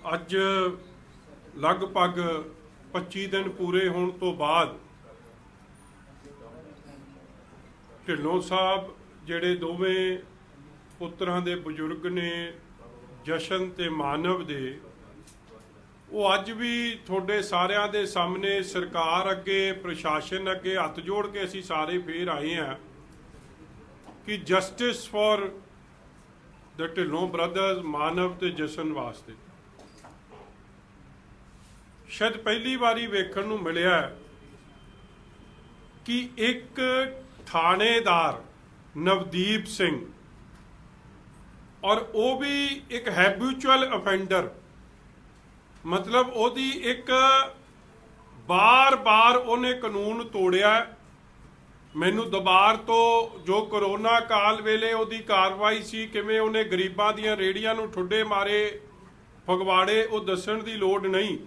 ਅੱਜ ਲਗਭਗ 25 ਦਿਨ ਪੂਰੇ ਹੋਣ ਤੋਂ ਬਾਅਦ ਢਿੱਲੋਂ ਸਾਹਿਬ ਜਿਹੜੇ ਦੋਵੇਂ ਪੁੱਤਰਾਂ ਦੇ ਬਜ਼ੁਰਗ ਨੇ, ਜਸ਼ਨ ਤੇ ਮਾਨਵ ਦੇ, ਉਹ ਅੱਜ ਵੀ ਤੁਹਾਡੇ ਸਾਰਿਆਂ ਦੇ ਸਾਹਮਣੇ ਸਰਕਾਰ ਅੱਗੇ, ਪ੍ਰਸ਼ਾਸਨ ਅੱਗੇ ਹੱਥ ਜੋੜ ਕੇ ਅਸੀਂ ਸਾਰੇ ਫੇਰ ਆਏ ਹਾਂ ਕਿ justice for the Dhillon brothers, Manav ਤੇ ਜਸ਼ਨ ਵਾਸਤੇ। शायद पहली बारी वेखण नूं मिलिया कि एक थानेदार नवदीप सिंह, और वो भी एक हैबिचुअल ऑफेंडर, मतलब ओदी एक बार बार उन्हें कानून तोड़िया। मैनू दोबार तो जो करोना काल वेले ओदी कार्रवाई सी, किवें उन्हें गरीबां दीयां रेहड़ियां नूं ठुड्डे मारे, फगवाड़े, वो दस्सण दी लोड़ नहीं।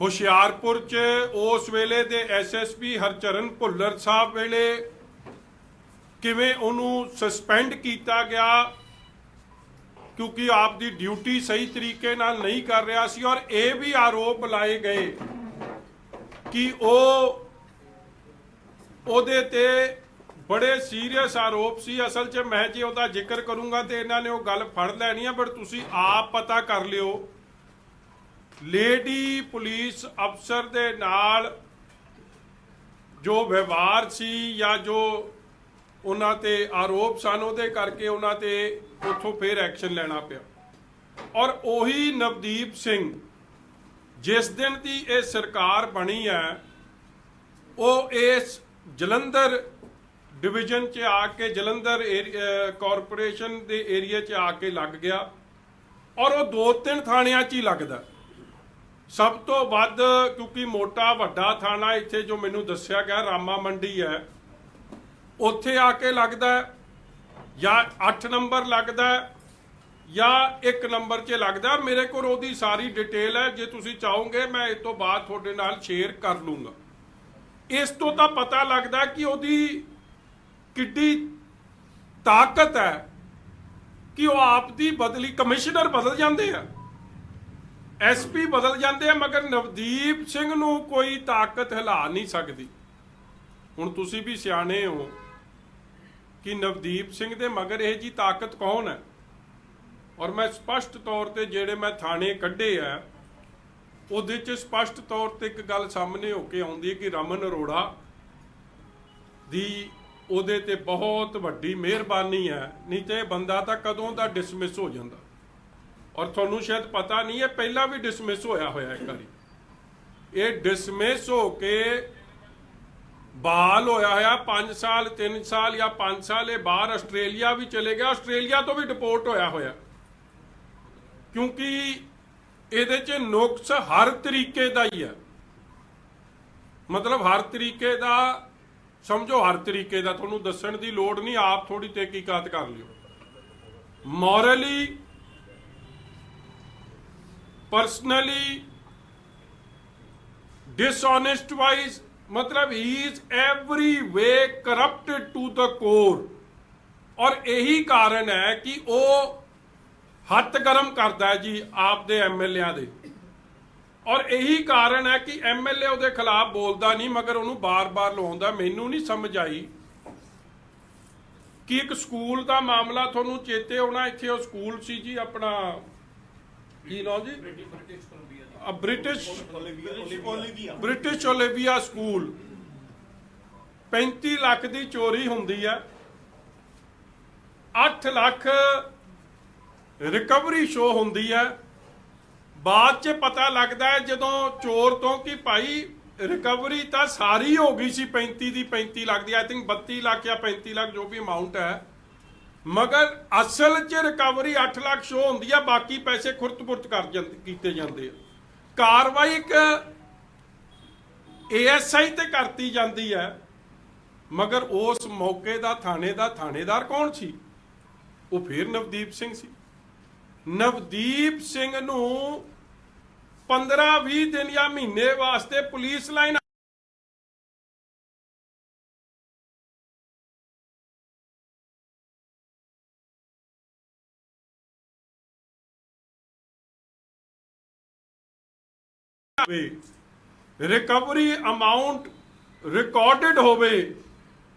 ਹੁਸ਼ਿਆਰਪੁਰ 'ਚ उस वेले दे SSP हरचरण भुल्लर साहब वेले किवें उन्होंने सस्पेंड किया गया क्योंकि आपकी ड्यूटी सही तरीके नाल नहीं कर रहा सी। और ये भी आरोप लाए गए कि ओदे ते बड़े सीरीयस आरोप सी। असल 'च मैं जे ओदा जिक्र करूँगा तो इन्होंने वो गल फड़ लैनी है, बट तुसी आप पता कर लियो। लेडी पुलिस अफसर दे नाल जो व्यवहार सी या जो उन्हां ते आरोप सन, उहदे करके उन्हां ते उत्थों फिर एक्शन लेना पिया। और उही नवदीप सिंह जिस दिन की ये सरकार बनी है, वो इस जलंधर डिवीजन च आके, जलंधर कॉरपोरेशन के एरिए च आके लग गया। और वो 2-3 थाणियां च ही लगदा। सब तो वध क्योंकि मोटा वड्डा थाना इत्थे जो मैनू दस्सिया गया रामा मंडी है, उत्थे आके लगदा या 8 नंबर लगदा या 1 नंबर च लगदा। मेरे को ओहदी सारी डिटेल है, जे तुसी चाहोगे मैं इस तो बाद तुहाडे नाल शेयर कर लूँगा। इस तो तां पता लगदा कि ओहदी किड्डी ताकत है कि वो आप दी बदली, कमिश्नर बदल जाते हैं, SP बदल जाते हैं, मगर नवदीप सिंह नूं कोई ताकत हिला नहीं सकती। हुण तुसी भी सियाणे हो कि नवदीप सिंह दे मगर यह जी ताकत कौन है। और मैं स्पष्ट तौर पर जेड़े मैं थाने कढ़े है, उहदे च स्पष्ट तौर पर एक गल सामने होके आउंदी है कि रमन अरोड़ा दी उहदे ते बहुत वड्डी मेहरबानी है, नहीं तो यह बंदा तां कदों दा डिसमिस हो जांदा। और थोनू शायद पता नहीं है, पहला भी डिसमिस होया होया एक बारी, ये डिसमिस हो के बहाल होया होया 5 साल 3 साल या 5 साल ये बाहर आस्ट्रेलिया भी चले गया, आस्ट्रेलिया तो भी डिपोर्ट होया होया। क्योंकि ਇਹਦੇ 'ਚ नुक्स हर तरीके का ही है, मतलब हर तरीके का, समझो हर तरीके का, थोनू दस्सण दी लोड़ नहीं, आप थोड़ी तहकीकात कर लियो। मॉरली, पर्सनली, डिसऑनेस्ट वाइज, मतलब he is every way corrupted to the core. और यही कारण है कि वो हत्थ गर्म करता है जी आप दे MLA दे। और यही कारण है कि MLA उहदे खिलाफ बोलता नहीं, मगर उन्होंने बार बार लवाउंदा। मैनू नहीं समझ आई कि एक स्कूल का मामला, थोनू चेते होना, इत्थे वो स्कूल सी जी अपना की नाम जी, ब्रिटिश ओलिविया स्कूल, 35 लाख की चोरी होंदी है, 8 लाख रिकवरी शो होंदी है। बाद च पता लगता है जदों चोर तो कि भाई रिकवरी तो सारी हो गई सी 35 की 35 लाख की, आई थिंक 32 लाख या 35 लाख जो भी अमाउंट है, मगर असल च रिकवरी 8 लाख शो होंदी है, बाकी पैसे खुरत-पुरत कीते जांदे आ। कार्रवाई एक ASI ते करती जाती है, मगर उस मौके का थानेदार कौन सी? वो फिर नवदीप सिंह सी। नवदीप सिंह नूं 15-20 दिन या महीने वास्ते police line recovery amount recorded ਹੋਵੇ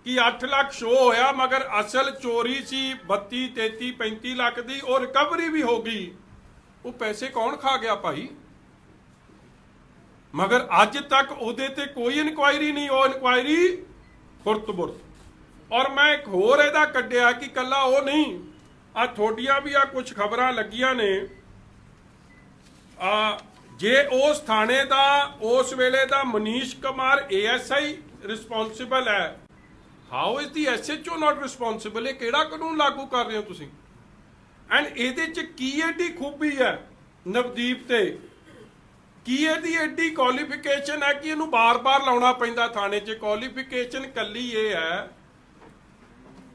ਕਿ 8 ਲੱਖ ਸ਼ੋ ਹੋਇਆ ਮਗਰ ਅਸਲ ਚੋਰੀ ਸੀ 32 33 35 ਲੱਖ ਦੀ, ਉਹ ਰਿਕਵਰੀ ਵੀ ਹੋ ਗਈ। ਉਹ ਪੈਸੇ ਕੌਣ ਖਾ ਗਿਆ ਭਾਈ? ਮਗਰ ਅੱਜ ਤੱਕ ਉਹਦੇ ਤੇ ਕੋਈ ਇਨਕੁਆਇਰੀ ਨਹੀਂ, ਉਹ ਇਨਕੁਆਇਰੀ ਖੁਰਤ-ਬੁਰਤ। ਔਰ ਮੈਂ ਇੱਕ ਹੋਰ ਇਹਦਾ ਕੱਢਿਆ ਕਿ ਕੱਲਾ ਉਹ ਨਹੀਂ, ਆ ਤੁਹਾਡੀਆਂ ਵੀ ਆ ਕੁਝ ਖਬਰਾਂ ਲੱਗੀਆਂ ਨੇ, ਜੇ ਉਸ ਥਾਣੇ ਦਾ ਉਸ ਵੇਲੇ ਦਾ ਮਨੀਸ਼ ਕੁਮਾਰ ASI ਰਿਸਪੌਂਸਿਬਲ ਹੈ, how is the SHO not responsible? ਇਹ ਕਿਹੜਾ ਕਾਨੂੰਨ ਲਾਗੂ ਕਰ ਰਹੇ ਹੋ ਤੁਸੀਂ? ਐਂਡ ਇਹਦੇ ਚ ਕੀ ਐਡੀ ਖੂਬੀ ਹੈ ਨਵਦੀਪ ਤੇ, ਕੀ ਇਹਦੀ ਐਡੀ ਕੁਆਲੀਫਿਕੇਸ਼ਨ ਹੈ ਕਿ ਇਹਨੂੰ ਬਾਰ-ਬਾਰ ਲਾਉਣਾ ਪੈਂਦਾ ਥਾਣੇ 'ਚ? ਕੁਆਲੀਫਿਕੇਸ਼ਨ ਕੱਲੀ ਇਹ ਹੈ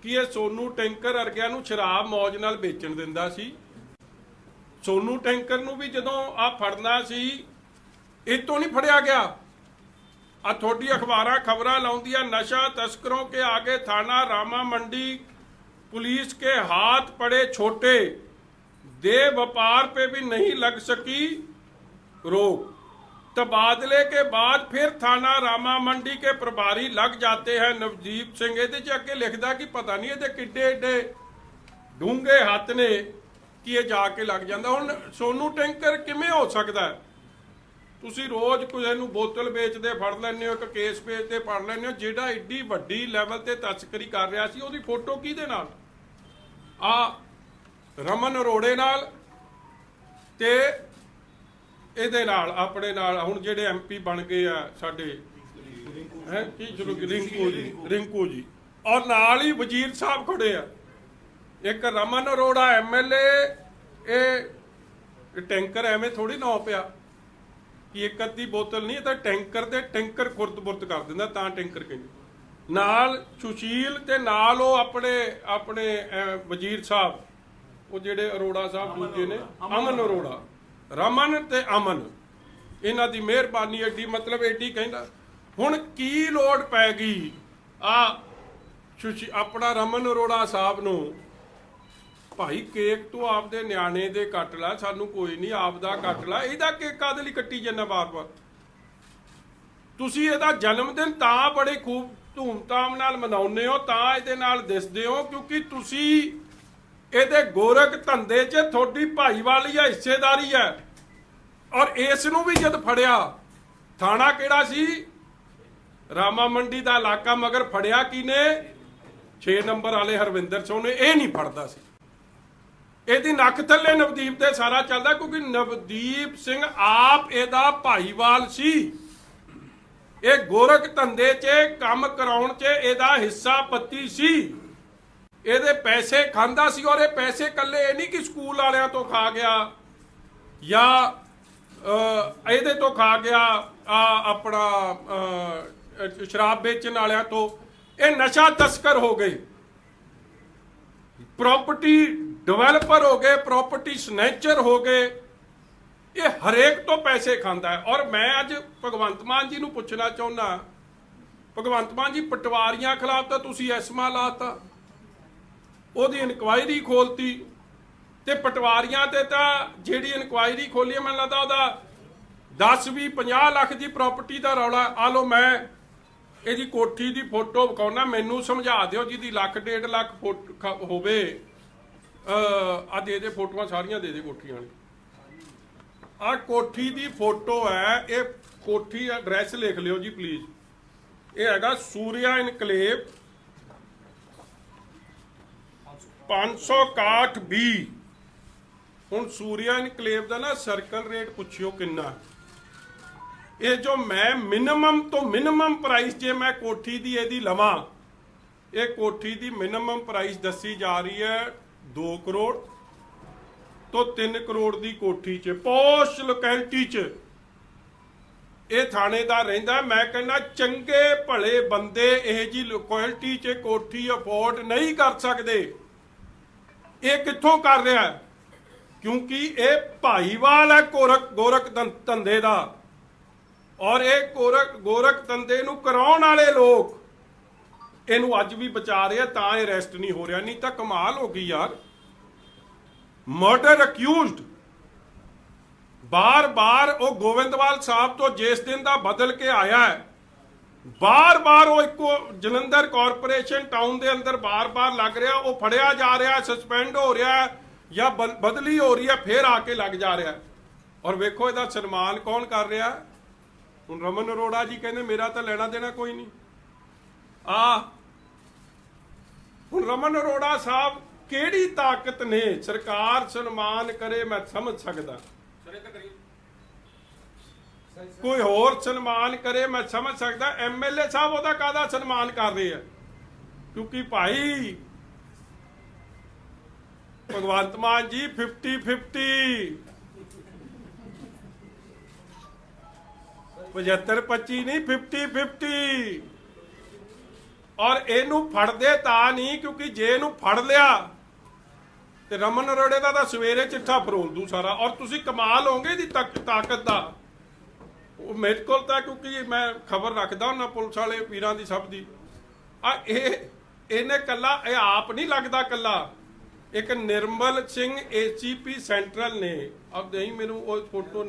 ਕਿ ਇਹ ਸੋਨੂ ਟੈਂਕਰ ਵਰਗਿਆਂ ਨੂੰ ਸ਼ਰਾਬ ਮੌਜ ਨਾਲ ਵੇਚਣ ਦਿੰਦਾ ਸੀ। ਸੋਨੂ ਟੈਂਕਰ ਨੂੰ ਵੀ ਜਦੋਂ ਆ ਫੜਨਾ ਸੀ, ਇਹ ਤੋਂ ਨਹੀਂ ਫੜਿਆ ਗਿਆ। ਆ ਤੁਹਾਡੀ ਅਖਬਾਰਾਂ ਖਬਰਾਂ ਲਾਉਂਦੀਆਂ, ਨਸ਼ਾ तस्करों के आगे थाना रामा मंडी पुलिस के हाथ पड़े छोटे, दे व्यापार पे भी नहीं लग सकी रोक, तबादले के बाद फिर थाना रामा मंडी के प्रभारी लग जाते हैं नवदीप सिंह। ਇਹਦੇ ਚ ਅੱਗੇ ਲਿਖਦਾ ਕਿ ਪਤਾ ਨਹੀਂ ਇਹਦੇ ਕਿੱਡੇ ਏਡੇ ਡੂੰਘੇ ਹੱਥ ਨੇ ਕਿ ਇਹ ਜਾ ਕੇ ਲੱਗ ਜਾਂਦਾ। ਹੁਣ ਸੋਨੂ ਟੈਂਕਰ ਕਿਵੇਂ ਹੋ ਸਕਦਾ? ਤੁਸੀਂ ਰੋਜ਼ ਕਿਸੇ ਨੂੰ ਬੋਤਲ ਵੇਚਦੇ ਫੜ ਲੈਂਦੇ ਹੋ, ਇੱਕ ਕੇਸ ਵੇਚਦੇ ਫੜ ਲੈਂਦੇ ਹੋ। ਜਿਹੜਾ ਏਡੀ ਵੱਡੀ ਲੈਵਲ ਤੇ ਤਸਕਰੀ ਕਰ ਰਿਹਾ ਸੀ, ਉਹਦੀ ਫੋਟੋ ਕਿਹਦੇ ਨਾਲ? ਆ ਰਮਨ ਅਰੋੜੇ ਨਾਲ ਤੇ ਇਹਦੇ ਨਾਲ, ਆਪਣੇ ਨਾਲ ਹੁਣ ਜਿਹੜੇ MP ਬਣ ਗਏ ਆ ਸਾਡੇ, ਹੈ ਕੀ ਚਲੋ ਰਿੰਕੂ ਜੀ, ਔਰ ਨਾਲ ਹੀ ਵਜ਼ੀਰ ਸਾਹਿਬ ਖੜੇ ਆ। ਇੱਕ ਰਮਨ ਅਰੋੜਾ MLA, ਇਹ ਟੈਂਕਰ ਐਵੇਂ ਥੋੜੀ ਨਾ ਪਿਆ ਕਿ ਇੱਕ ਅੱਧੀ ਬੋਤਲ ਨਹੀਂ, ਇਹ ਤਾਂ ਟੈਂਕਰ ਦੇ ਟੈਂਕਰ ਖੁਰਦ-ਬੁਰਦ ਕਰ ਦਿੰਦਾ, ਤਾਂ ਟੈਂਕਰ ਕਹਿੰਦੇ। ਨਾਲ ਸੁਸ਼ੀਲ ਤੇ ਨਾਲ ਉਹ ਆਪਣੇ ਵਜ਼ੀਰ ਸਾਹਿਬ, ਉਹ ਜਿਹੜੇ ਅਰੋੜਾ ਸਾਹਿਬ ਦੂਜੇ ਨੇ, ਅਮਨ ਅਰੋੜਾ, ਰਮਨ ਤੇ ਅਮਨ, ਇਹਨਾਂ ਦੀ ਮਿਹਰਬਾਨੀ ਐਡੀ, ਮਤਲਬ ਐਡੀ ਕਹਿੰਦਾ। ਹੁਣ ਕੀ ਲੋੜ ਪੈ ਗਈ ਆਪਣਾ ਰਮਨ ਅਰੋੜਾ ਸਾਹਿਬ ਨੂੰ, ਭਾਈ ਕੇਕ ਤੂੰ ਆਪਦੇ ਨਿਆਣੇ ਦੇ ਕੱਟ ਲੈ, ਸਾਨੂੰ ਕੋਈ ਨਹੀਂ, ਆਪਦਾ ਕੱਟ ਲੈ, ਇਹਦਾ ਕੇਕ ਕਾਹਦੇ ਲਈ ਕੱਟੀ ਜਾਂਦਾ ਬਾਰ-ਬਾਰ? ਤੁਸੀਂ ਇਹਦਾ ਜਨਮ ਦਿਨ ਤਾਂ ਬੜੇ ਖੂਬ ਧੂਮਧਾਮ ਨਾਲ ਮਨਾਉਂਦੇ ਹੋ, ਤਾਂ ਇਹਦੇ ਨਾਲ ਦਿਸਦੇ ਹੋ ਕਿਉਂਕਿ ਤੁਸੀਂ ਇਹਦੇ ਗੋਰਖ ਧੰਦੇ 'ਚ ਤੁਹਾਡੀ ਭਾਈਵਾਲੀ ਆ, ਹਿੱਸੇਦਾਰੀ ਹੈ। ਔਰ ਇਸ ਨੂੰ ਵੀ ਜਦ ਫੜਿਆ, ਥਾਣਾ ਕਿਹੜਾ ਸੀ? ਰਾਮਾ ਮੰਡੀ ਦਾ ਇਲਾਕਾ, ਮਗਰ ਫੜਿਆ ਕਿਨੇ? 6 ਨੰਬਰ ਵਾਲੇ ਹਰਵਿੰਦਰ ਸਿੰਘ ਨੇ। ਇਹ ਨਹੀਂ ਫੜਦਾ ਸੀ, ਇਹਦੀ ਨੱਕ ਥੱਲੇ ਨਵਦੀਪ ਤੇ ਸਾਰਾ ਚੱਲਦਾ, ਕਿਉਂਕਿ ਨਵਦੀਪ ਸਿੰਘ ਆਪ ਇਹਦਾ ਭਾਈਵਾਲ ਸੀ। ਇਹ ਗੋਰਖ ਧੰਦੇ 'ਚ ਕੰਮ ਕਰਾਉਣ 'ਚ ਇਹਦਾ ਹਿੱਸਾ ਪੱਤੀ ਸੀ, ਇਹਦੇ ਪੈਸੇ ਖਾਂਦਾ ਸੀ। ਔਰ ਇਹ ਪੈਸੇ ਕੱਲੇ ਇਹ ਨਹੀਂ ਕਿ ਸਕੂਲ ਵਾਲਿਆਂ ਤੋਂ ਖਾ ਗਿਆ ਜਾਂ ਇਹਦੇ ਤੋਂ ਖਾ ਗਿਆ, ਆਪਣਾ ਸ਼ਰਾਬ ਵੇਚਣ ਵਾਲਿਆਂ ਤੋਂ। ਇਹ ਨਸ਼ਾ ਤਸਕਰ ਹੋ ਗਏ, प्रॉपर्टी डेवलपर हो गए, प्रॉपर्टी स्नैचर हो गए, ये हरेक तो पैसे खाता है। और मैं अज भगवंत मान जी नूं पुछना चाहुंदा, भगवंत मान जी पटवारियां खिलाफ तो तुसीं एसमा लाता, ओहदी इनक्वायरी खोलती, ते पटवारियां ते तां जिहड़ी इनक्वायरी खोली है, मैनूं लगदा ओहदा 10-20-50 लाख की प्रॉपर्टी का रौला। आ लो मैं ਇਹਦੀ ਕੋਠੀ ਦੀ ਫੋਟੋ ਵਿਖਾਉਣਾ, ਮੈਨੂੰ ਸਮਝਾ ਦਿਓ ਜਿਹਦੀ 1.5 ਲੱਖ ਹੋਵੇ। ਆ ਦੇ ਦੇ ਫੋਟੋਆਂ ਸਾਰੀਆਂ, ਦੇ ਦੇ ਕੋਠੀਆਂ ਵਾਲੀ। ਆ ਕੋਠੀ ਦੀ ਫੋਟੋ ਹੈ, ਇਹ ਕੋਠੀ ਐਡਰੈਸ ਲਿਖ ਲਿਓ ਜੀ ਪਲੀਜ਼। ਇਹ ਹੈਗਾ ਸੂਰਿਆ ਇਨਕਲੇਵ 561B। ਹੁਣ ਸੂਰਿਆ ਇਨਕਲੇਵ ਦਾ ਨਾ ਸਰਕਲ ਰੇਟ ਪੁੱਛਿਓ ਕਿੰਨਾ। ਇਹ ਜੋ ਮੈਂ ਮਿਨੀਮਮ ਤੋਂ ਮਿਨੀਮਮ ਪ੍ਰਾਈਸ ਜੇ ਮੈਂ ਕੋਠੀ ਦੀ ਇਹਦੀ ਲਵਾਂ, ਇਹ ਕੋਠੀ ਦੀ ਮਿਨੀਮਮ ਪ੍ਰਾਈਸ ਦੱਸੀ ਜਾ ਰਹੀ ਹੈ 2 ਕਰੋੜ ਤੋਂ 3 ਕਰੋੜ ਦੀ ਕੋਠੀ 'ਚ, ਪੋਸ਼ ਲੋਕੈਲਿਟੀ 'ਚ ਇਹ ਥਾਣੇਦਾਰ ਰਹਿੰਦਾ। ਮੈਂ ਕਹਿੰਦਾ ਚੰਗੇ ਭਲੇ ਬੰਦੇ ਇਹ ਜੀ ਲੋਕੈਲਿਟੀ 'ਚ ਕੋਠੀ ਅਫੋਰਡ ਨਹੀਂ ਕਰ ਸਕਦੇ। ਇਹ ਕਿੱਥੋਂ ਕਰ ਰਿਹਾ? ਕਿਉਂਕਿ ਇਹ ਭਾਈਵਾਲ ਹੈ ਗੋਰਖ ਧੰਦੇ ਦਾ। ਔਰ ਇਹ ਗੋਰਖ ਧੰਦੇ ਨੂੰ ਕਰਾਉਣ ਵਾਲੇ ਲੋਕ ਇਹਨੂੰ ਅੱਜ ਵੀ ਬਚਾ ਰਹੇ ਆ, ਤਾਂ ਇਹ ਅਰੈਸਟ ਨਹੀਂ ਹੋ ਰਿਹਾ। ਨਹੀਂ ਤਾਂ ਕਮਾਲ ਹੋ ਗਈ ਯਾਰ। ਮਰਡਰ ਅਕਿਊਜ਼ਡ ਬਾਰ ਬਾਰ ਉਹ ਗੋਬਿੰਦਵਾਲ ਸਾਹਿਬ ਤੋਂ ਜਿਸ ਦਿਨ ਦਾ ਬਦਲ ਕੇ ਆਇਆ ਹੈ, ਬਾਰ ਬਾਰ ਉਹ ਇੱਕੋ ਜਲੰਧਰ ਕਾਰਪੋਰੇਸ਼ਨ ਟਾਊਨ ਦੇ ਅੰਦਰ ਬਾਰ ਬਾਰ ਲੱਗ ਰਿਹਾ, ਉਹ ਫੜਿਆ ਜਾ ਰਿਹਾ, ਸਸਪੈਂਡ ਹੋ ਰਿਹਾ ਜਾਂ ਬਦਲੀ ਹੋ ਰਹੀ ਹੈ, ਫੇਰ ਆ ਕੇ ਲੱਗ ਜਾ ਰਿਹਾ। ਔਰ ਵੇਖੋ ਇਹਦਾ ਸਨਮਾਨ ਕੌਣ ਕਰ ਰਿਹਾ। ਹੁਣ ਰਮਨ ਅਰੋੜਾ ਜੀ ਕਹਿੰਦੇ ਮੇਰਾ ਤਾਂ ਲੈਣਾ ਦੇਣਾ ਕੋਈ ਨਹੀਂ। ਹੁਣ ਰਮਨ ਅਰੋੜਾ ਸਾਹਿਬ ਕਿਹੜੀ ਤਾਕਤ ਨੇ, ਸਰਕਾਰ ਸਨਮਾਨ ਕਰੇ ਮੈਂ ਸਮਝ ਸਕਦਾ, ਕੋਈ ਹੋਰ ਸਨਮਾਨ ਕਰੇ ਮੈਂ ਸਮਝ ਸਕਦਾ। ਐਮਐਲਏ ਸਾਹਿਬ ਉਹਦਾ ਕਾਹਦਾ ਸਨਮਾਨ ਕਰ ਰਹੇ ਆ, ਕਿਉਂਕਿ ਭਾਈ ਭਗਵੰਤ ਮਾਨ ਜੀ 50-50 75-25 ਨਹੀਂ 50-50। ਔਰ ਇਹਨੂੰ ਫੜਦੇ ਤਾਂ ਨਹੀਂ, ਕਿਉਂਕਿ ਜੇ ਇਹਨੂੰ ਫੜ ਲਿਆ ਤੇ ਰਮਨ ਅਰੋੜੇ ਦਾ ਤਾਂ ਸਵੇਰੇ ਚਿੱਠਾ ਫਰੋਲ ਦੂ ਸਾਰਾ। ਔਰ ਤੁਸੀਂ ਕਮਾਲ ਹੋਗੇ ਦੀ ਤਾਕਤ ਦਾ। ਉਹ ਮੇਰੇ ਕੋਲ ਤਾਂ, ਕਿਉਂਕਿ ਮੈਂ ਖਬਰ ਰੱਖਦਾ ਉਹਨਾਂ ਪੁਲਿਸ ਵਾਲੇ ਵੀਰਾਂ ਦੀ ਸਭ ਦੀ, ਇਹਨੇ ਕੱਲਾ, ਇਹ ਆਪ ਨਹੀਂ ਲੱਗਦਾ ਕੱਲਾ, ਇੱਕ ਨਿਰਮਲ ਸਿੰਘ ACP ਸੈਂਟਰਲ ਨੇ, ਅਬ ਨਹੀਂ ਮੈਨੂੰ ਉਹ photo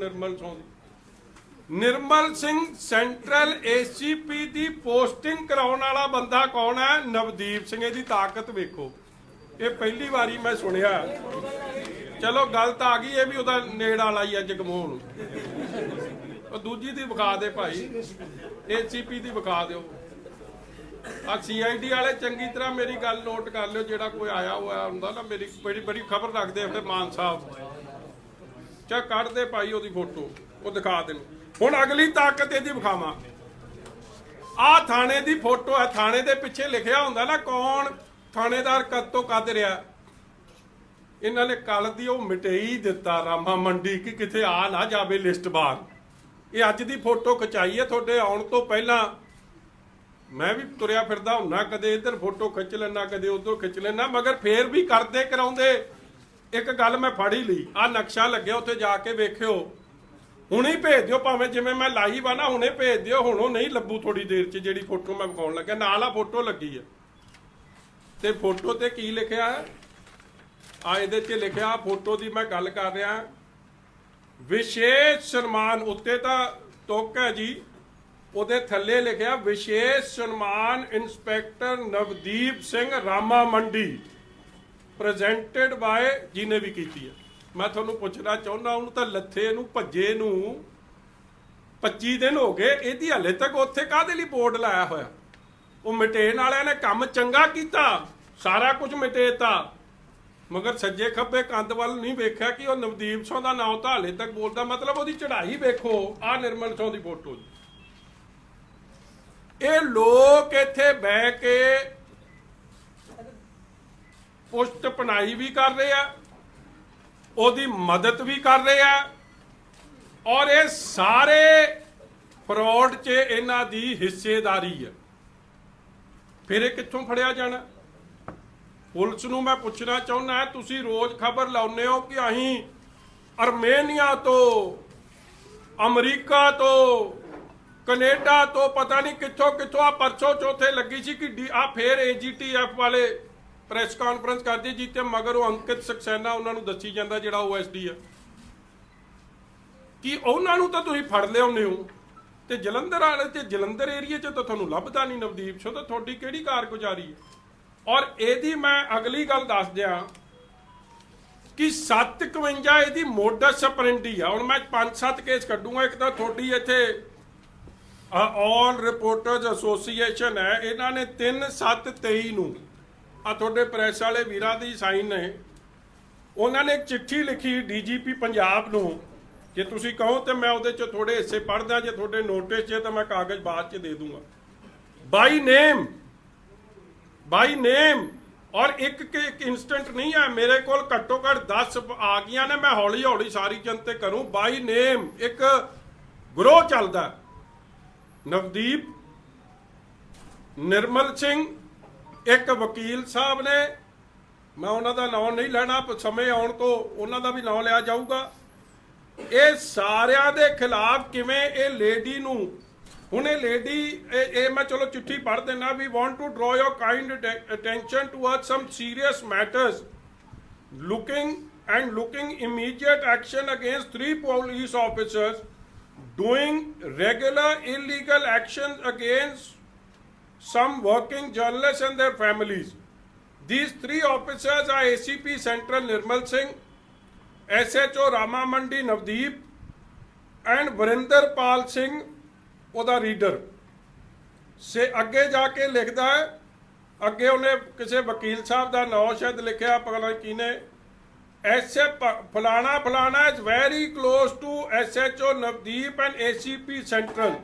Nirmal Singh central ACP ਦੀ ਪੋਸਟਿੰਗ ਕਰਾਉਣ ਵਾਲਾ ਬੰਦਾ ਕੌਣ ਹੈ? ਨਵਦੀਪ ਸਿੰਘ। ਇਹਦੀ ਤਾਕਤ ਵੇਖੋ, ਇਹ ਪਹਿਲੀ ਵਾਰੀ ਮੈਂ ਸੁਣਿਆ। ਚਲੋ ਗੱਲ ਤਾਂ ਆ ਗਈ, ਇਹ ਵੀ ਉਹਦਾ ਨੇੜ ਵਾਲਾ ਹੀ ਹੈ ਜਗਮੋਹਨ ਨੂੰ। ਉਹ ਦੂਜੀ ਦੀ ਵਿਖਾ ਦੇ ਭਾਈ, ACP ਦੀ ਵਿਖਾ ਦਿਓ। ਆ CID ਵਾਲੇ ਚੰਗੀ ਤਰ੍ਹਾਂ ਮੇਰੀ ਗੱਲ ਨੋਟ ਕਰ ਲਿਓ, ਜਿਹੜਾ ਕੋਈ ਆਇਆ ਹੋਇਆ ਹੁੰਦਾ ਨਾ, ਮੇਰੀ ਬੜੀ ਖਬਰ ਰੱਖਦੇ ਫਿਰ ਮਾਨ ਸਾਹਿਬ। ਚਾ ਕੱਢ ਦੇ ਭਾਈ ਉਹਦੀ ਫੋਟੋ, ਉਹ ਦਿਖਾ ਦੇਣ। ਹੁਣ ਅਗਲੀ ਤਾਕਤ ਇਹਦੀ ਵਿਖਾਵਾਂ। ਆਹ ਥਾਣੇ ਦੀ ਫੋਟੋ ਹੈ, ਥਾਣੇ ਦੇ ਪਿੱਛੇ ਲਿਖਿਆ ਹੁੰਦਾ ਨਾ ਕੌਣ ਥਾਣੇਦਾਰ ਕਦ ਤੋਂ ਕਦ ਰਿਹਾ। ਇਹਨਾਂ ਨੇ ਕੱਲ ਦੀ ਉਹ ਮਿਟੇਈ ਦਿੱਤਾ ਰਾਮਾ ਮੰਡੀ ਕਿ ਕਿਤੇ ਆ ਨਾ ਜਾਵੇ ਲਿਸਟ ਬਾਹਰ। ਇਹ ਅੱਜ ਦੀ ਫੋਟੋ ਖਿਚਾਈ ਹੈ ਤੁਹਾਡੇ ਆਉਣ ਤੋਂ ਪਹਿਲਾਂ। ਮੈਂ ਵੀ ਤੁਰਿਆ ਫਿਰਦਾ ਹੁੰਨਾ, ਕਦੇ ਇੱਧਰ ਫੋਟੋ ਖਿੱਚ ਲੈਣਾ, ਕਦੇ ਉੱਧਰ ਖਿੱਚ ਲੈਣਾ, ਮਗਰ ਫੇਰ ਵੀ ਕਰਦੇ ਕਰਾਉਂਦੇ ਇੱਕ ਗੱਲ ਮੈਂ ਫੜ ਹੀ ਲਈ। ਆਹ ਨਕਸ਼ਾ ਲੱਗਿਆ, ਉੱਥੇ ਜਾ ਕੇ ਵੇਖਿਓ, ਹੁਣੇ ਭੇਜ ਦਿਓ, ਭਾਵੇਂ ਜਿਵੇਂ ਮੈਂ ਲਾਈ ਵਾ ਨਾ ਹੁਣੇ ਭੇਜ ਦਿਓ। ਹੁਣ ਉਹ ਨਹੀਂ ਲੱਭੂ ਥੋੜੀ ਦੇਰ 'ਚ ਜਿਹੜੀ ਫੋਟੋ ਮੈਂ ਵਿਖਾਉਣ ਲੱਗਿਆ, ਨਾਲ ਆ ਫੋਟੋ ਲੱਗੀ ਹੈ। ਤੇ ਫੋਟੋ ਤੇ ਕੀ ਲਿਖਿਆ ਹੈ? ਆ ਇਹਦੇ 'ਚ ਲਿਖਿਆ, ਫੋਟੋ ਦੀ ਮੈਂ ਗੱਲ ਕਰ ਰਿਹਾ, ਵਿਸ਼ੇਸ਼ ਸਨਮਾਨ। ਉੱਤੇ ਤਾਂ ਤੁਕ ਹੈ ਜੀ, ਉਹਦੇ ਥੱਲੇ ਲਿਖਿਆ ਵਿਸ਼ੇਸ਼ ਸਨਮਾਨ inspector Navdeep Singh Rama Mandi, presented bye, ਜਿਹਨੇ ਵੀ ਕੀਤੀ ਹੈ। ਮੈਂ ਤੁਹਾਨੂੰ ਪੁੱਛਣਾ ਚਾਹੁੰਦਾ, ਉਹਨੂੰ ਤਾਂ ਲੱਥੇ ਨੂੰ ਭੱਜੇ ਨੂੰ 25 ਦਿਨ ਹੋ ਗਏ, ਇਹਦੀ ਹਲੇ ਤੱਕ ਉੱਥੇ ਕਾਹਦੇ ਲਈ ਬੋਰਡ ਲਾਇਆ ਹੋਇਆ? ਉਹ ਮਿਟੇਣ ਵਾਲਿਆਂ ਨੇ ਕੰਮ ਚੰਗਾ ਕੀਤਾ, ਸਾਰਾ ਕੁਝ ਮਿਟੇਤਾ, ਮਗਰ ਸੱਜੇ ਖੱਬੇ ਕੰਧ ਵੱਲ ਨਹੀਂ ਵੇਖਿਆ ਕਿ ਉਹ ਨਵਦੀਪ ਸਿੰਘ ਦਾ ਨਾਮ ਤਾਂ ਹਲੇ ਤੱਕ ਬੋਲਦਾ। ਮਤਲਬ ਉਹਦੀ ਚੜ੍ਹਾਈ ਵੇਖੋ। ਆਹ ਨਿਰਮਲ ਸਿੰਘ ਦੀ ਫੋਟੋ। ਇਹ ਲੋਕ ਇੱਥੇ ਬਹਿ ਕੇ ਪੁਸ਼ਤ ਪਨਾਈ ਵੀ ਕਰ ਰਹੇ ਆ, ਉਹਦੀ ਮਦਦ ਵੀ ਕਰ ਰਹੇ ਆ, ਔਰ ਇਹ ਸਾਰੇ ਫਰਾਡ 'ਚ ਇਹਨਾਂ ਦੀ ਹਿੱਸੇਦਾਰੀ ਹੈ। ਫਿਰ ਇਹ ਕਿੱਥੋਂ ਫੜਿਆ ਜਾਣਾ? ਪੁਲਿਸ ਨੂੰ ਮੈਂ ਪੁੱਛਣਾ ਚਾਹੁੰਦਾ, ਤੁਸੀਂ ਰੋਜ਼ ਖਬਰ ਲਾਉਂਦੇ ਹੋ ਕਿ ਅਸੀਂ ਅਰਮੇਨੀਆ ਤੋਂ, ਅਮਰੀਕਾ ਤੋਂ, ਕੈਨੇਡਾ ਤੋਂ, ਪਤਾ ਨਹੀਂ ਕਿੱਥੋਂ ਕਿੱਥੋਂ। ਆ ਪਰਸੋਂ ਚੌਥੇ ਲੱਗੀ ਸੀ ਕਿ ਆ ਫੇਰ AGTF ਵਾਲੇ ਪ੍ਰੈਸ ਕਾਨਫਰੰਸ ਕਰਦੇ, ਜਿੱਤੇ ਮਗਰ ਉਹ ਅੰਕਿਤ ਸਕਸੈਨਾ ਉਹਨਾਂ ਨੂੰ ਦੱਸੀ ਜਾਂਦਾ, ਜਿਹੜਾ OSD ਆ, ਕਿ ਉਹਨਾਂ ਨੂੰ ਤਾਂ ਤੁਸੀਂ ਫੜ ਲਿਆਉਂਦੇ ਹੋ, ਤੇ ਜਲੰਧਰ ਵਾਲੇ ਤੇ ਜਲੰਧਰ ਏਰੀਏ 'ਚ ਤਾਂ ਤੁਹਾਨੂੰ ਲੱਭਦਾ ਨਹੀਂ ਨਵਦੀਪ ਸਿੰਘ। ਤਾਂ ਤੁਹਾਡੀ ਕਿਹੜੀ ਕਾਰਗੁਜ਼ਾਰੀ ਹੈ? ਔਰ ਇਹਦੀ ਮੈਂ ਅਗਲੀ ਗੱਲ ਦੱਸ ਦਿਆਂ ਕਿ 751 ਇਹਦੀ ਮੋਡਸ ਆਪਰੈਂਡੀ ਆ। ਹੁਣ ਮੈਂ 5-7 ਕੇਸ ਕੱਢੂੰਗਾ। ਇੱਕ ਤਾਂ ਤੁਹਾਡੀ ਇੱਥੇ ਆਲ ਰਿਪੋਰਟਰਸ ਐਸੋਸੀਏਸ਼ਨ ਹੈ, ਇਹਨਾਂ ਨੇ 3/7/23 ਨੂੰ ਆ ਤੁਹਾਡੇ ਪ੍ਰੈਸ ਵਾਲੇ ਵੀਰਾਂ ਦੀ ਸਾਈਨ ਨੇ, ਉਹਨਾਂ ਨੇ ਚਿੱਠੀ ਲਿਖੀ DGP ਪੰਜਾਬ ਨੂੰ। ਜੇ ਤੁਸੀਂ ਕਹੋ ਤੇ ਮੈਂ ਉਹਦੇ 'ਚ ਥੋੜੇ ਹਿੱਸੇ ਪੜ੍ਹਦਾ, ਜੇ ਤੁਹਾਡੇ ਨੋਟਿਸ 'ਚ ਤਾਂ ਮੈਂ ਕਾਗਜ਼ ਬਾਅਦ 'ਚ ਦੇ ਦੂੰਗਾ। ਬਾਈ ਨੇਮ ਔਰ ਇੱਕ ਇੰਸਟੈਂਟ ਨਹੀਂ ਹੈ ਮੇਰੇ ਕੋਲ, ਘੱਟੋ ਘੱਟ 10 ਆ ਗਈਆਂ ਨੇ। ਮੈਂ ਹੌਲੀ ਹੌਲੀ ਸਾਰੀ ਜਨਤੇ ਕਰੂੰ। ਬਾਈ ਨੇਮ ਇੱਕ ਗਰੋਹ ਚੱਲਦਾ। ਨਵਦੀਪ, ਨਿਰਮਲ ਸਿੰਘ, ਇੱਕ ਵਕੀਲ ਸਾਹਿਬ ਨੇ, ਮੈਂ ਉਹਨਾਂ ਦਾ ਨਾਮ ਨਹੀਂ ਲੈਣਾ, ਸਮੇਂ ਆਉਣ ਤੋਂ ਉਹਨਾਂ ਦਾ ਵੀ ਨਾਮ ਲਿਆ ਜਾਊਗਾ। ਇਹ ਸਾਰਿਆਂ ਦੇ ਖਿਲਾਫ ਕਿਵੇਂ ਇਹ ਲੇਡੀ ਨੂੰ, ਹੁਣ ਇਹ ਲੇਡੀ, ਇਹ ਮੈਂ ਚਲੋ ਚਿੱਠੀ ਪੜ੍ਹ ਦੇਣਾ, ਵੀ want to draw your kind attention toward some serious matters looking and looking immediate action against 3 police officers doing regular illegal actions against some working journalists and their families. These 3 officers are ACP Central Nirmal Singh, SHO Rama Mandi Navdeep, and Varinder Pal Singh, ਉਹਦਾ reader ਸੇ ਅੱਗੇ ਜਾ ਕੇ ਲਿਖਦਾ ਹੈ, ਅੱਗੇ ਉਹਨੇ ਕਿਸੇ ਵਕੀਲ ਸਾਹਿਬ ਦਾ ਨਾਮ ਸ਼ਾਇਦ ਲਿਖਿਆ, ਪਤਾ ਕੀ ਨੇ, ਐਸੇ ਫਲਾਣਾ ਫਲਾਣਾ is very close to SHO Navdeep and ACP Central.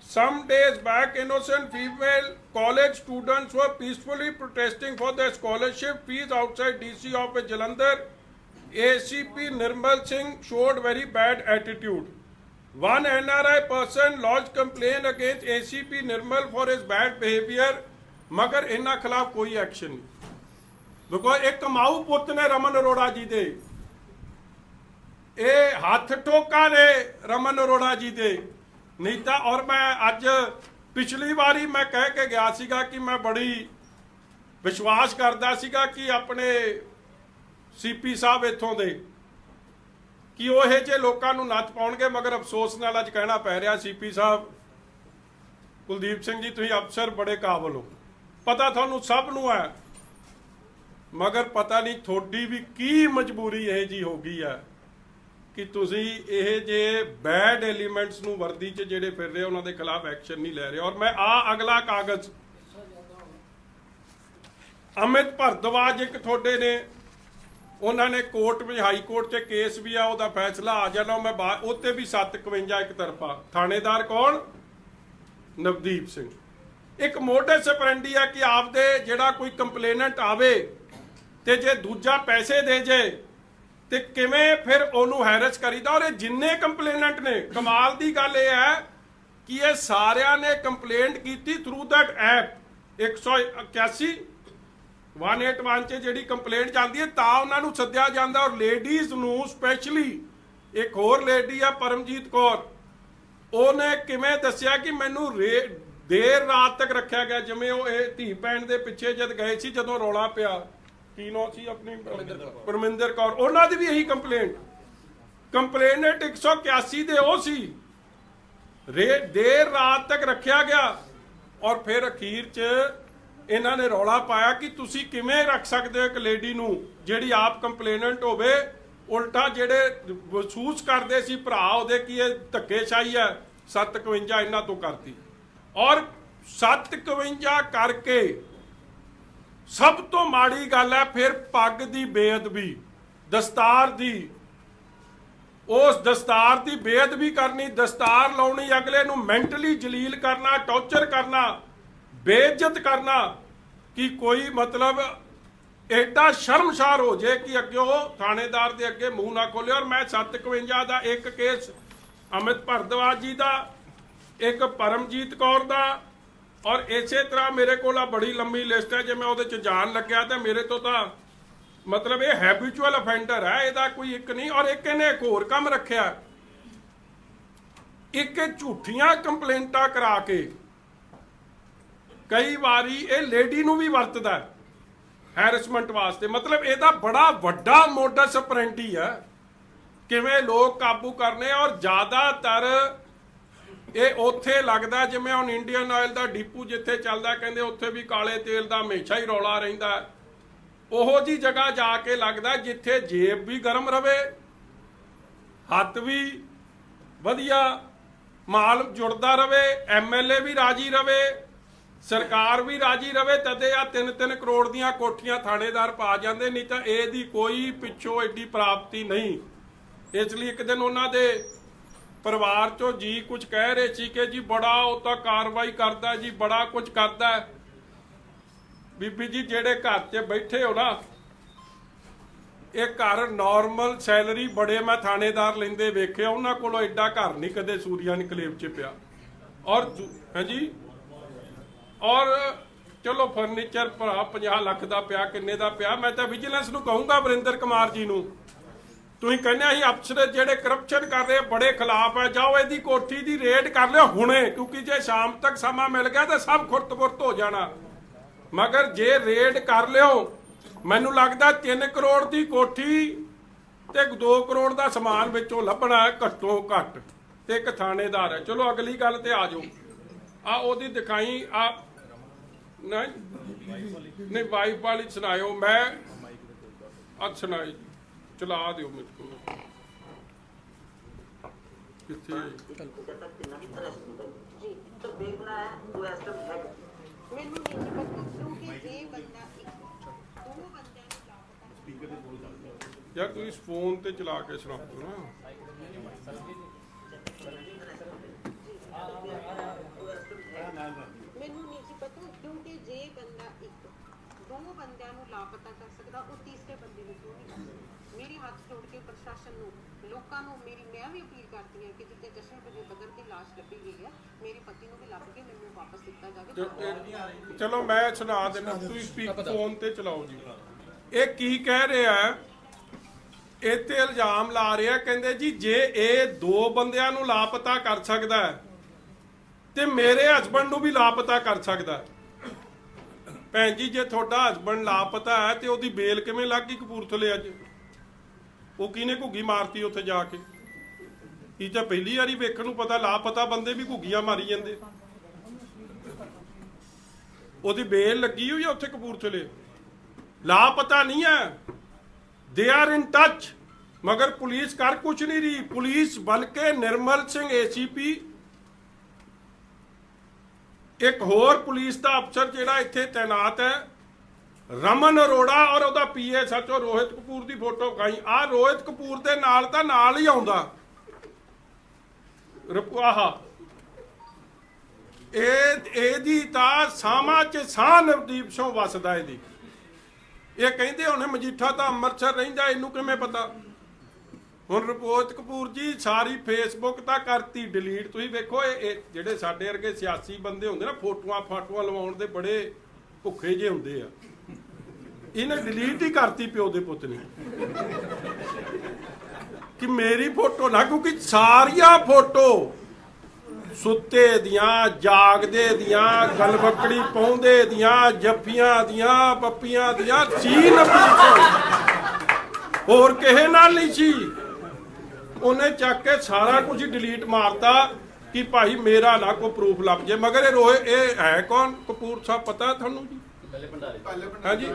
Some days back, innocent female college students were peacefully protesting for their scholarship fees outside DC office Jalandhar. ACP Nirmal Singh showed very bad attitude. One NRI person lodged complaint against ACP Nirmal for his bad behavior, मगर इन्हां खिलाफ कोई action नहीं. Because एक कमाऊ पुत ने रमन अरोड़ा जी दे, ये हथ ठोका ने रमन अरोड़ा जी दे नहीं था. और मैं अज पिछली बारी मैं कह के गया सीगा कि मैं बड़ी विश्वास करता सीगा कि अपने CP साहब इथों दे कि ਉਹ ਇਹ ਜੇ ਲੋਕਾਂ ਨੂੰ ਨੱਚ ਪਾਉਣਗੇ, ਮਗਰ ਅਫਸੋਸ ਨਾਲ ਅੱਜ ਕਹਿਣਾ ਪੈ ਰਿਹਾ CP ਸਾਹਿਬ ਕੁਲਦੀਪ ਸਿੰਘ ਜੀ, ਤੁਸੀਂ ਅਫਸਰ ਬੜੇ ਕਾਬਲ ਹੋ, ਪਤਾ ਤੁਹਾਨੂੰ ਸਭ ਨੂੰ ਹੈ, ਮਗਰ ਪਤਾ ਨਹੀਂ ਤੁਹਾਡੀ ਵੀ ਕੀ ਮਜਬੂਰੀ ਇਹ ਜੀ ਹੋ ਗਈ ਹੈ ਕਿ ਤੁਸੀਂ ਇਹ ਜੇ ਬੈਡ ਐਲੀਮੈਂਟਸ ਨੂੰ ਵਰਦੀ 'ਚ ਜਿਹੜੇ ਫਿਰ ਰਹੇ ਉਹਨਾਂ ਦੇ ਖਿਲਾਫ ਐਕਸ਼ਨ ਨਹੀਂ ਲੈ ਰਹੇ. ਔਰ ਮੈਂ ਅਗਲਾ ਕਾਗਜ਼ ਅਮਿਤ ਭਰਦਵਾਜ ਇੱਕ ਤੁਹਾਡੇ ਨੇ, ਉਹਨਾਂ ਨੇ ਕੋਰਟ ਵਿੱਚ ਹਾਈ ਕੋਰਟ 'ਚ ਕੇਸ ਵੀ ਆ, ਉਹਦਾ ਫੈਸਲਾ ਆ ਜਾਣਾ, ਮੈਂ ਉੱਤੇ ਵੀ 751 ਇੱਕ ਤਰਫਾ. ਥਾਣੇਦਾਰ ਕੌਣ? ਨਵਦੀਪ ਸਿੰਘ. ਇੱਕ ਮੋਡਸ ਆਪਰੈਂਡੀ ਆ ਕਿ ਆਪਦੇ ਜਿਹੜਾ ਕੋਈ ਕੰਪਲੇਨੈਂਟ ਆਵੇ ਤੇ ਜੇ ਦੂਜਾ ਪੈਸੇ ਦੇ ਜੇ ਤੇ ਕਿਵੇਂ ਫਿਰ ਉਹਨੂੰ ਹੈਰਸ ਕਰੀਦਾ. ਔਰ ਇਹ ਜਿੰਨੇ ਕੰਪਲੇਨੈਂਟ ਨੇ, ਕਮਾਲ ਦੀ ਗੱਲ ਇਹ ਹੈ ਕਿ ਇਹ ਸਾਰਿਆਂ ਨੇ ਕੰਪਲੇਂਟ ਕੀਤੀ ਥਰੂ ਦੈਟ ਐਪ 181 181 'ਚ ਜਿਹੜੀ ਕੰਪਲੇਂਟ ਜਾਂਦੀ ਹੈ ਤਾਂ ਉਹਨਾਂ ਨੂੰ ਸੱਦਿਆ ਜਾਂਦਾ. ਔਰ ਲੇਡੀਜ਼ ਨੂੰ ਸਪੈਸ਼ਲੀ, ਇੱਕ ਹੋਰ ਲੇਡੀ ਆ ਪਰਮਜੀਤ ਕੌਰ, ਉਹਨੇ ਕਿਵੇਂ ਦੱਸਿਆ ਕਿ ਮੈਨੂੰ ਦੇਰ ਰਾਤ ਤੱਕ ਰੱਖਿਆ ਗਿਆ, ਜਿਵੇਂ ਉਹ ਇਹ ਧੀ ਭੈਣ ਦੇ ਪਿੱਛੇ ਜਦ ਗਏ ਸੀ, ਜਦੋਂ ਰੌਲਾ ਪਿਆ, ਕੀ ਨਾਂ ਸੀ ਆਪਣੀ, ਪਰਮਿੰਦਰ ਕੌਰ, ਉਹਨਾਂ ਦੀ ਵੀ ਇਹੀ ਕੰਪਲੇਨਟ 181 ਦੇ ਉਹ ਸੀ, ਦੇਰ ਰਾਤ ਤੱਕ ਰੱਖਿਆ ਗਿਆ. ਔਰ ਫਿਰ ਅਖੀਰ 'ਚ ਇਹਨਾਂ ਨੇ ਰੌਲਾ ਪਾਇਆ ਕਿ ਤੁਸੀਂ ਕਿਵੇਂ ਰੱਖ ਸਕਦੇ ਹੋ ਇੱਕ ਲੇਡੀ ਨੂੰ ਜਿਹੜੀ ਆਪ ਕੰਪਲੇਨੈਂਟ ਹੋਵੇ, ਉਲਟਾ ਜਿਹੜੇ ਮਹਿਸੂਸ ਕਰਦੇ ਸੀ ਭਰਾ ਉਹਦੇ ਕਿ ਇਹ ਧੱਕੇਸ਼ਾਹੀ ਹੈ, 751 ਇਹਨਾਂ ਤੋਂ ਕਰਤੀ. ਔਰ 751 ਕਰਕੇ ਸਭ ਤੋਂ ਮਾੜੀ ਗੱਲ ਹੈ ਫਿਰ ਪੱਗ ਦੀ ਬੇਅਦਬੀ, ਦਸਤਾਰ ਦੀ, ਉਸ ਦਸਤਾਰ ਦੀ ਬੇਅਦਬੀ ਕਰਨੀ, ਦਸਤਾਰ ਲਾਉਣੀ, ਅਗਲੇ ਨੂੰ ਮੈਂਟਲੀ ਜਲੀਲ ਕਰਨਾ, ਟੌਰਚਰ ਕਰਨਾ, ਬੇਇੱਜ਼ਤ ਕਰਨਾ ਕਿ ਕੋਈ ਮਤਲਬ ਐਡਾ ਸ਼ਰਮਸਾਰ ਹੋ ਜੇ ਕਿ ਅੱਗੇ ਉਹ ਥਾਣੇਦਾਰ ਦੇ ਅੱਗੇ ਮੂੰਹ ਨਾ ਖੋਲੇ. ਔਰ ਮੈਂ 751 ਦਾ ਇੱਕ ਕੇਸ ਅਮਿਤ ਭਰਦਵਾਜ ਜੀ ਦਾ, ਇੱਕ ਪਰਮਜੀਤ ਕੌਰ ਦਾ, ਔਰ ਇਸੇ ਤਰ੍ਹਾਂ ਮੇਰੇ ਕੋਲ ਆ ਬੜੀ ਲੰਮੀ ਲਿਸਟ ਹੈ. ਜੇ ਮੈਂ ਉਹਦੇ 'ਚ ਜਾਣ ਲੱਗਿਆ ਤਾਂ ਮੇਰੇ ਤੋਂ ਤਾਂ ਮਤਲਬ ਇਹ ਹੈਬਿਚੁਅਲ ਅਫੈਂਡਰ ਹੈ, ਇਹਦਾ ਕੋਈ ਇੱਕ ਨਹੀਂ. ਔਰ ਇੱਕ ਇਹਨੇ ਇੱਕ ਹੋਰ ਕੰਮ ਰੱਖਿਆ, ਇੱਕ ਝੂਠੀਆਂ ਕੰਪਲੇਂਟਾਂ ਕਰਾ ਕੇ ਕਈ ਵਾਰੀ ਇਹ ਲੇਡੀ ਨੂੰ ਵੀ ਵਰਤਦਾ ਹੈਰਸਮੈਂਟ ਵਾਸਤੇ. ਮਤਲਬ ਇਹਦਾ ਬੜਾ ਵੱਡਾ ਮੋਡਸ ਆਪਰੈਂਡੀ ਹੈ ਕਿਵੇਂ ਲੋਕ ਕਾਬੂ ਕਰਨੇ. ਔਰ ਜ਼ਿਆਦਾਤਰ ਇਹ ਉੱਥੇ ਲੱਗਦਾ ਜਿਵੇਂ ਹੁਣ ਇੰਡੀਅਨ ਆਇਲ ਦਾ ਡਿਪੂ ਜਿੱਥੇ ਚੱਲਦਾ, ਕਹਿੰਦੇ ਉੱਥੇ ਵੀ ਕਾਲੇ ਤੇਲ ਦਾ ਹਮੇਸ਼ਾ ਹੀ ਰੌਲਾ ਰਹਿੰਦਾ, ਉਹੋ ਜੀ ਜਗ੍ਹਾ ਜਾ ਕੇ ਲੱਗਦਾ ਜਿੱਥੇ ਜੇਬ ਵੀ ਗਰਮ ਰਵੇ, ਹੱਥ ਵੀ ਵਧੀਆ, ਮਾਲ ਜੁੜਦਾ ਰਵੇ, MLA ਵੀ ਰਾਜੀ ਰਵੇ, ਸਰਕਾਰ ਵੀ ਰਾਜੀ ਰਵੇ, ਤਦੇ ਆ 3-3 ਕਰੋੜ ਦੀਆਂ ਕੋਠੀਆਂ ਥਾਣੇਦਾਰ ਪਾ ਜਾਂਦੇ, ਨਹੀਂ ਤਾਂ ਇਹਦੀ ਕੋਈ ਪਿੱਛੋਂ ਐਡੀ ਪ੍ਰਾਪਤੀ ਨਹੀਂ. ਇਸ ਲਈ ਇੱਕ ਦਿਨ ਉਹਨਾਂ ਦੇ ਪਰਿਵਾਰ ਚੋਂ ਜੀ ਕੁਝ ਕਹਿ ਰਹੇ ਸੀ ਕਿ ਜੀ ਬੜਾ ਉਹ ਤਾਂ ਕਾਰਵਾਈ ਕਰਦਾ ਜੀ, ਬੜਾ ਕੁਝ ਕਰਦਾ. ਬੀਬੀ ਜੀ ਜਿਹੜੇ ਘਰ 'ਚ ਬੈਠੇ ਹੋ ਨਾ, ਇਹ ਘਰ ਨਾਰਮਲ ਸੈਲਰੀ ਬੜੇ ਮੈਂ ਥਾਣੇਦਾਰ ਲੈਂਦੇ ਵੇਖੇ, ਉਹਨਾਂ ਕੋਲੋਂ ਐਡਾ ਘਰ ਨਹੀਂ ਕਦੇ ਸੂਰੀਆ ਨਿਕਲੇਵ 'ਚ ਪਿਆ. ਔਰ ਹਾਂਜੀ, ਔਰ ਚਲੋ ਫਰਨੀਚਰ ਭਰਾ 50 ਲੱਖ ਦਾ ਪਿਆ, ਕਿੰਨੇ ਦਾ ਪਿਆ. ਮੈਂ ਤਾਂ ਵਿਜੀਲੈਂਸ ਨੂੰ ਕਹੂੰਗਾ, ਵਰਿੰਦਰ ਕੁਮਾਰ ਜੀ ਨੂੰ, ਤੁਸੀਂ ਕਹਿੰਦੇ ਅਸੀਂ ਅਫਸਰ ਜਿਹੜੇ ਕਰਪਸ਼ਨ ਕਰ ਰਹੇ ਬੜੇ ਖਿਲਾਫ ਹੈ, ਜਾਓ ਇਹਦੀ ਕੋਠੀ ਦੀ ਰੇਡ ਕਰ ਲਿਓ ਹੁਣੇ, ਕਿਉਂਕਿ ਜੇ ਸ਼ਾਮ ਤੱਕ ਸਮਾਂ ਮਿਲ ਗਿਆ ਤਾਂ ਸਭ ਖੁਰਤ-ਫੁਰਤ ਹੋ ਜਾਣਾ. ਮਗਰ ਜੇ ਰੇਡ ਕਰ ਲਿਓ, ਮੈਨੂੰ ਲੱਗਦਾ 3 ਕਰੋੜ ਦੀ ਕੋਠੀ ਤੇ 2 ਕਰੋੜ ਦਾ ਸਮਾਨ ਵਿੱਚੋਂ ਲੱਭਣਾ ਹੈ ਘੱਟੋ ਘੱਟ, ਤੇ ਇੱਕ ਥਾਣੇਦਾਰ ਹੈ। ਚਲੋ ਅਗਲੀ ਗੱਲ ਤੇ ਆ ਜਾਓ। ਆ ਉਹਦੀ ਦਿਖਾਈ ਆ ਨਹੀਂ ਵਾਈਫ ਵਾਲੀ ਸੁਣਾਇਓ। ਮੈਂ ਅੱਜ ਸੁਣਾਈ ਚਲਾ ਦਿਓ ਮੇਰੇ ਕੋਲ ਕਿੱਥੇ ਮੈਨੂੰ ਨਹੀਂ ਪਤਾ ਕਿਉਂਕਿ ਇਹ ਬੰਦਾ ਦੋ ਬੰਦਿਆਂ ਨੂੰ ਲਾਪਤਾ ਸਪੀਕਰ ਤੇ ਬੋਲ ਸਕਦਾ ਯਾਰ ਤੁਸੀਂ ਫੋਨ ਤੇ ਚਲਾ ਕੇ ਸੁਣਾ ਦਿਓ ਨਾ। ਮੈਨੂੰ ਨਹੀਂ ਸੀ ਪਤਾ ਕਿਉਂਕਿ ਜੇ ਬੰਦਾ ਦੋ ਬੰਦਿਆਂ ਨੂੰ ਲਾਪਤਾ ਕਰ ਸਕਦਾ ਉਹ ਤੀਸਰੇ ਬੰਦੇ ਨੂੰ ਕਿਉਂ ਨਹੀਂ ਕਰ ਸਕਦਾ। ਮੇਰੇ ਹੱਥ ਜੋੜ ਕੇ ਪ੍ਰਸ਼ਾਸਨ ਨੂੰ, ਲੋਕਾਂ ਨੂੰ ਮੈਂ ਵੀ ਅਪੀਲ ਕਰਦੀ ਹਾਂ ਕਿ ਜਿੱਥੇ ਜਸ਼ਨਪ੍ਰੀਤ ਬਗਰ ਦੀ ਲਾਸ਼ ਲੱਭੀ ਗਈ ਹੈ ਮੇਰੇ ਪਤੀ ਨੂੰ ਵੀ ਲੱਭ ਕੇ ਮੈਨੂੰ ਵਾਪਸ ਦਿੱਤਾ ਜਾਵੇ। ਚਲੋ ਮੈਂ ਸੁਣਾ ਦੇਣਾ, ਤੁਸੀਂ ਸਪੀਕਰ ਫੋਨ ਤੇ ਚਲਾਓ ਜੀ। ਇਹ ਕੀ ਕਹਿ ਰਿਹਾ ਇਹ ਤੇ ਇਲਜ਼ਾਮ ਲਾ ਰਿਹਾ, ਕਹਿੰਦੇ ਜੀ ਜੇ ਇਹ 2 ਬੰਦਿਆਂ ਨੂੰ ਲਾਪਤਾ ਕਰ ਸਕਦਾ ਹੈ ਤੇ ਮੇਰੇ ਹਸਬੰਡ ਨੂੰ ਵੀ ਲਾਪਤਾ ਕਰ ਸਕਦਾ। ਭੈਣ ਜੀ ਜੇ ਤੁਹਾਡਾ ਹਸਬੰਡ ਲਾਪਤਾ ਹੈ ਤੇ ਉਹਦੀ ਬੇਲ ਕਿਵੇਂ ਲੱਗ ਗਈ ਕਪੂਰਥਲੇ ਅੱਜ? ਉਹ ਕਿਹਨੇ ਘੁੱਗੀ ਮਾਰਤੀ ਉੱਥੇ ਜਾ ਕੇ? ਇਹ ਤਾਂ ਪਹਿਲੀ ਵਾਰੀ ਵੇਖਣ ਨੂੰ ਪਤਾ ਲਾਪਤਾ ਬੰਦੇ ਵੀ ਘੁੱਗੀਆਂ ਮਾਰੀ ਜਾਂਦੇ। ਉਹਦੀ ਬੇਲ ਲੱਗੀ ਹੋਈ ਆ ਉੱਥੇ ਕਪੂਰਥਲੇ, ਲਾਪਤਾ ਨਹੀਂ ਹੈ, ਦੇ ਆਰ ਇਨ ਟੱਚ। ਮਗਰ ਪੁਲਿਸ ਕਰ ਕੁਛ ਨਹੀਂ ਰਹੀ। ਪੁਲਿਸ ਬਲਕਿ ਨਿਰਮਲ ਸਿੰਘ ACP, ਇੱਕ ਹੋਰ ਪੁਲਿਸ ਦਾ ਅਫਸਰ ਜਿਹੜਾ ਇੱਥੇ ਤੈਨਾਤ ਹੈ ਰਮਨ ਅਰੋੜਾ, ਔਰ ਉਹਦਾ PA ਸੱਚੋ ਰੋਹਿਤ ਕਪੂਰ ਦੀ ਫੋਟੋ ਖਾਈ। ਆ ਰੋਹਿਤ ਕਪੂਰ ਦੇ ਨਾਲ ਤਾਂ ਨਾਲ ਹੀ ਆਉਂਦਾ ਆਹ ਇਹਦੀ ਤਾਂ ਸਾਹਾਂ 'ਚ ਸਾਹ ਨਵਦੀਪ ਸਿੰਘ ਵਸਦਾ ਇਹਦੀ। ਇਹ ਕਹਿੰਦੇ ਹੁਣ ਮਜੀਠਾ ਤਾਂ ਅੰਮ੍ਰਿਤਸਰ ਰਹਿੰਦਾ, ਇਹਨੂੰ ਕਿਵੇਂ ਪਤਾ? ਹੁਣ ਰੋਹਿਤ ਕਪੂਰ ਜੀ ਸਾਰੀ ਫੇਸਬੁੱਕ ਤਾਂ ਕਰਤੀ ਡਿਲੀਟ। ਤੁਸੀਂ ਵੇਖੋ ਇਹ ਜਿਹੜੇ ਸਾਡੇ ਵਰਗੇ ਸਿਆਸੀ ਬੰਦੇ ਹੁੰਦੇ ਨਾ, ਫੋਟੋਆਂ ਲਵਾਉਣ ਦੇ ਬੜੇ ਭੁੱਖੇ ਜਿਹੇ ਹੁੰਦੇ ਆ, ਇਹਨੇ ਡਿਲੀਟ ਹੀ ਕਰਤੀ ਪਿਓ ਦੇ ਪੁੱਤ ਨੇ ਕਿ ਮੇਰੀ ਫੋਟੋ ਨਾ, ਕਿਉਂਕਿ ਸਾਰੀਆਂ ਫੋਟੋ ਸੁੱਤੇ ਦੀਆਂ, ਜਾਗਦੇ ਦੀਆਂ, ਗਲਬਕੜੀ ਪਾਉਂਦੇ ਦੀਆਂ, ਜੱਫੀਆਂ ਦੀਆਂ, ਪੱਪੀਆਂ ਦੀਆਂ ਸੀਨ ਹੋਰ ਕਿਸੇ ਨਾਲ ਨਹੀਂ ਸੀ। ਉਹਨੇ ਚੱਕ ਕੇ ਸਾਰਾ ਕੁਝ ਡਿਲੀਟ ਮਾਰਤਾ ਕਿ ਭਾਈ ਮੇਰਾ ਨਾ ਕੋਈ ਪ੍ਰੂਫ ਲੱਭ ਜੇ। ਮਗਰ ਇਹ ਹੈ ਕੌਣ? ਕਪੂਰ ਸਾਹਿਬ ਪਤਾ ਤੁਹਾਨੂੰ ਜੀ? ਹਾਂਜੀ,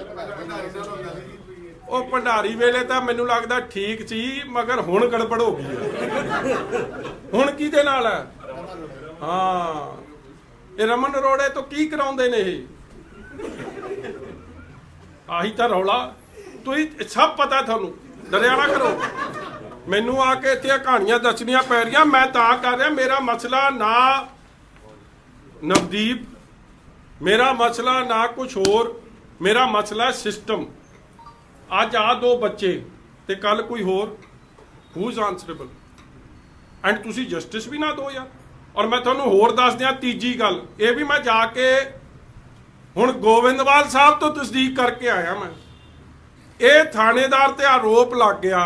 ਉਹ ਭੰਡਾਰੀ ਵੇਲੇ ਤਾਂ ਮੈਨੂੰ ਲੱਗਦਾ ਠੀਕ ਸੀ, ਮਗਰ ਹੁਣ ਗੜਬੜ ਹੋ ਗਈ ਹੈ। ਹੁਣ ਕਿਹਦੇ ਨਾਲ ਹੈ? ਹਾਂ, ਇਹ ਰਮਨ ਅਰੋੜੇ ਤੋਂ ਕੀ ਕਰਾਉਂਦੇ ਨੇ ਇਹ? ਆਹੀ ਤਾਂ ਰੌਲਾ। ਤੁਸੀਂ ਸਭ ਪਤਾ ਤੁਹਾਨੂੰ, ਡਰਿਆ ਨਾ ਕਰੋ। ਮੈਨੂੰ ਆ ਕੇ ਇੱਥੇ ਕਹਾਣੀਆਂ ਦੱਸਣੀਆਂ ਪੈ ਰਹੀਆਂ। ਮੈਂ ਤਾਂ ਕਰ ਰਿਹਾ, ਮੇਰਾ ਮਸਲਾ ਨਾ ਨਵਦੀਪ, ਮੇਰਾ ਮਸਲਾ ਨਾ ਕੁਝ ਹੋਰ, ਮੇਰਾ ਮਸਲਾ ਸਿਸਟਮ। ਅੱਜ ਆ 2 ਬੱਚੇ ਤੇ ਕੱਲ ਕੋਈ ਹੋਰ, ਹੂ ਇਜ਼ ਆਨਸਰੇਬਲ? ਐਂਡ ਤੁਸੀਂ ਜਸਟਿਸ ਵੀ ਨਾ ਦਿਓ ਯਾਰ। ਔਰ ਮੈਂ ਤੁਹਾਨੂੰ ਹੋਰ ਦੱਸ ਦਿਆਂ ਤੀਜੀ ਗੱਲ, ਇਹ ਵੀ ਮੈਂ ਜਾ ਕੇ ਹੁਣ ਗੋਬਿੰਦਵਾਲ ਸਾਹਿਬ ਤੋਂ ਤਸਦੀਕ ਕਰਕੇ ਆਇਆ। ਮੈਂ ਇਹ ਥਾਣੇਦਾਰ ਤੇ ਆਰੋਪ ਲੱਗ ਗਿਆ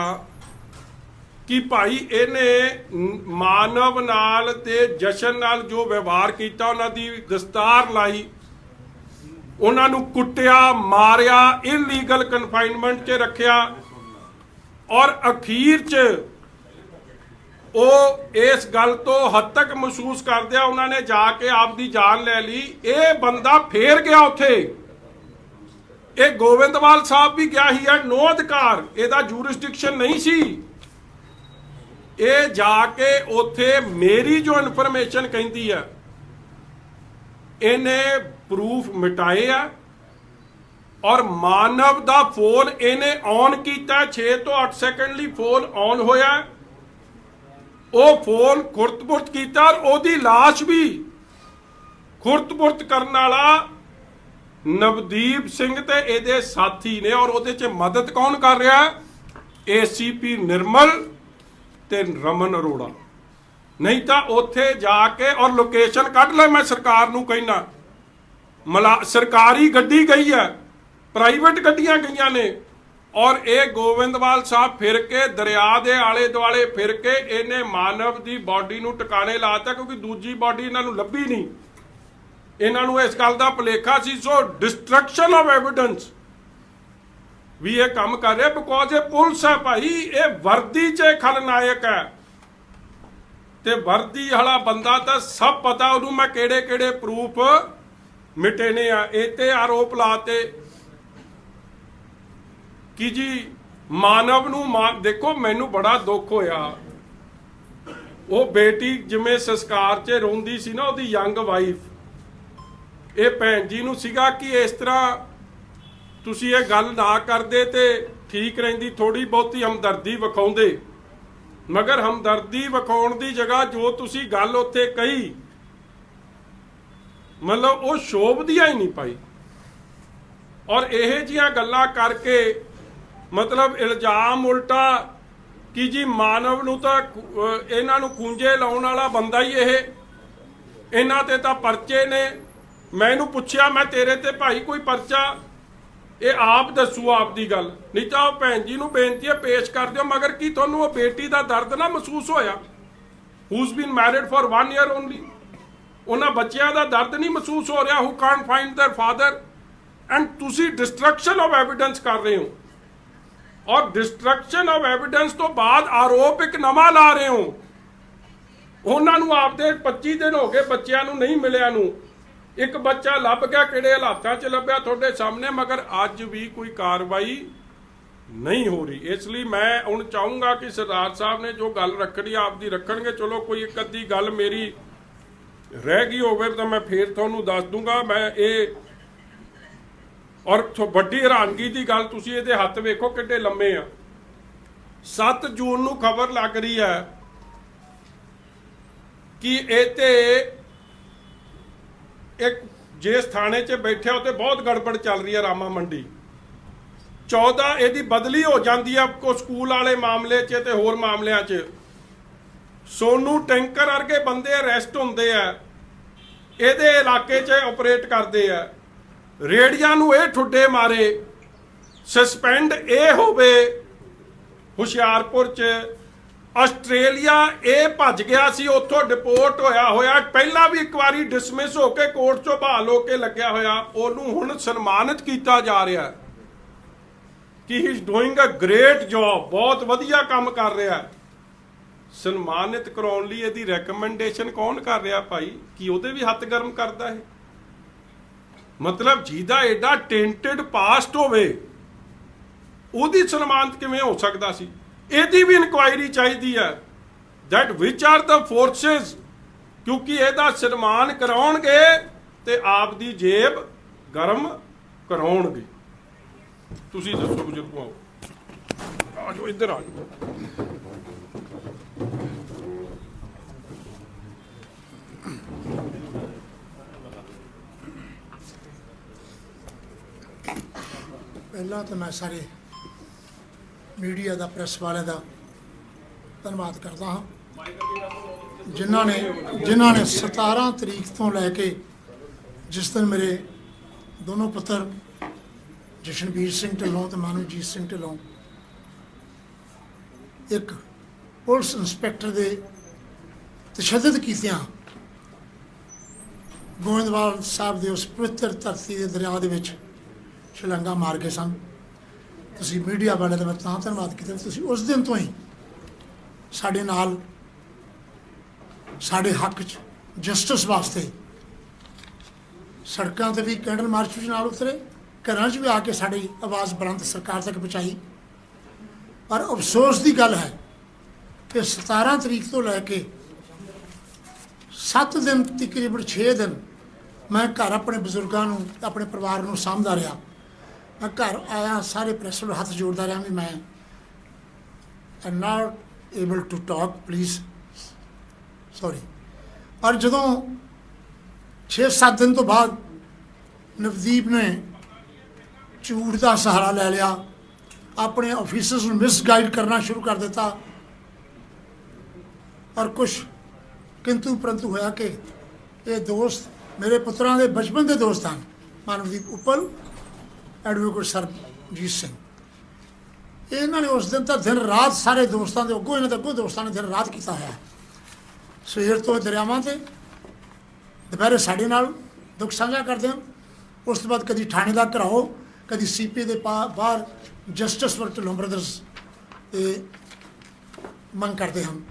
ਕਿ ਭਾਈ ਇਹਨੇ ਮਾਨਵ ਨਾਲ ਤੇ ਜਸ਼ਨ ਨਾਲ ਜੋ ਵਿਵਹਾਰ ਕੀਤਾ, ਉਹਨਾਂ ਦੀ ਦਸਤਾਰ ਲਾਈ, ਉਹਨਾਂ ਨੂੰ ਕੁੱਟਿਆ, ਮਾਰਿਆ, ਇਲੀਗਲ ਕਨਫਾਈਨਮੈਂਟ 'ਚ ਰੱਖਿਆ, ਔਰ ਅਖੀਰ 'ਚ ਉਹ ਇਸ ਗੱਲ ਤੋਂ ਹੱਦ ਤੱਕ ਮਹਿਸੂਸ ਕਰਦਿਆਂ ਉਹਨਾਂ ਨੇ ਜਾ ਕੇ ਆਪਦੀ ਜਾਨ ਲੈ ਲਈ। ਇਹ ਬੰਦਾ ਫੇਰ ਗਿਆ ਉੱਥੇ। ਇਹ ਗੋਬਿੰਦਵਾਲ ਸਾਹਿਬ ਵੀ ਗਿਆ ਹੀ ਹੈ, ਨੋ ਅਧਿਕਾਰ, ਇਹਦਾ ਜੂਰਿਸਡਿਕਸ਼ਨ ਨਹੀਂ ਸੀ। ਇਹ ਜਾ ਕੇ ਉੱਥੇ ਮੇਰੀ ਜੋ ਇਨਫੋਰਮੇਸ਼ਨ ਕਹਿੰਦੀ ਆ, ਇਹਨੇ ਪ੍ਰੂਫ ਮਿਟਾਏ ਆ, ਔਰ ਮਾਨਵ ਦਾ ਫੋਨ ਇਹਨੇ ਔਨ ਕੀਤਾ। 6 ਤੋਂ 8 ਸੈਕਿੰਡ ਲਈ ਫੋਨ ਔਨ ਹੋਇਆ, ਉਹ ਫੋਨ ਖੁਰਤ-ਬੁਰਤ ਕੀਤਾ, ਔਰ ਉਹਦੀ ਲਾਸ਼ ਵੀ ਖੁਰਤ-ਬੁਰਤ ਕਰਨ ਵਾਲਾ ਨਵਦੀਪ ਸਿੰਘ ਤੇ ਇਹਦੇ ਸਾਥੀ ਨੇ। ਔਰ ਉਹਦੇ 'ਚ ਮਦਦ ਕੌਣ ਕਰ ਰਿਹਾ? ACP ਨਿਰਮਲ ਤੇ ਰਮਨ ਅਰੋੜਾ। ਨਹੀਂ ਤਾਂ ਉੱਥੇ ਜਾ ਕੇ, ਔਰ ਲੋਕੇਸ਼ਨ ਕੱਢ ਲੈ, ਮੈਂ ਸਰਕਾਰ ਨੂੰ ਕਹਿਣਾ, ਸਰਕਾਰੀ ਗੱਡੀ ਗਈ ਹੈ, ਪ੍ਰਾਈਵੇਟ ਗੱਡੀਆਂ ਗਈਆਂ ਨੇ, ਔਰ ਇਹ ਗੋਬਿੰਦਵਾਲ ਸਾਹਿਬ ਫਿਰ ਕੇ ਦਰਿਆ ਦੇ ਆਲੇ ਦੁਆਲੇ ਫਿਰ ਕੇ ਇਹਨੇ ਮਾਨਵ ਦੀ ਬਾਡੀ ਨੂੰ ਟਿਕਾਣੇ ਲਾਤਾ, ਕਿਉਂਕਿ ਦੂਜੀ ਬਾਡੀ ਇਹਨਾਂ ਨੂੰ ਲੱਭੀ ਨਹੀਂ। ਇਹਨਾਂ ਨੂੰ ਇਸ ਗੱਲ ਦਾ ਭੁਲੇਖਾ ਸੀ। ਸੋ ਡਿਸਟਰਕਸ਼ਨ ਆਫ ਐਵੀਡੈਂਸ ਵੀ ਇਹ ਕੰਮ ਕਰ ਰਿਹਾ, ਬਿਕੋਜ਼ ਇਹ ਪੁਲਿਸ ਹੈ ਭਾਈ, ਇਹ ਵਰਦੀ 'ਚ ਇਹ ਖਲਨਾਇਕ ਹੈ। ਤੇ ਵਰਦੀ ਵਾਲਾ ਬੰਦਾ ਤਾਂ ਸਭ ਪਤਾ ਉਹਨੂੰ, ਮੈਂ ਕਿਹੜੇ ਕਿਹੜੇ ਪ੍ਰੂਫ ਮਿਟੇਨੇ ਆ। ਇਹ ਤੇ ਆਰੋਪ ਲਾਤੇ ਕਿ ਜੀ ਮਾਨਵ ਨੂੰ ਦੇਖੋ, ਮੈਨੂੰ ਬੜਾ ਦੁੱਖ ਹੋਇਆ। ਉਹ ਬੇਟੀ ਜਿਵੇਂ ਸੰਸਕਾਰ 'ਚ ਰੋਂਦੀ ਸੀ ਨਾ, ਉਹਦੀ ਯੰਗ ਵਾਈਫ, ਇਹ ਭੈਣ ਜੀ ਨੂੰ ਸੀਗਾ ਕਿ ਇਸ ਤਰ੍ਹਾਂ ਤੁਸੀਂ ਇਹ ਗੱਲ ਨਾ ਕਰਦੇ ਤੇ ਠੀਕ ਰਹਿੰਦੀ, ਥੋੜੀ ਬਹੁਤੀ ਹਮਦਰਦੀ ਵਿਖਾਉਂਦੇ। ਮਗਰ ਹਮਦਰਦੀ ਵਿਖਾਉਣ ਦੀ ਜਗ੍ਹਾ ਜੋ ਤੁਸੀਂ ਗੱਲ ਉੱਥੇ ਕਹੀ, ਮਤਲਬ ਉਹ ਸ਼ੋਭਦੀਆਂ ਹੀ ਨਹੀਂ ਪਾਈ। ਔਰ ਇਹ ਜਿਹੀਆਂ ਗੱਲਾਂ ਕਰਕੇ ਮਤਲਬ ਇਲਜ਼ਾਮ ਉਲਟਾ ਕਿ ਜੀ ਮਾਨਵ ਨੂੰ ਤਾਂ ਇਹਨਾਂ ਨੂੰ ਖੂੰਜੇ ਲਾਉਣ ਵਾਲਾ ਬੰਦਾ ਹੀ ਇਹ, ਇਹਨਾਂ ਤੇ ਤਾਂ ਪਰਚੇ ਨੇ। ਮੈਂ ਇਹਨੂੰ ਪੁੱਛਿਆ, ਮੈਂ ਤੇਰੇ ਤੇ ਭਾਈ ਕੋਈ ਪਰਚਾ, ਇਹ ਆਪ ਦੱਸੂ ਆਪ ਦੀ ਗੱਲ, ਨਹੀਂ ਤਾਂ ਉਹ ਭੈਣ ਜੀ ਨੂੰ ਬੇਨਤੀ ਹੈ ਪੇਸ਼ ਕਰ ਦਿਓ। ਮਗਰ ਕੀ ਤੁਹਾਨੂੰ ਉਹ ਬੇਟੀ ਦਾ ਦਰਦ ਨਾ ਮਹਿਸੂਸ ਹੋਇਆ, who's been married for 1 year only? ਉਹਨਾਂ ਬੱਚਿਆਂ ਦਾ ਦਰਦ ਨਹੀਂ ਮਹਿਸੂਸ ਹੋ ਰਿਹਾ, who can't find their father? And ਤੁਸੀਂ ਡਿਸਟਰਕਸ਼ਨ ਆਫ ਐਵੀਡੈਂਸ ਕਰ ਰਹੇ ਹੋ, ਔਰ ਡਿਸਟਰਕਸ਼ਨ ਆਫ ਐਵੀਡੈਂਸ ਤੋਂ ਬਾਅਦ ਆਰੋਪ ਇੱਕ ਨਵਾਂ ਲਾ ਰਹੇ ਹੋ। ਉਹਨਾਂ ਨੂੰ ਆਪਦੇ 25 ਦਿਨ ਹੋ ਗਏ ਬੱਚਿਆਂ ਨੂੰ ਨਹੀਂ ਮਿਲਿਆ ਨੂੰ, ਇੱਕ ਬੱਚਾ ਲੱਭ ਗਿਆ, ਕਿਹੜੇ ਹਾਲਾਤਾਂ 'ਚ ਲੱਭਿਆ ਤੁਹਾਡੇ ਸਾਹਮਣੇ, ਮਗਰ ਅੱਜ ਵੀ ਕੋਈ ਕਾਰਵਾਈ ਨਹੀਂ ਹੋ ਰਹੀ। ਇਸ ਲਈ ਮੈਂ ਹੁਣ ਚਾਹੂੰਗਾ ਕਿ ਸਰਦਾਰ ਸਾਹਿਬ ਨੇ ਜੋ ਗੱਲ ਰੱਖਣੀ ਆਪਦੀ ਰੱਖਣਗੇ। ਚਲੋ ਕੋਈ ਇੱਕ ਅੱਧੀ ਗੱਲ ਮੇਰੀ ਰਹਿ ਗਈ ਹੋਵੇ ਤਾਂ ਮੈਂ ਫੇਰ ਤੁਹਾਨੂੰ ਦੱਸ ਦੂੰਗਾ। ਮੈਂ ਇਹ ਔਰ ਵੱਡੀ ਹੈਰਾਨਗੀ ਦੀ ਗੱਲ, ਤੁਸੀਂ ਇਹਦੇ ਹੱਥ ਵੇਖੋ ਕਿੱਡੇ ਲੰਮੇ ਆ। 7 ਜੂਨ ਨੂੰ ਖਬਰ ਲੱਗ ਰਹੀ ਹੈ ਕਿ ਇਹ ਤੇ ਇੱਕ ਜਿਸ ਥਾਣੇ 'ਚ ਬੈਠਿਆ ਉੱਤੇ ਬਹੁਤ ਗੜਬੜ ਚੱਲ ਰਹੀ ਹੈ, ਰਾਮਾ ਮੰਡੀ। 14 ਇਹਦੀ ਬਦਲੀ ਹੋ ਜਾਂਦੀ ਆ ਕੋ ਸਕੂਲ ਵਾਲੇ ਮਾਮਲੇ 'ਚ ਤੇ ਹੋਰ ਮਾਮਲਿਆਂ 'ਚ। ਸੋਨੂ ਟੈਂਕਰ ਵਰਗੇ ਬੰਦੇ ਅਰੈਸਟ ਹੁੰਦੇ ਆ, ਇਹਦੇ ਇਲਾਕੇ 'ਚ ਆਪਰੇਟ ਕਰਦੇ ਆ। ਰੇੜੀਆਂ ਨੂੰ ਇਹ ਠੁੱਡੇ ਮਾਰੇ, ਸਸਪੈਂਡ ਇਹ ਹੋਵੇ ਹੁਸ਼ਿਆਰਪੁਰ 'ਚ। ਆਸਟ੍ਰੇਲੀਆ ਇਹ ਭੱਜ ਗਿਆ ਸੀ, ਉੱਥੋਂ ਡਿਪੋਰਟ ਹੋਇਆ ਪਹਿਲਾਂ ਵੀ ਇੱਕ ਵਾਰੀ ਡਿਸਮਿਸ ਹੋ ਕੇ ਕੋਰਟ 'ਚੋਂ ਬਹਾਲ ਹੋ ਕੇ ਲੱਗਿਆ ਹੋਇਆ। ਉਹਨੂੰ ਹੁਣ ਸਨਮਾਨਿਤ ਕੀਤਾ ਜਾ ਰਿਹਾ ਕਿ he is doing a great job, ਬਹੁਤ ਵਧੀਆ ਕੰਮ ਕਰ ਰਿਹਾ। ਸਨਮਾਨਿਤ ਕਰਾਉਣ ਲਈ ਇਹਦੀ ਰეკਮੈਂਡੇਸ਼ਨ ਕੌਣ ਕਰ ਰਿਹਾ ਭਾਈ? ਕਿ ਉਹਦੇ ਵੀ ਹੱਥ ਗਰਮ ਕਰਦਾ ਹੈ? ਮਤਲਬ ਜਿਹਦਾ ਐਡਾ ਟੈਂਟਡ ਪਾਸਟ ਹੋਵੇ ਉਹਦੀ ਸਨਮਾਨਿਤ ਕਿਵੇਂ ਹੋ ਸਕਦਾ ਸੀ? ਇਹਦੀ ਵੀ ਇਨਕੁਆਇਰੀ ਚਾਹੀਦੀ ਹੈ, that which are the forces, ਕਿਉਂਕਿ ਇਹਦਾ ਸਨਮਾਨ ਕਰਾਉਣਗੇ ਤੇ ਆਪ ਦੀ ਜੇਬ ਗਰਮ ਕਰਾਉਣਗੇ। ਤੁਸੀਂ ਦੱਸੋ ਬਜ਼ੁਰਗੋ, ਆ ਜਾਓ ਇੱਧਰ ਆ ਜਾਓ। ਪਹਿਲਾਂ ਤਾਂ ਮੈਂ ਸਾਰੇ ਮੀਡੀਆ ਦਾ, ਪ੍ਰੈਸ ਵਾਲਿਆਂ ਦਾ ਧੰਨਵਾਦ ਕਰਦਾ ਹਾਂ, ਜਿਨ੍ਹਾਂ ਨੇ 17 ਤਰੀਕ ਤੋਂ ਲੈ ਕੇ ਜਿਸ ਦਿਨ ਮੇਰੇ ਦੋਨੋਂ ਪੁੱਤਰ ਜਸ਼ਨਵੀਰ ਸਿੰਘ ਢਿੱਲੋਂ ਤੇ ਮਾਨਵਜੀਤ ਸਿੰਘ ਢਿੱਲੋਂ ਇੱਕ ਪੁਲਿਸ ਇੰਸਪੈਕਟਰ ਦੇ ਤਸ਼ੱਦਦ ਕੀਤਿਆਂ ਗੋਇੰਦਵਾਲ ਸਾਹਿਬ ਦੇ ਉਸ ਪਵਿੱਤਰ ਧਰਤੀ ਦੇ ਦਰਿਆ ਦੇ ਵਿੱਚ ਛਲਾਂਗਾ ਮਾਰ ਕੇ ਸਨ। ਤੁਸੀਂ ਮੀਡੀਆ ਵਾਲੇ ਦਾ ਮੈਂ ਤਾਂ ਧੰਨਵਾਦ ਕੀਤਾ, ਤੁਸੀਂ ਉਸ ਦਿਨ ਤੋਂ ਹੀ ਸਾਡੇ ਨਾਲ, ਸਾਡੇ ਹੱਕ 'ਚ ਜਸਟਿਸ ਵਾਸਤੇ ਸੜਕਾਂ 'ਤੇ ਵੀ ਕੈਂਡਲ ਮਾਰਚ ਵਿੱਚ ਨਾਲ ਉਤਰੇ, ਘਰਾਂ 'ਚ ਵੀ ਆ ਕੇ ਸਾਡੀ ਆਵਾਜ਼ ਬੁਲੰਦ ਸਰਕਾਰ ਤੱਕ ਪਹੁੰਚਾਈ। ਪਰ ਅਫਸੋਸ ਦੀ ਗੱਲ ਹੈ ਕਿ 17 ਤਰੀਕ ਤੋਂ ਲੈ ਕੇ 7 ਦਿਨ ਤਕਰੀਬਨ 6 ਦਿਨ ਮੈਂ ਘਰ ਆਪਣੇ ਬਜ਼ੁਰਗਾਂ ਨੂੰ, ਆਪਣੇ ਪਰਿਵਾਰ ਨੂੰ ਸਾਂਭਦਾ ਰਿਹਾ। ਮੈਂ ਘਰ ਆਇਆ, ਸਾਰੇ ਪ੍ਰੈਸ ਨੂੰ ਹੱਥ ਜੋੜਦਾ ਰਿਹਾ ਵੀ ਮੈਂ am not able to talk, please sorry. ਪਰ ਜਦੋਂ 6-7 ਦਿਨ ਤੋਂ ਬਾਅਦ ਨਵਦੀਪ ਨੇ ਝੂਠ ਦਾ ਸਹਾਰਾ ਲੈ ਲਿਆ, ਆਪਣੇ ਆਫਿਸਰਸ ਨੂੰ ਮਿਸਗਾਈਡ ਕਰਨਾ ਸ਼ੁਰੂ ਕਰ ਦਿੱਤਾ, ਔਰ ਕੁਛ ਕਿੰਤੂ ਪਰੰਤੂ ਹੋਇਆ ਕਿ ਇਹ ਦੋਸਤ ਮੇਰੇ ਪੁੱਤਰਾਂ ਦੇ ਬਚਪਨ ਦੇ ਦੋਸਤ ਹਨ, ਮਾਨਵਦੀਪ ਉੱਪਲ, ਐਡਵੋਕੇਟ ਸਰਬਜੀਤ ਸਿੰਘ। ਇਹਨਾਂ ਨੇ ਉਸ ਦਿਨ ਤਾਂ ਦਿਨ ਰਾਤ ਸਾਰੇ ਦੋਸਤਾਂ ਦੇ ਅੱਗੋਂ, ਇਹਨਾਂ ਦੇ ਅੱਗੋਂ ਦੋਸਤਾਂ ਨੇ ਦਿਨ ਰਾਤ ਕੀਤਾ ਹੋਇਆ। ਸਵੇਰ ਤੋਂ ਦਰਿਆਵਾਂ 'ਤੇ, ਦੁਪਹਿਰੇ ਸਾਡੇ ਨਾਲ ਦੁੱਖ ਸਾਂਝਾ ਕਰਦੇ ਹਨ। ਉਸ ਤੋਂ ਬਾਅਦ ਕਦੀ ਥਾਣੇ ਦਾ ਘਰਾਓ, ਕਦੀ CP ਦੇ ਬਾਹਰ ਜਸਟਿਸ ਫॉर ਢਿੱਲੋਂ ਬ੍ਰਦਰਸ ਇਹ ਮੰਗ ਕਰਦੇ ਹਨ।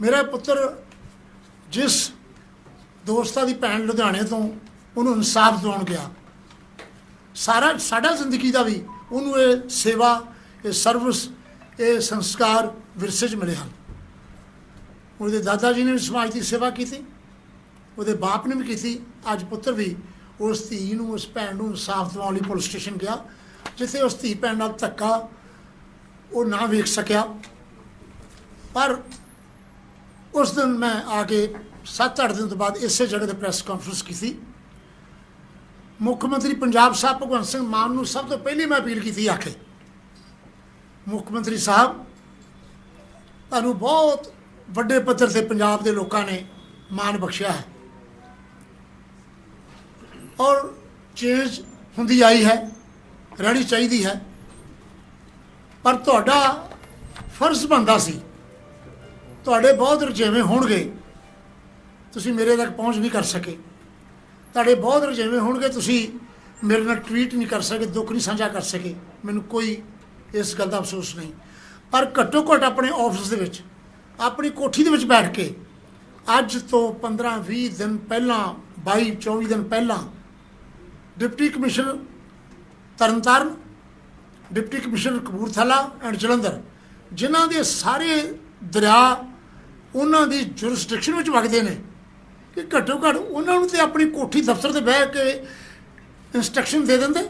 ਮੇਰਾ ਪੁੱਤਰ ਜਿਸ ਦੋਸਤਾਂ ਦੀ ਭੈਣ ਲੁਧਿਆਣੇ ਤੋਂ ਉਹਨੂੰ ਇਨਸਾਫ ਦਿਵਾਉਣ ਗਿਆ, ਸਾਡਾ ਜ਼ਿੰਦਗੀ ਦਾ ਵੀ ਉਹਨੂੰ ਇਹ ਸੇਵਾ, ਇਹ ਸਰਵਿਸ, ਇਹ ਸੰਸਕਾਰ ਵਿਰਸੇ 'ਚ ਮਿਲੇ ਹਨ। ਉਹਦੇ ਦਾਦਾ ਜੀ ਨੇ ਵੀ ਸਮਾਜ ਦੀ ਸੇਵਾ ਕੀਤੀ, ਉਹਦੇ ਬਾਪ ਨੇ ਵੀ ਕੀਤੀ। ਅੱਜ ਪੁੱਤਰ ਵੀ ਉਸ ਧੀ ਨੂੰ, ਉਸ ਭੈਣ ਨੂੰ ਇਨਸਾਫ ਦਿਵਾਉਣ ਲਈ ਪੁਲਿਸ ਸਟੇਸ਼ਨ ਗਿਆ, ਜਿੱਥੇ ਉਸ ਧੀ ਭੈਣ ਨਾਲ ਧੱਕਾ ਉਹ ਨਾ ਵੇਖ ਸਕਿਆ। ਪਰ ਉਸ ਦਿਨ ਮੈਂ ਆ ਕੇ 7-8 ਦਿਨ ਤੋਂ ਬਾਅਦ ਇਸੇ ਜਗ੍ਹਾ 'ਤੇ ਪ੍ਰੈਸ ਕਾਨਫਰੰਸ ਕੀਤੀ। ਮੁੱਖ ਮੰਤਰੀ ਪੰਜਾਬ ਸਾਹਿਬ ਭਗਵੰਤ ਸਿੰਘ ਮਾਨ ਨੂੰ ਸਭ ਤੋਂ ਪਹਿਲੀ ਮੈਂ ਅਪੀਲ ਕੀਤੀ, ਆਖੇ ਮੁੱਖ ਮੰਤਰੀ ਸਾਹਿਬ, ਤੁਹਾਨੂੰ ਬਹੁਤ ਵੱਡੇ ਪੱਧਰ 'ਤੇ ਪੰਜਾਬ ਦੇ ਲੋਕਾਂ ਨੇ ਮਾਣ ਬਖਸ਼ਿਆ ਹੈ ਔਰ ਚੇਂਜ ਹੁੰਦੀ ਆਈ ਹੈ, ਰਹਿਣੀ ਚਾਹੀਦੀ ਹੈ, ਪਰ ਤੁਹਾਡਾ ਫਰਜ਼ ਬਣਦਾ ਸੀ, ਤੁਹਾਡੇ ਬਹੁਤ ਰੁਝੇਵੇਂ ਹੋਣਗੇ, ਤੁਸੀਂ ਮੇਰੇ ਤੱਕ ਪਹੁੰਚ ਨਹੀਂ ਕਰ ਸਕੇ, ਤੁਹਾਡੇ ਬਹੁਤ ਰੁਝੇਵੇਂ ਹੋਣਗੇ, ਤੁਸੀਂ ਮੇਰੇ ਨਾਲ ਟਵੀਟ ਨਹੀਂ ਕਰ ਸਕੇ, ਦੁੱਖ ਨਹੀਂ ਸਾਂਝਾ ਕਰ ਸਕੇ, ਮੈਨੂੰ ਕੋਈ ਇਸ ਗੱਲ ਦਾ ਅਫਸੋਸ ਨਹੀਂ। ਪਰ ਘੱਟੋ ਘੱਟ ਆਪਣੇ ਆਫਿਸ ਦੇ ਵਿੱਚ, ਆਪਣੀ ਕੋਠੀ ਦੇ ਵਿੱਚ ਬੈਠ ਕੇ ਅੱਜ ਤੋਂ 15-20 ਦਿਨ ਪਹਿਲਾਂ, 22-24 ਦਿਨ ਪਹਿਲਾਂ deputy commissioner Tarn Taran, deputy commissioner Kapurthala and Jalandhar, ਜਿਨ੍ਹਾਂ ਦੇ ਸਾਰੇ ਦਰਿਆ ਉਹਨਾਂ ਦੀ ਜੁਰਿਸਡਿਕਸ਼ਨ ਵਿੱਚ ਵਗਦੇ ਨੇ, ਕਿ ਘੱਟੋ ਘੱਟ ਉਹਨਾਂ ਨੂੰ ਤੇ ਆਪਣੀ ਕੋਠੀ ਦਫ਼ਤਰ 'ਤੇ ਬਹਿ ਕੇ ਇੰਸਟਰਕਸ਼ਨ ਦੇ ਦਿੰਦੇ।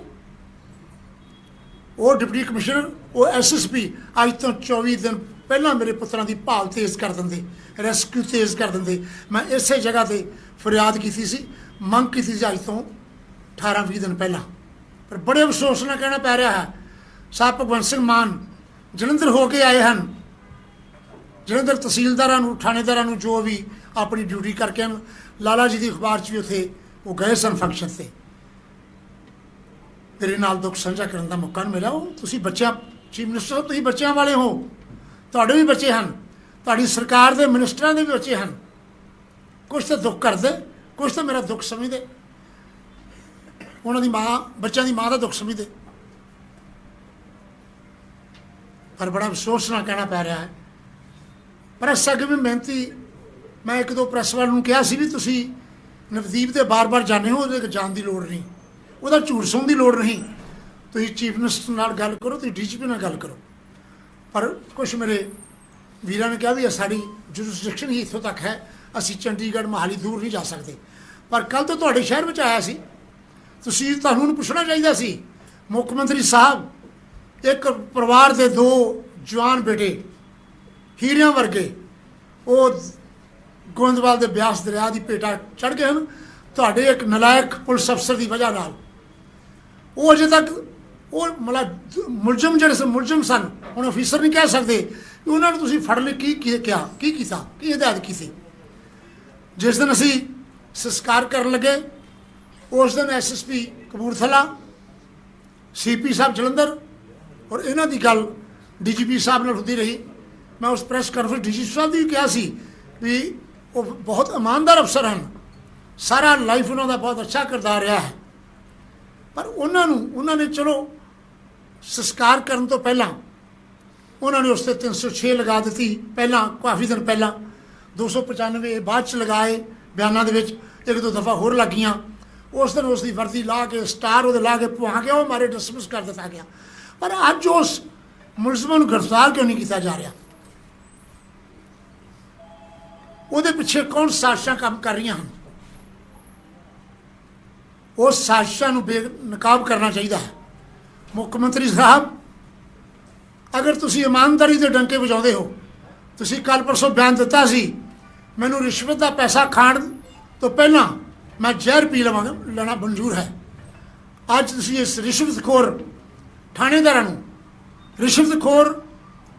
ਉਹ ਡਿਪਟੀ ਕਮਿਸ਼ਨਰ, ਉਹ SSP ਅੱਜ ਤੋਂ 24 ਦਿਨ ਪਹਿਲਾਂ ਮੇਰੇ ਪੁੱਤਰਾਂ ਦੀ ਭਾਲ ਤੇਜ਼ ਕਰ ਦਿੰਦੇ, ਰੈਸਕਿਊ ਤੇਜ਼ ਕਰ ਦਿੰਦੇ। ਮੈਂ ਇਸੇ ਜਗ੍ਹਾ 'ਤੇ ਫਰਿਆਦ ਕੀਤੀ ਸੀ, ਮੰਗ ਕੀਤੀ ਸੀ ਅੱਜ ਤੋਂ 18-20 ਦਿਨ ਪਹਿਲਾਂ। ਪਰ ਬੜੇ ਅਫਸੋਸ ਨਾਲ ਕਹਿਣਾ ਪੈ ਰਿਹਾ ਹੈ, ਸਾਹਿਬ ਭਗਵੰਤ ਸਿੰਘ ਮਾਨ ਜਲੰਧਰ ਹੋ ਕੇ ਆਏ ਹਨ, ਜਲੰਧਰ ਤਹਿਸੀਲਦਾਰਾਂ ਨੂੰ, ਥਾਣੇਦਾਰਾਂ ਨੂੰ, ਜੋ ਵੀ ਆਪਣੀ ਡਿਊਟੀ ਕਰਕੇ ਹਨ, ਲਾਲਾ ਜੀ ਦੀ ਅਖਬਾਰ 'ਚ ਵੀ ਉੱਥੇ ਉਹ ਗਏ ਸਨ ਫੰਕਸ਼ਨ 'ਤੇ, ਮੇਰੇ ਨਾਲ ਦੁੱਖ ਸਾਂਝਾ ਕਰਨ ਦਾ ਮੌਕਾ ਨਹੀਂ ਮਿਲਿਆ। ਉਹ ਤੁਸੀਂ ਬੱਚਿਆਂ, ਚੀਫ ਮਿਨਿਸਟਰ, ਤੁਸੀਂ ਬੱਚਿਆਂ ਵਾਲੇ ਹੋ, ਤੁਹਾਡੇ ਵੀ ਬੱਚੇ ਹਨ, ਤੁਹਾਡੀ ਸਰਕਾਰ ਦੇ ਮਿਨਿਸਟਰਾਂ ਦੇ ਵੀ ਬੱਚੇ ਹਨ, ਕੁਛ ਤਾਂ ਦੁੱਖ ਕਰਦੇ, ਕੁਛ ਤਾਂ ਮੇਰਾ ਦੁੱਖ ਸਮਝਦੇ, ਉਹਨਾਂ ਦੀ ਮਾਂ, ਬੱਚਿਆਂ ਦੀ ਮਾਂ ਦਾ ਦੁੱਖ ਸਮਝਦੇ। ਪਰ ਬੜਾ ਅਫਸੋਸ ਨਾਲ ਕਹਿਣਾ ਪੈ ਰਿਹਾ ਹੈ। ਪ੍ਰੈਸ ਅੱਗੇ ਵੀ ਮਿਹਨਤੀ, ਮੈਂ 1-2 ਪ੍ਰੈਸ ਵਾਲਿਆਂ ਨੂੰ ਕਿਹਾ ਸੀ ਵੀ ਤੁਸੀਂ ਨਵਦੀਪ ਦੇ ਬਾਰ-ਬਾਰ ਜਾਂਦੇ ਹੋ, ਉਹਦੇ ਜਾਣ ਦੀ ਲੋੜ ਨਹੀਂ, ਉਹਦਾ ਝੂਠ ਸੁਣਨ ਦੀ ਲੋੜ ਨਹੀਂ, ਤੁਸੀਂ ਚੀਫ ਮਿਨਿਸਟਰ ਨਾਲ ਗੱਲ ਕਰੋ, ਤੁਸੀਂ DGP ਨਾਲ ਗੱਲ ਕਰੋ। ਪਰ ਕੁਛ ਮੇਰੇ ਵੀਰਾਂ ਨੇ ਕਿਹਾ ਵੀ ਸਾਡੀ ਜੁਰਿਸਡਿਕਸ਼ਨ ਹੀ ਇੱਥੋਂ ਤੱਕ ਹੈ, ਅਸੀਂ ਚੰਡੀਗੜ੍ਹ, ਮੋਹਾਲੀ ਦੂਰ ਨਹੀਂ ਜਾ ਸਕਦੇ। ਪਰ ਕੱਲ੍ਹ ਤੋਂ ਤੁਹਾਡੇ ਸ਼ਹਿਰ ਵਿੱਚ ਆਇਆ ਸੀ, ਤੁਹਾਨੂੰ ਉਹਨੂੰ ਪੁੱਛਣਾ ਚਾਹੀਦਾ ਸੀ, ਮੁੱਖ ਮੰਤਰੀ ਸਾਹਿਬ, ਇੱਕ ਪਰਿਵਾਰ ਦੇ 2 ਜਵਾਨ ਬੇਟੇ ਹੀਰਿਆਂ ਵਰਗੇ, ਉਹ ਗੋਇੰਦਵਾਲ ਦੇ ਬਿਆਸ ਦਰਿਆ ਦੀ ਭੇਟਾ ਚੜ੍ਹ ਗਏ ਹਨ ਤੁਹਾਡੇ ਇੱਕ ਨਲਾਇਕ ਪੁਲਿਸ ਅਫਸਰ ਦੀ ਵਜ੍ਹਾ ਨਾਲ। ਉਹ ਅਜੇ ਤੱਕ ਉਹ ਮਤਲਬ ਮੁਲਜ਼ਮ ਜਿਹੜੇ ਮੁਲਜ਼ਮ ਸਨ, ਹੁਣ ਅਫੀਸਰ ਨਹੀਂ ਕਹਿ ਸਕਦੇ ਕਿ ਉਹਨਾਂ ਨੂੰ ਤੁਸੀਂ ਫੜ ਲਈ, ਕੀ ਕੀਤਾ, ਕੀ ਹਦਾਇਤ ਕੀਤੀ। ਜਿਸ ਦਿਨ ਅਸੀਂ ਸੰਸਕਾਰ ਕਰਨ ਲੱਗੇ, ਉਸ ਦਿਨ SSP ਕਪੂਰਥਲਾ, CP ਸਾਹਿਬ ਜਲੰਧਰ ਔਰ ਇਹਨਾਂ ਦੀ ਗੱਲ DGP ਸਾਹਿਬ ਨਾਲ ਹੁੰਦੀ ਰਹੀ। ਮੈਂ ਉਸ ਪ੍ਰੈਸ ਕਾਨਫਰੰਸ DGP ਸਾਹਿਬ ਦੀ ਵੀ ਕਿਹਾ ਸੀ ਵੀ ਉਹ ਬਹੁਤ ਇਮਾਨਦਾਰ ਅਫਸਰ ਹਨ, ਸਾਰਾ ਲਾਈਫ ਉਹਨਾਂ ਦਾ ਬਹੁਤ ਅੱਛਾ ਕਿਰਦਾਰ ਰਿਹਾ ਹੈ। ਪਰ ਉਹਨਾਂ ਨੇ ਚਲੋ ਸੰਸਕਾਰ ਕਰਨ ਤੋਂ ਪਹਿਲਾਂ ਉਹਨਾਂ ਨੇ ਉਸ 'ਤੇ 306 ਲਗਾ ਦਿੱਤੀ, ਪਹਿਲਾਂ ਕਾਫੀ ਦਿਨ ਪਹਿਲਾਂ 295 ਬਾਅਦ 'ਚ ਲਗਾਏ ਬਿਆਨਾਂ ਦੇ ਵਿੱਚ, 1-2 ਦਫਾ ਹੋਰ ਲੱਗੀਆਂ। ਉਸ ਦਿਨ ਉਸ ਦੀ ਵਰਦੀ ਲਾ ਕੇ, ਸਟਾਰ ਉਹਦੇ ਲਾ ਕੇ ਪੁਆ ਕੇ ਉਹ ਮਾਰੇ ਡਿਸਮਿਸ ਕਰ ਦਿੱਤਾ ਗਿਆ। ਪਰ ਅੱਜ ਉਸ ਮੁਲਜ਼ਮਾਂ ਨੂੰ ਗ੍ਰਿਫਤਾਰ ਕਿਉਂ ਨਹੀਂ ਕੀਤਾ ਜਾ ਰਿਹਾ? ਉਹਦੇ ਪਿੱਛੇ ਕੌਣ ਸਾਜ਼ਿਸ਼ਾਂ ਕੰਮ ਕਰ ਰਹੀਆਂ ਹਨ? ਉਸ ਸਾਜ਼ਿਸ਼ਾਂ ਨੂੰ ਬੇਨਕਾਬ ਕਰਨਾ ਚਾਹੀਦਾ ਹੈ। ਮੁੱਖ ਮੰਤਰੀ ਸਾਹਿਬ, ਅਗਰ ਤੁਸੀਂ ਇਮਾਨਦਾਰੀ ਦੇ ਡੰਕੇ ਵਜਾਉਂਦੇ ਹੋ, ਤੁਸੀਂ ਕੱਲ੍ਹ ਪਰਸੋਂ ਬਿਆਨ ਦਿੱਤਾ ਸੀ ਮੈਨੂੰ ਰਿਸ਼ਵਤ ਦਾ ਪੈਸਾ ਖਾਣ ਤੋਂ ਪਹਿਲਾਂ ਮੈਂ ਜ਼ਹਿਰ ਪੀ ਲੈਣਾ ਮਨਜ਼ੂਰ ਹੈ। ਅੱਜ ਤੁਸੀਂ ਇਸ ਰਿਸ਼ਵਤਖੋਰ ਥਾਣੇਦਾਰਾਂ ਨੂੰ, ਰਿਸ਼ਵਤਖੋਰ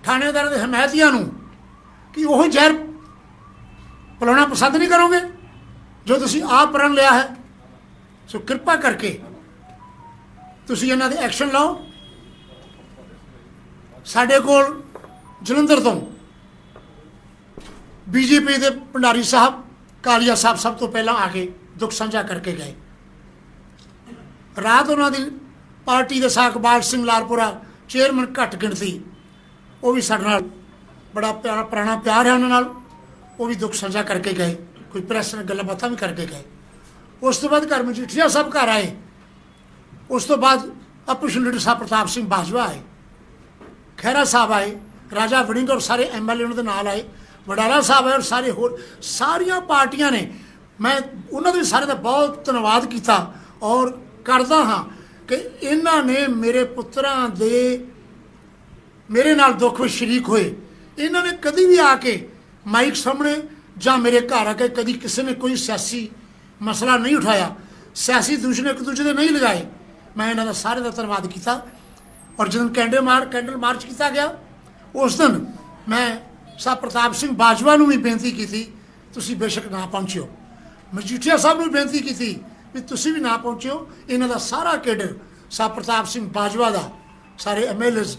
ਥਾਣੇਦਾਰਾਂ ਦੇ ਹਮਾਇਤੀਆਂ ਨੂੰ ਕਿ ਉਹ ਜ਼ਹਿਰ ਪਿਲਾਉਣਾ ਪਸੰਦ ਨਹੀਂ ਕਰੋਗੇ ਜੋ ਤੁਸੀਂ ਆਪ ਪ੍ਰਣ ਲਿਆ ਹੈ। ਸੋ ਕਿਰਪਾ ਕਰਕੇ ਤੁਸੀਂ ਇਹਨਾਂ ਦੇ ਐਕਸ਼ਨ ਲਓ। ਸਾਡੇ ਕੋਲ ਜਲੰਧਰ ਤੋਂ BJP ਦੇ ਭੰਡਾਰੀ ਸਾਹਿਬ, ਕਾਲੀਆ ਸਾਹਿਬ ਸਭ ਤੋਂ ਪਹਿਲਾਂ ਆ ਕੇ ਦੁੱਖ ਸਾਂਝਾ ਕਰਕੇ ਗਏ। ਰਾਤ ਉਹਨਾਂ ਦੀ ਪਾਰਟੀ ਦੇ ਸਾਕ ਬਾਲ ਸਿੰਘ ਲਾਲਪੁਰਾ ਚੇਅਰਮੈਨ ਘੱਟ ਗਿਣਤੀ, ਉਹ ਵੀ ਸਾਡੇ ਨਾਲ ਬੜਾ ਪਿਆਰਾ ਪੁਰਾਣਾ ਪਿਆਰ ਹੈ ਉਹਨਾਂ ਨਾਲ, ਉਹ ਵੀ ਦੁੱਖ ਸਾਂਝਾ ਕਰਕੇ ਗਏ, ਕੋਈ ਪ੍ਰੈਸ ਨਾਲ ਗੱਲਾਂ ਬਾਤਾਂ ਵੀ ਕਰਕੇ ਗਏ। ਉਸ ਤੋਂ ਬਾਅਦ ਘਰ ਮਜੀਠੀਆ ਸਾਹਿਬ ਘਰ ਆਏ। ਉਸ ਤੋਂ ਬਾਅਦ ਆਪੋਜੀਸ਼ਨ ਲੀਡਰ ਸਾਹਿਬ ਪ੍ਰਤਾਪ ਸਿੰਘ ਬਾਜਵਾ ਆਏ, ਖਹਿਰਾ ਸਾਹਿਬ ਆਏ, ਰਾਜਾ ਵੜਿੰਗ ਔਰ ਸਾਰੇ MLA ਉਹਨਾਂ ਦੇ ਨਾਲ ਆਏ, ਵਡਾਲਾ ਸਾਹਿਬ ਆਏ ਔਰ ਸਾਰੇ ਹੋਰ ਸਾਰੀਆਂ ਪਾਰਟੀਆਂ ਨੇ। ਮੈਂ ਉਹਨਾਂ ਦੇ ਸਾਰੇ ਦਾ ਬਹੁਤ ਧੰਨਵਾਦ ਕੀਤਾ ਔਰ ਕਰਦਾ ਹਾਂ ਕਿ ਇਹਨਾਂ ਨੇ ਮੇਰੇ ਪੁੱਤਰਾਂ ਦੇ ਮੇਰੇ ਨਾਲ ਦੁੱਖ ਵਿੱਚ ਸ਼ਰੀਕ ਹੋਏ। ਇਹਨਾਂ ਨੇ ਕਦੀ ਵੀ ਆ ਕੇ ਮਾਈਕ ਸਾਹਮਣੇ ਜਾਂ ਮੇਰੇ ਘਰ ਆ ਕੇ ਕਦੀ ਕਿਸੇ ਨੇ ਕੋਈ ਸਿਆਸੀ ਮਸਲਾ ਨਹੀਂ ਉਠਾਇਆ, ਸਿਆਸੀ ਦੂਸ਼ਣ ਇੱਕ ਦੂਜੇ ਦੇ ਨਹੀਂ ਲਗਾਏ। ਮੈਂ ਇਹਨਾਂ ਦਾ ਸਾਰੇ ਦਾ ਧੰਨਵਾਦ ਕੀਤਾ। ਔਰ ਜਦੋਂ ਕੈਂਡਲ ਮਾਰਚ ਕੀਤਾ ਗਿਆ ਉਸ ਦਿਨ ਮੈਂ ਸਾਹਿਬ ਪ੍ਰਤਾਪ ਸਿੰਘ ਬਾਜਵਾ ਨੂੰ ਵੀ ਬੇਨਤੀ ਕੀਤੀ ਤੁਸੀਂ ਬੇਸ਼ੱਕ ਨਾ ਪਹੁੰਚਿਓ, ਮਜੀਠੀਆ ਸਾਹਿਬ ਨੂੰ ਵੀ ਬੇਨਤੀ ਕੀਤੀ ਵੀ ਤੁਸੀਂ ਵੀ ਨਾ ਪਹੁੰਚਿਓ। ਇਹਨਾਂ ਦਾ ਸਾਰਾ ਕੇਡਰ ਸਾਹਿਬ ਪ੍ਰਤਾਪ ਸਿੰਘ ਬਾਜਵਾ ਦਾ, ਸਾਰੇ MLAs,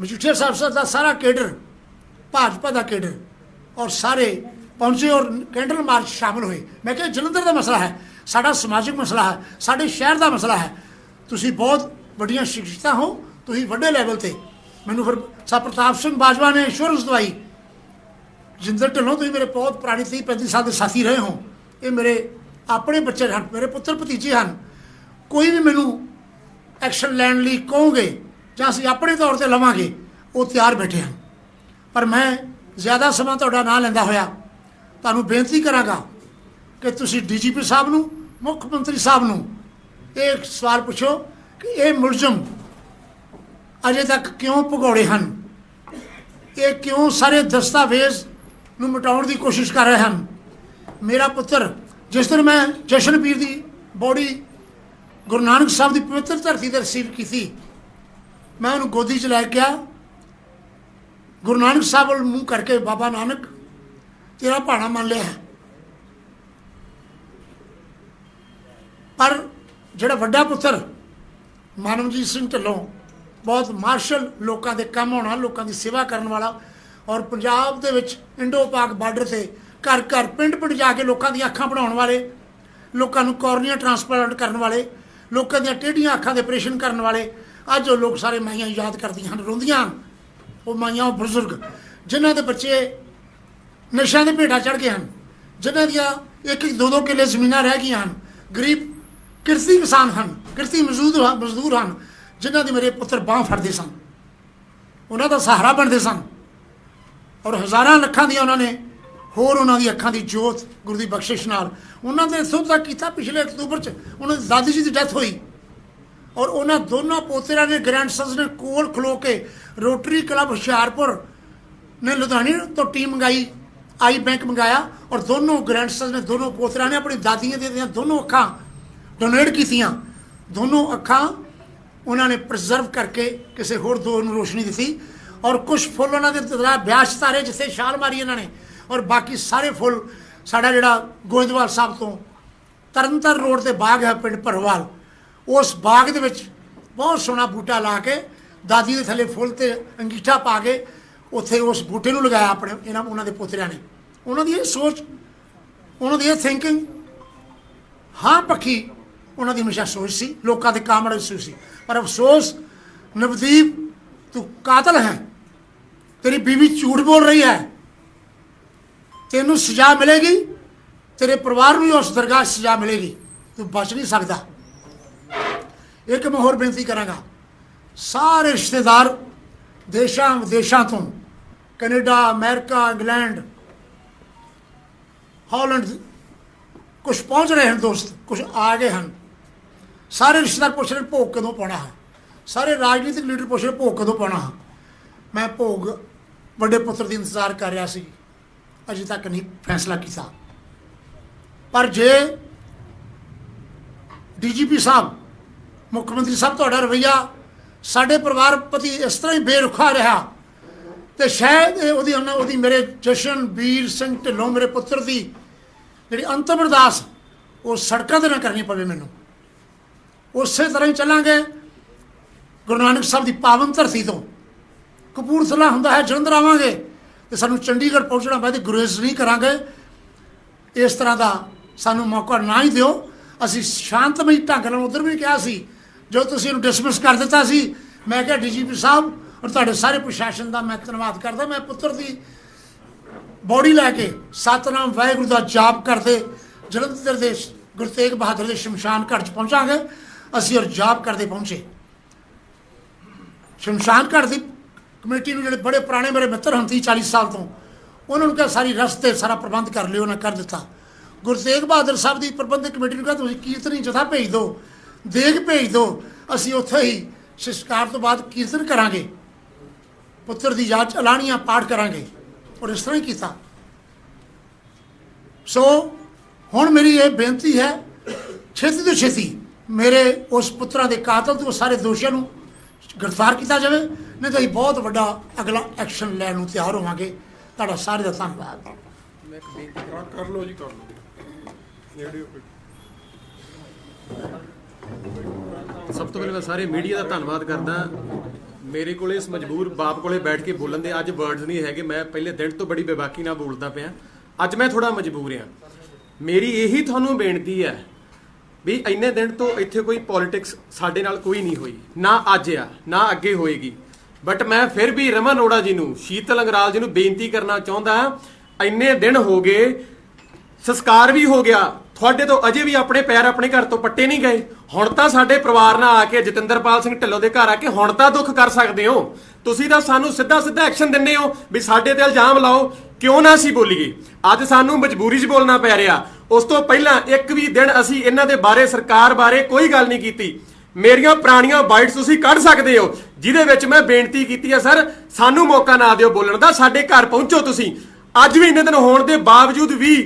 ਮਜੀਠੀਆ ਸਾਹਿਬ ਦਾ ਸਾਰਾ ਕੇਡਰ, ਭਾਜਪਾ ਦਾ ਕੇਡਰ ਔਰ ਸਾਰੇ ਪਹੁੰਚੇ ਔਰ ਕੈਂਡਲ ਮਾਰਚ ਸ਼ਾਮਲ ਹੋਏ। ਮੈਂ ਕਿਹਾ ਜਲੰਧਰ ਦਾ ਮਸਲਾ ਹੈ, ਸਾਡਾ ਸਮਾਜਿਕ ਮਸਲਾ ਹੈ, ਸਾਡੇ ਸ਼ਹਿਰ ਦਾ ਮਸਲਾ ਹੈ। ਤੁਸੀਂ ਬਹੁਤ ਵੱਡੀਆਂ ਸ਼ਖਸੀਅਤਾਂ ਹੋ, ਤੁਸੀਂ ਵੱਡੇ ਲੈਵਲ ਤੇ। ਮੈਨੂੰ ਫਿਰ ਸਾਹਿਬ ਪ੍ਰਤਾਪ ਸਿੰਘ ਬਾਜਵਾ ਨੇ ਇੰਸ਼ੋਰੈਂਸ ਦਵਾਈ, ਜਿੰਦਰ ਢਿੱਲੋਂ ਤੁਸੀਂ ਮੇਰੇ ਬਹੁਤ ਪੁਰਾਣੀ 30-35 ਸਾਲ ਦੇ ਸਾਥੀ ਰਹੇ ਹੋ, ਇਹ ਮੇਰੇ ਆਪਣੇ ਬੱਚੇ ਹਨ, ਮੇਰੇ ਪੁੱਤਰ ਭਤੀਜੇ ਹਨ। ਕੋਈ ਵੀ ਮੈਨੂੰ ਐਕਸ਼ਨ ਲੈਣ ਲਈ ਕਹੋਗੇ ਜਾਂ ਅਸੀਂ ਆਪਣੇ ਤੌਰ ਤੇ ਲਵਾਂਗੇ, ਉਹ ਤਿਆਰ ਬੈਠੇ ਹਨ। ਪਰ ਮੈਂ ਜ਼ਿਆਦਾ ਸਮਾਂ ਤੁਹਾਡਾ ਨਾ ਲੈਂਦਾ ਹੋਇਆ ਤੁਹਾਨੂੰ ਬੇਨਤੀ ਕਰਾਂਗਾ ਕਿ ਤੁਸੀਂ DGP ਸਾਹਿਬ ਨੂੰ, ਮੁੱਖ ਮੰਤਰੀ ਸਾਹਿਬ ਨੂੰ ਇਹ ਸਵਾਲ ਪੁੱਛੋ ਕਿ ਇਹ ਮੁਲਜ਼ਮ ਅਜੇ ਤੱਕ ਕਿਉਂ ਭਗੌੜੇ ਹਨ, ਇਹ ਕਿਉਂ ਸਾਰੇ ਦਸਤਾਵੇਜ਼ ਨੂੰ ਮਿਟਾਉਣ ਦੀ ਕੋਸ਼ਿਸ਼ ਕਰ ਰਹੇ ਹਨ। ਮੇਰਾ ਪੁੱਤਰ ਜਿਸ ਦਿਨ ਮੈਂ ਜਸ਼ਨਪੀਰ ਦੀ ਬੋਡੀ ਗੁਰੂ ਨਾਨਕ ਸਾਹਿਬ ਦੀ ਪਵਿੱਤਰ ਧਰਤੀ ਤੇ ਰਿਸੀਵ ਕੀਤੀ, ਮੈਂ ਉਹਨੂੰ ਗੋਦੀ 'ਚ ਲੈ ਕੇ ਆ, ਗੁਰੂ ਨਾਨਕ ਸਾਹਿਬ ਵੱਲ ਮੂੰਹ ਕਰਕੇ, ਬਾਬਾ ਨਾਨਕ ਤੇਰਾ ਭਾਣਾ ਮੰਨ ਲਿਆ। ਪਰ ਜਿਹੜਾ ਵੱਡਾ ਪੁੱਤਰ ਮਾਨਵਜੀਤ ਸਿੰਘ ਢਿੱਲੋਂ, ਬਹੁਤ ਮਾਰਸ਼ਲ, ਲੋਕਾਂ ਦੇ ਕੰਮ ਆਉਣਾ, ਲੋਕਾਂ ਦੀ ਸੇਵਾ ਕਰਨ ਵਾਲਾ, ਔਰ ਪੰਜਾਬ ਦੇ ਵਿੱਚ ਇੰਡੋ ਪਾਕ ਬਾਰਡਰ ਤੇ ਘਰ ਘਰ ਪਿੰਡ ਜਾ ਕੇ ਲੋਕਾਂ ਦੀਆਂ ਅੱਖਾਂ ਬਣਾਉਣ ਵਾਲੇ, ਲੋਕਾਂ ਨੂੰ ਕੋਰਨੀਆ ਟ੍ਰਾਂਸਪਲਾਂਟ ਕਰਨ ਵਾਲੇ, ਲੋਕਾਂ ਦੀਆਂ ਟੇਢੀਆਂ ਅੱਖਾਂ ਦੇ ਆਪਰੇਸ਼ਨ ਕਰਨ ਵਾਲੇ, ਅੱਜ ਉਹ ਲੋਕ ਸਾਰੇ ਮਾਈਆਂ ਯਾਦ ਕਰਦੀਆਂ ਹਨ, ਰੋਂਦੀਆਂ ਹਨ। ਉਹ ਮਾਈਆਂ, ਉਹ ਬਜ਼ੁਰਗ ਜਿਨ੍ਹਾਂ ਦੇ ਬੱਚੇ ਨਸ਼ਿਆਂ ਦੇ ਭੇਟਾ ਚੜ੍ਹ ਗਏ ਹਨ, ਜਿਨ੍ਹਾਂ ਦੀਆਂ 1-2 ਕਿੱਲੇ ਜ਼ਮੀਨਾਂ ਰਹਿ ਗਈਆਂ ਹਨ, ਗਰੀਬ ਕਿਰਤੀ ਕਿਸਾਨ ਹਨ, ਕਿਰਤੀ ਮਜ਼ਦੂਰ ਹਨ, ਜਿਨ੍ਹਾਂ ਦੇ ਮੇਰੇ ਪੁੱਤਰ ਬਾਂਹ ਫੜਦੇ ਸਨ, ਉਹਨਾਂ ਦਾ ਸਹਾਰਾ ਬਣਦੇ ਸਨ। ਔਰ ਹਜ਼ਾਰਾਂ ਲੱਖਾਂ ਦੀਆਂ ਉਹਨਾਂ ਨੇ ਹੋਰ ਉਹਨਾਂ ਦੀ ਅੱਖਾਂ ਦੀ ਜੋਤ ਗੁਰੂ ਦੀ ਬਖਸ਼ਿਸ਼ ਨਾਲ ਉਹਨਾਂ ਨੇ ਇੱਥੋਂ ਤੱਕ ਕੀਤਾ। ਪਿਛਲੇ ਅਕਤੂਬਰ 'ਚ ਉਹਨਾਂ ਦੀ ਦਾਦੀ ਜੀ ਦੀ ਡੈਥ ਹੋਈ ਔਰ ਉਹਨਾਂ ਦੋਨਾਂ ਪੋਤਰਿਆਂ ਨੇ, ਗ੍ਰੈਂਡਸਨਸ ਨੇ ਕੋਲ ਖਲੋ ਕੇ ਰੋਟਰੀ ਕਲੱਬ ਹੁਸ਼ਿਆਰਪੁਰ ਨੇ ਲੁਧਿਆਣੇ ਤੋਂ ਟੀਮ ਮੰਗਾਈ, ਆਈ ਬੈਂਕ ਮੰਗਾਇਆ ਔਰ ਦੋਨੋਂ ਗ੍ਰੈਂਡਸਨਸ ਨੇ, ਦੋਨੋਂ ਪੋਤਰਿਆਂ ਨੇ ਆਪਣੀ ਦਾਦੀਆਂ ਦੀਆਂ ਦੋਨੋਂ ਅੱਖਾਂ ਡੋਨੇਟ ਕੀਤੀਆਂ। ਦੋਨੋਂ ਅੱਖਾਂ ਉਹਨਾਂ ਨੇ ਪ੍ਰੀਜ਼ਰਵ ਕਰਕੇ ਕਿਸੇ ਹੋਰ ਦੋ ਨੂੰ ਰੋਸ਼ਨੀ ਦਿੱਤੀ। ਔਰ ਕੁਝ ਫੁੱਲ ਉਹਨਾਂ ਦੇ ਵਿਆਹ 'ਚ ਤਾਰੇ ਜਿੱਥੇ ਛਾਲ ਮਾਰੀ ਇਹਨਾਂ ਨੇ, ਔਰ ਬਾਕੀ ਸਾਰੇ ਫੁੱਲ ਸਾਡਾ ਜਿਹੜਾ ਗੋਇੰਦਵਾਲ ਸਾਹਿਬ ਤੋਂ ਤਰਨਤਾਰਨ ਰੋਡ ਤੇ ਬਾਗ ਹੈ ਪਿੰਡ ਭਰੋਵਾਲ, ਉਸ ਬਾਗ ਦੇ ਵਿੱਚ ਬਹੁਤ ਸੋਹਣਾ ਬੂਟਾ ਲਾ ਕੇ ਦਾਦੀ ਦੇ ਥੱਲੇ ਫੁੱਲ ਤੇ ਅੰਗੀਠਾ ਪਾ ਕੇ ਉੱਥੇ ਉਸ ਬੂਟੇ ਨੂੰ ਲਗਾਇਆ ਆਪਣੇ ਉਹਨਾਂ ਦੇ ਪੋਤਰਿਆਂ ਨੇ। ਉਹਨਾਂ ਦੀ ਇਹ ਸੋਚ, ਉਹਨਾਂ ਦੀ ਇਹ ਥਿੰਕਿੰਗ ਹਾਂ ਪੱਖੀ ਉਹਨਾਂ ਦੀ ਹਮੇਸ਼ਾ ਸੋਚ ਸੀ, ਲੋਕਾਂ ਦੇ ਕੰਮ ਵਾਲੀ ਸੋਚ ਸੀ। ਪਰ ਅਫਸੋਸ ਨਵਦੀਪ, ਤੂੰ ਕਾਤਲ ਹੈ, ਤੇਰੀ ਬੀਵੀ ਝੂਠ ਬੋਲ ਰਹੀ ਹੈ, ਤੈਨੂੰ ਸਜ਼ਾ ਮਿਲੇਗੀ, ਤੇਰੇ ਪਰਿਵਾਰ ਨੂੰ ਉਸ ਦਰਗਾਹ ਸਜ਼ਾ ਮਿਲੇਗੀ, ਤੂੰ ਬਚ ਨਹੀਂ ਸਕਦਾ। ਇੱਕ ਮੈਂ ਹੋਰ ਬੇਨਤੀ ਕਰਾਂਗਾ, ਸਾਰੇ ਰਿਸ਼ਤੇਦਾਰ ਦੇਸ਼ਾਂ ਵਿਦੇਸ਼ਾਂ ਤੋਂ, ਕੈਨੇਡਾ, ਅਮਰੀਕਾ, ਇੰਗਲੈਂਡ, ਹਾਲੈਂਡ, ਕੁਛ ਪਹੁੰਚ ਰਹੇ ਹਨ ਦੋਸਤ, ਕੁਛ ਆ ਗਏ ਹਨ। ਸਾਰੇ ਰਿਸ਼ਤੇਦਾਰ ਪੁੱਛ ਰਹੇ ਭੋਗ ਕਦੋਂ ਪਾਉਣਾ ਹੈ, ਸਾਰੇ ਰਾਜਨੀਤਿਕ ਲੀਡਰ ਪੁੱਛ ਰਹੇ ਭੋਗ ਕਦੋਂ ਪਾਉਣਾ ਹੈ। ਮੈਂ ਭੋਗ ਵੱਡੇ ਪੁੱਤਰ ਦੀ ਇੰਤਜ਼ਾਰ ਕਰ ਰਿਹਾ ਸੀ, ਅਜੇ ਤੱਕ ਨਹੀਂ ਫੈਸਲਾ ਕੀਤਾ। ਪਰ ਜੇ DGP ਸਾਹਿਬ, ਮੁੱਖ ਮੰਤਰੀ ਸਾਹਿਬ, ਤੁਹਾਡਾ ਰਵੱਈਆ ਸਾਡੇ ਪਰਿਵਾਰ ਪ੍ਰਤੀ ਇਸ ਤਰ੍ਹਾਂ ਹੀ ਬੇਰੁਖਾ ਰਿਹਾ ਤੇ ਸ਼ਾਇਦ ਉਹਦੀ ਮੇਰੇ ਜਸ਼ਨਬੀਰ ਸਿੰਘ ਢਿੱਲੋਂ, ਮੇਰੇ ਪੁੱਤਰ ਦੀ ਜਿਹੜੀ ਅੰਤਮ ਅਰਦਾਸ ਉਹ ਸੜਕਾਂ 'ਤੇ ਨਾ ਕਰਨੀ ਪਵੇ ਮੈਨੂੰ। ਉਸੇ ਤਰ੍ਹਾਂ ਹੀ ਚੱਲਾਂਗੇ ਗੁਰੂ ਨਾਨਕ ਸਾਹਿਬ ਦੀ ਪਾਵਨ ਧਰਤੀ ਤੋਂ। ਕਪੂਰਥਲਾ ਹੁੰਦਾ ਹੈ, ਜਲੰਧਰ ਆਵਾਂਗੇ ਤੇ ਸਾਨੂੰ ਚੰਡੀਗੜ੍ਹ ਪਹੁੰਚਣਾ ਪਏ, ਗੁਰੇਜ਼ ਨਹੀਂ ਕਰਾਂਗੇ। ਇਸ ਤਰ੍ਹਾਂ ਦਾ ਸਾਨੂੰ ਮੌਕਾ ਨਾ ਹੀ ਦਿਓ। ਅਸੀਂ ਸ਼ਾਂਤਮਈ ਢੰਗ ਨਾਲ ਉੱਧਰ ਵੀ ਕਿਹਾ ਸੀ, ਜੋ ਤੁਸੀਂ ਇਹਨੂੰ ਡਿਸਮਿਸ ਕਰ ਦਿੱਤਾ ਸੀ मैं क्या DGP साहब और तुहाडे सारे प्रशासन का मैं धन्यवाद करदा। मैं पुत्र की बॉडी लैके सतनाम वाहिगुरू का जाप करते जलंधर के गुरु तेग बहादुर के शमशान घाट पहुँचांगे असी और जाप करते पहुँचे। शमशान घाट की कमेटी में जोड़े बड़े पुराने मेरे मित्र हैं 30-40 साल तो उन्होंने कहा सारी रस्ते सारा प्रबंध कर लियो, उन्हें कर दिता। गुरु तेग बहादुर साहब की प्रबंधक कमेटी ने कहा तुम कीर्तनी जथा भेज दो, देग भेज दो, असी उत्थे ही संस्कार तो बाद कीर्तन करांगे, पुत्र की याद अलाणियां पाठ करांगे और इस तरह ही किया। सो हुण मेरी ये बेनती है छेती तो छेती मेरे उस पुत्रा के कातल तो सारे दोषियों को गिरफ्तार किया जाए, नहीं तो बहुत बड़ा अगला एक्शन लैन तैयार होवांगे। तुहाडा सारे का धन्यवाद। कर लो जी, कर लो नेड़े हो। ਸਭ ਤੋਂ ਪਹਿਲਾਂ ਮੈਂ ਸਾਰੇ ਮੀਡੀਆ ਦਾ ਧੰਨਵਾਦ ਕਰਦਾ। ਮੇਰੇ ਕੋਲੇ ਇਸ ਮਜਬੂਰ ਬਾਪ ਕੋਲੇ ਬੈਠ ਕੇ ਬੋਲਣ ਦੇ ਅੱਜ ਵਰਡਸ ਨਹੀਂ ਹੈਗੇ। ਮੈਂ ਪਹਿਲੇ ਦਿਨ ਤੋਂ ਬੜੀ ਬੇਬਾਕੀ ਨਾਲ ਬੋਲਦਾ ਪਿਆ, ਅੱਜ ਮੈਂ ਥੋੜਾ ਮਜਬੂਰ ਹਾਂ। ਮੇਰੀ ਇਹੀ ਤੁਹਾਨੂੰ ਬੇਨਤੀ ਹੈ ਵੀ ਇੰਨੇ ਦਿਨ ਤੋਂ ਇੱਥੇ ਕੋਈ ਪੋਲਿਟਿਕਸ ਸਾਡੇ ਨਾਲ ਕੋਈ ਨਹੀਂ ਹੋਈ, ਨਾ ਅੱਜ ਆ ਨਾ ਅੱਗੇ ਹੋਏਗੀ। ਬਟ ਮੈਂ ਫਿਰ ਵੀ ਰਮਨ ਅਰੋੜਾ ਜੀ ਨੂੰ, ਸ਼ੀਤਲ ਅੰਗਰਾਲ ਜੀ ਨੂੰ ਬੇਨਤੀ ਕਰਨਾ ਚਾਹੁੰਦਾ, ਇੰਨੇ ਦਿਨ ਹੋ ਗਏ, ਸੰਸਕਾਰ ਵੀ ਹੋ ਗਿਆ, ਤੁਹਾਡੇ ਤੋਂ ਅਜੇ ਵੀ ਆਪਣੇ ਪੈਰ ਆਪਣੇ ਘਰ ਤੋਂ ਪੱਟੇ ਨਹੀਂ ਗਏ। ਹੁਣ ਤਾਂ ਸਾਡੇ ਪਰਿਵਾਰ ਨਾਲ ਆ ਕੇ ਜਤਿੰਦਰਪਾਲ ਸਿੰਘ ਢਿੱਲੋਂ ਦੇ ਘਰ ਆ ਕੇ ਹੁਣ ਤਾਂ ਦੁੱਖ ਕਰ ਸਕਦੇ ਹੋ। ਤੁਸੀਂ ਤਾਂ ਸਾਨੂੰ ਸਿੱਧਾ ਐਕਸ਼ਨ ਦਿੰਦੇ ਹੋ ਵੀ ਸਾਡੇ ਤੇ ਇਲਜ਼ਾਮ ਲਾਓ, ਕਿਉਂ ਨਾ ਅਸੀਂ ਬੋਲੀਏ। ਅੱਜ ਸਾਨੂੰ ਮਜਬੂਰੀ 'ਚ ਬੋਲਣਾ ਪੈ ਰਿਹਾ। ਉਸ ਤੋਂ ਪਹਿਲਾਂ ਇੱਕ ਵੀ ਦਿਨ ਅਸੀਂ ਇਹਨਾਂ ਦੇ ਬਾਰੇ, ਸਰਕਾਰ ਬਾਰੇ ਕੋਈ ਗੱਲ ਨਹੀਂ ਕੀਤੀ। ਮੇਰੀਆਂ ਪੁਰਾਣੀਆਂ ਬਾਈਟਸ ਤੁਸੀਂ ਕੱਢ ਸਕਦੇ ਹੋ ਜਿਹਦੇ ਵਿੱਚ ਮੈਂ ਬੇਨਤੀ ਕੀਤੀ ਹੈ ਸਰ ਸਾਨੂੰ ਮੌਕਾ ਨਾ ਦਿਓ ਬੋਲਣ ਦਾ, ਸਾਡੇ ਘਰ ਪਹੁੰਚੋ ਤੁਸੀਂ। ਅੱਜ ਵੀ ਇੰਨੇ ਦਿਨ ਹੋਣ ਦੇ ਬਾਵਜੂਦ ਵੀ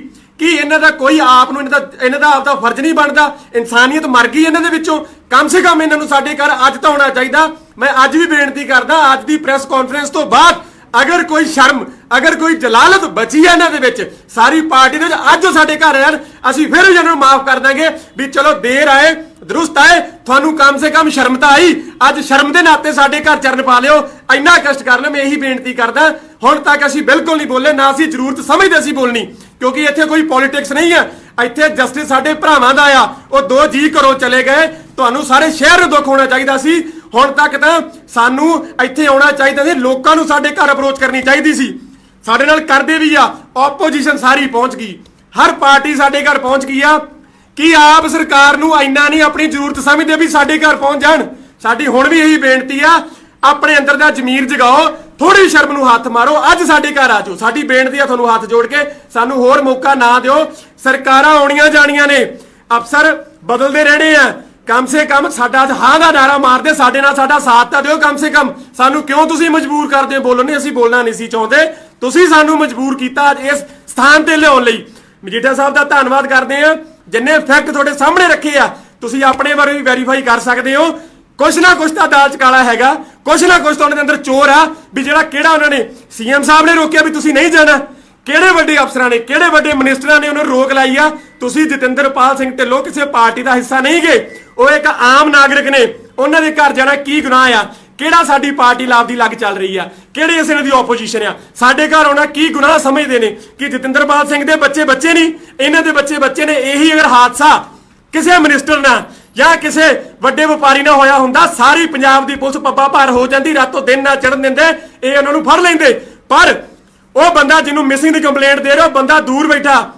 ਕਿ ਇਹਨਾਂ ਦਾ ਕੋਈ ਆਪ ਨੂੰ ਇਹਨਾਂ ਦਾ ਆਪਦਾ ਫਰਜ਼ ਨਹੀਂ ਬਣਦਾ। ਇਨਸਾਨੀਅਤ ਮਰ ਗਈ ਇਹਨਾਂ ਦੇ ਵਿੱਚੋਂ। ਕਮ ਸੇ ਕਮ ਇਹਨਾਂ ਨੂੰ ਸਾਡੇ ਘਰ ਅੱਜ ਤਾਂ ਆਉਣਾ ਚਾਹੀਦਾ। ਮੈਂ ਅੱਜ ਵੀ ਬੇਨਤੀ ਕਰਦਾ, ਅੱਜ ਦੀ ਪ੍ਰੈਸ ਕਾਨਫਰੰਸ ਤੋਂ ਬਾਅਦ ਅਗਰ ਕੋਈ ਸ਼ਰਮ, ਅਗਰ ਕੋਈ ਜਲਾਲਤ ਬਚੀ ਹੈ ਇਹਨਾਂ ਦੇ ਵਿੱਚ, ਸਾਰੀ ਪਾਰਟੀ ਦੇ ਵਿੱਚ ਅੱਜ ਉਹ ਸਾਡੇ ਘਰ ਆਣ, ਅਸੀਂ ਫਿਰ ਵੀ ਇਹਨਾਂ ਨੂੰ ਮਾਫ ਕਰ ਦਾਂਗੇ ਵੀ ਚਲੋ ਦੇਰ ਆਏ ਦਰੁਸਤ ਆਏ, ਤੁਹਾਨੂੰ ਕਮ ਸੇ ਕਮ ਸ਼ਰਮ ਤਾਂ ਆਈ। ਅੱਜ ਸ਼ਰਮ ਦੇ ਨਾਤੇ ਸਾਡੇ ਘਰ ਚਰਨ ਪਾ ਲਿਓ, ਇੰਨਾ ਕਸ਼ਟ ਕਰ ਲਿਓ। ਮੈਂ ਇਹੀ ਬੇਨਤੀ ਕਰਦਾ। ਹੁਣ ਤੱਕ ਅਸੀਂ ਬਿਲਕੁਲ ਨਹੀਂ ਬੋਲੇ, ਨਾ ਅਸੀਂ ਜ਼ਰੂਰਤ ਸਮਝਦੇ ਅਸੀਂ ਬੋਲਣੀ, ਕਿਉਂਕਿ ਇੱਥੇ ਕੋਈ ਪੋਲਿਟਿਕਸ ਨਹੀਂ ਹੈ। ਇੱਥੇ ਜਸਟਿਸ ਸਾਡੇ ਭਰਾਵਾਂ ਦਾ ਆ। ਉਹ 2 ਜੀ ਘਰੋਂ ਚਲੇ ਗਏ, ਤੁਹਾਨੂੰ ਸਾਰੇ ਸ਼ਹਿਰ ਨੂੰ ਦੁੱਖ ਹੋਣਾ ਚਾਹੀਦਾ ਸੀ। ਹੁਣ ਤੱਕ ਤਾਂ ਸਾਨੂੰ ਇੱਥੇ ਆਉਣਾ ਚਾਹੀਦਾ ਸੀ, ਲੋਕਾਂ ਨੂੰ ਸਾਡੇ ਘਰ ਅਪਰੋਚ ਕਰਨੀ ਚਾਹੀਦੀ ਸੀ। ਸਾਡੇ ਨਾਲ ਕਰਦੇ ਵੀ ਆ। ਆਪੋਜੀਸ਼ਨ ਸਾਰੀ ਪਹੁੰਚ ਗਈ, ਹਰ ਪਾਰਟੀ ਸਾਡੇ ਘਰ ਪਹੁੰਚ ਗਈ ਆ। ਕਿ ਆਪ ਸਰਕਾਰ ਨੂੰ ਇੰਨਾ ਨਹੀਂ ਆਪਣੀ ਜ਼ਰੂਰਤ ਸਮਝਦੇ ਵੀ ਸਾਡੇ ਘਰ ਪਹੁੰਚ ਜਾਣ। ਸਾਡੀ ਹੁਣ ਵੀ ਇਹੀ ਬੇਨਤੀ ਆ, ਆਪਣੇ ਅੰਦਰ ਦਾ ਜ਼ਮੀਰ ਜਗਾਓ, ਥੋੜੀ ਸ਼ਰਮ ਨੂੰ ਹੱਥ ਮਾਰੋ, ਅੱਜ ਸਾਡੇ ਘਰ ਆ ਜਾਓ। ਸਾਡੀ ਬੇਨਤੀ ਆ ਤੁਹਾਨੂੰ ਹੱਥ ਜੋੜ ਕੇ, ਸਾਨੂੰ ਹੋਰ ਮੌਕਾ ਨਾ ਦਿਓ। ਸਰਕਾਰਾਂ ਆਉਣੀਆਂ ਜਾਣੀਆਂ ਨੇ, ਅਫਸਰ ਬਦਲਦੇ ਰਹਿਣੇ ਆ। ਕਮ ਸੇ ਕਮ ਸਾਡਾ ਹਾਂ ਦਾ ਨਾਰਾ ਮਾਰਦੇ, ਸਾਡੇ ਨਾਲ ਸਾਡਾ ਸਾਥ ਤਾਂ ਦਿਓ ਕਮ ਸੇ ਕਮ। ਸਾਨੂੰ ਕਿਉਂ ਤੁਸੀਂ ਮਜਬੂਰ ਕਰਦੇ ਹੋ ਬੋਲਣ? ਨਹੀਂ, ਅਸੀਂ ਬੋਲਣਾ ਨਹੀਂ ਸੀ ਚਾਹੁੰਦੇ, ਤੁਸੀਂ ਸਾਨੂੰ ਮਜਬੂਰ ਕੀਤਾ ਇਸ ਸਥਾਨ ਤੇ ਲਿਆਉਣ ਲਈ। ਮਜੀਠਾ ਸਾਹਿਬ ਦਾ ਧੰਨਵਾਦ ਕਰਦੇ ਆ, ਜਿੰਨੇ ਫੈਕਟ ਤੁਹਾਡੇ ਸਾਹਮਣੇ ਰੱਖੇ ਆ। ਤੁਸੀਂ ਆਪਣੇ ਬਾਰੇ ਵੀ ਵੈਰੀਫਾਈ ਕਰ ਸਕਦੇ ਹੋ। ਕੁਛ ਨਾ ਕੁਛ ਤਾਂ ਦਾਲ ਚ ਕਾਲਾ ਹੈਗਾ, ਕੁਛ ਨਾ ਕੁਛ ਤਾਂ ਉਹਨਾਂ ਦੇ ਅੰਦਰ ਚੋਰ ਆ ਵੀ ਜਿਹੜਾ ਕਿਹੜਾ ਉਹਨਾਂ ਨੇ ਸੀਐਮ ਸਾਹਿਬ ਨੇ ਰੋਕਿਆ ਵੀ ਤੁਸੀਂ ਨਹੀਂ ਜਾਣਾ, ਕਿਹੜੇ ਵੱਡੇ ਅਫਸਰਾਂ ਨੇ, ਕਿਹੜੇ ਵੱਡੇ ਮਿਨਿਸਟਰਾਂ ਨੇ ਉਹਨਾਂ ਨੂੰ ਰੋਕ ਲਾਈ ਆ। ਤੁਸੀਂ ਜਤਿੰਦਰਪਾਲ ਸਿੰਘ ਢਿੱਲੋਂ ਕਿਸੇ ਪਾਰਟੀ ਦਾ ਹਿੱਸਾ ਨਹੀਂ ਗਏ, ਉਹ ਇੱਕ ਆਮ ਨਾਗਰਿਕ ਨੇ। ਉਹਨਾਂ ਦੇ ਘਰ ਜਾਣਾ ਕੀ ਗੁਨਾਹ ਆ? ਕਿਹੜਾ ਸਾਡੀ ਪਾਰਟੀ ਲਾਭ ਦੀ ਲੱਗ ਚੱਲ ਰਹੀ ਆ? ਕਿਹੜੀ ਇਹਨਾਂ ਦੀ ਆਪੋਜੀਸ਼ਨ ਆ? ਸਾਡੇ ਘਰ ਆਉਣਾ ਕੀ ਗੁਨਾਹ ਸਮਝਦੇ ਨੇ? ਕਿ ਜਤਿੰਦਰਪਾਲ ਸਿੰਘ ਦੇ ਬੱਚੇ ਨਹੀਂ, ਇਹਨਾਂ ਦੇ ਬੱਚੇ ਨੇ। ਇਹੀ ਅਗਰ ਹਾਦਸਾ ਕਿਸੇ ਮਿਨਿਸਟਰ ਨਾਲ ਜਾਂ ਕਿਸੇ ਵੱਡੇ ਵਪਾਰੀ ਨਾਲ ਹੋਇਆ ਹੁੰਦਾ, ਸਾਰੀ ਪੰਜਾਬ ਦੀ ਪੁਲਿਸ ਪੱਬਾ ਭਾਰ ਹੋ ਜਾਂਦੀ, ਰਾਤੋਂ ਦਿਨ ਨਾ ਚੜਨ ਦਿੰਦੇ, ਇਹ ਉਹਨਾਂ ਨੂੰ ਫੜ ਲੈਂਦੇ। ਪਰ ਉਹ ਬੰਦਾ ਜਿਹਨੂੰ ਮਿਸਿੰਗ ਦੀ ਕੰਪਲੇਂਟ ਦੇ ਰਿਹਾ, ਉਹ ਬੰਦਾ ਦੂਰ ਬੈਠਾ,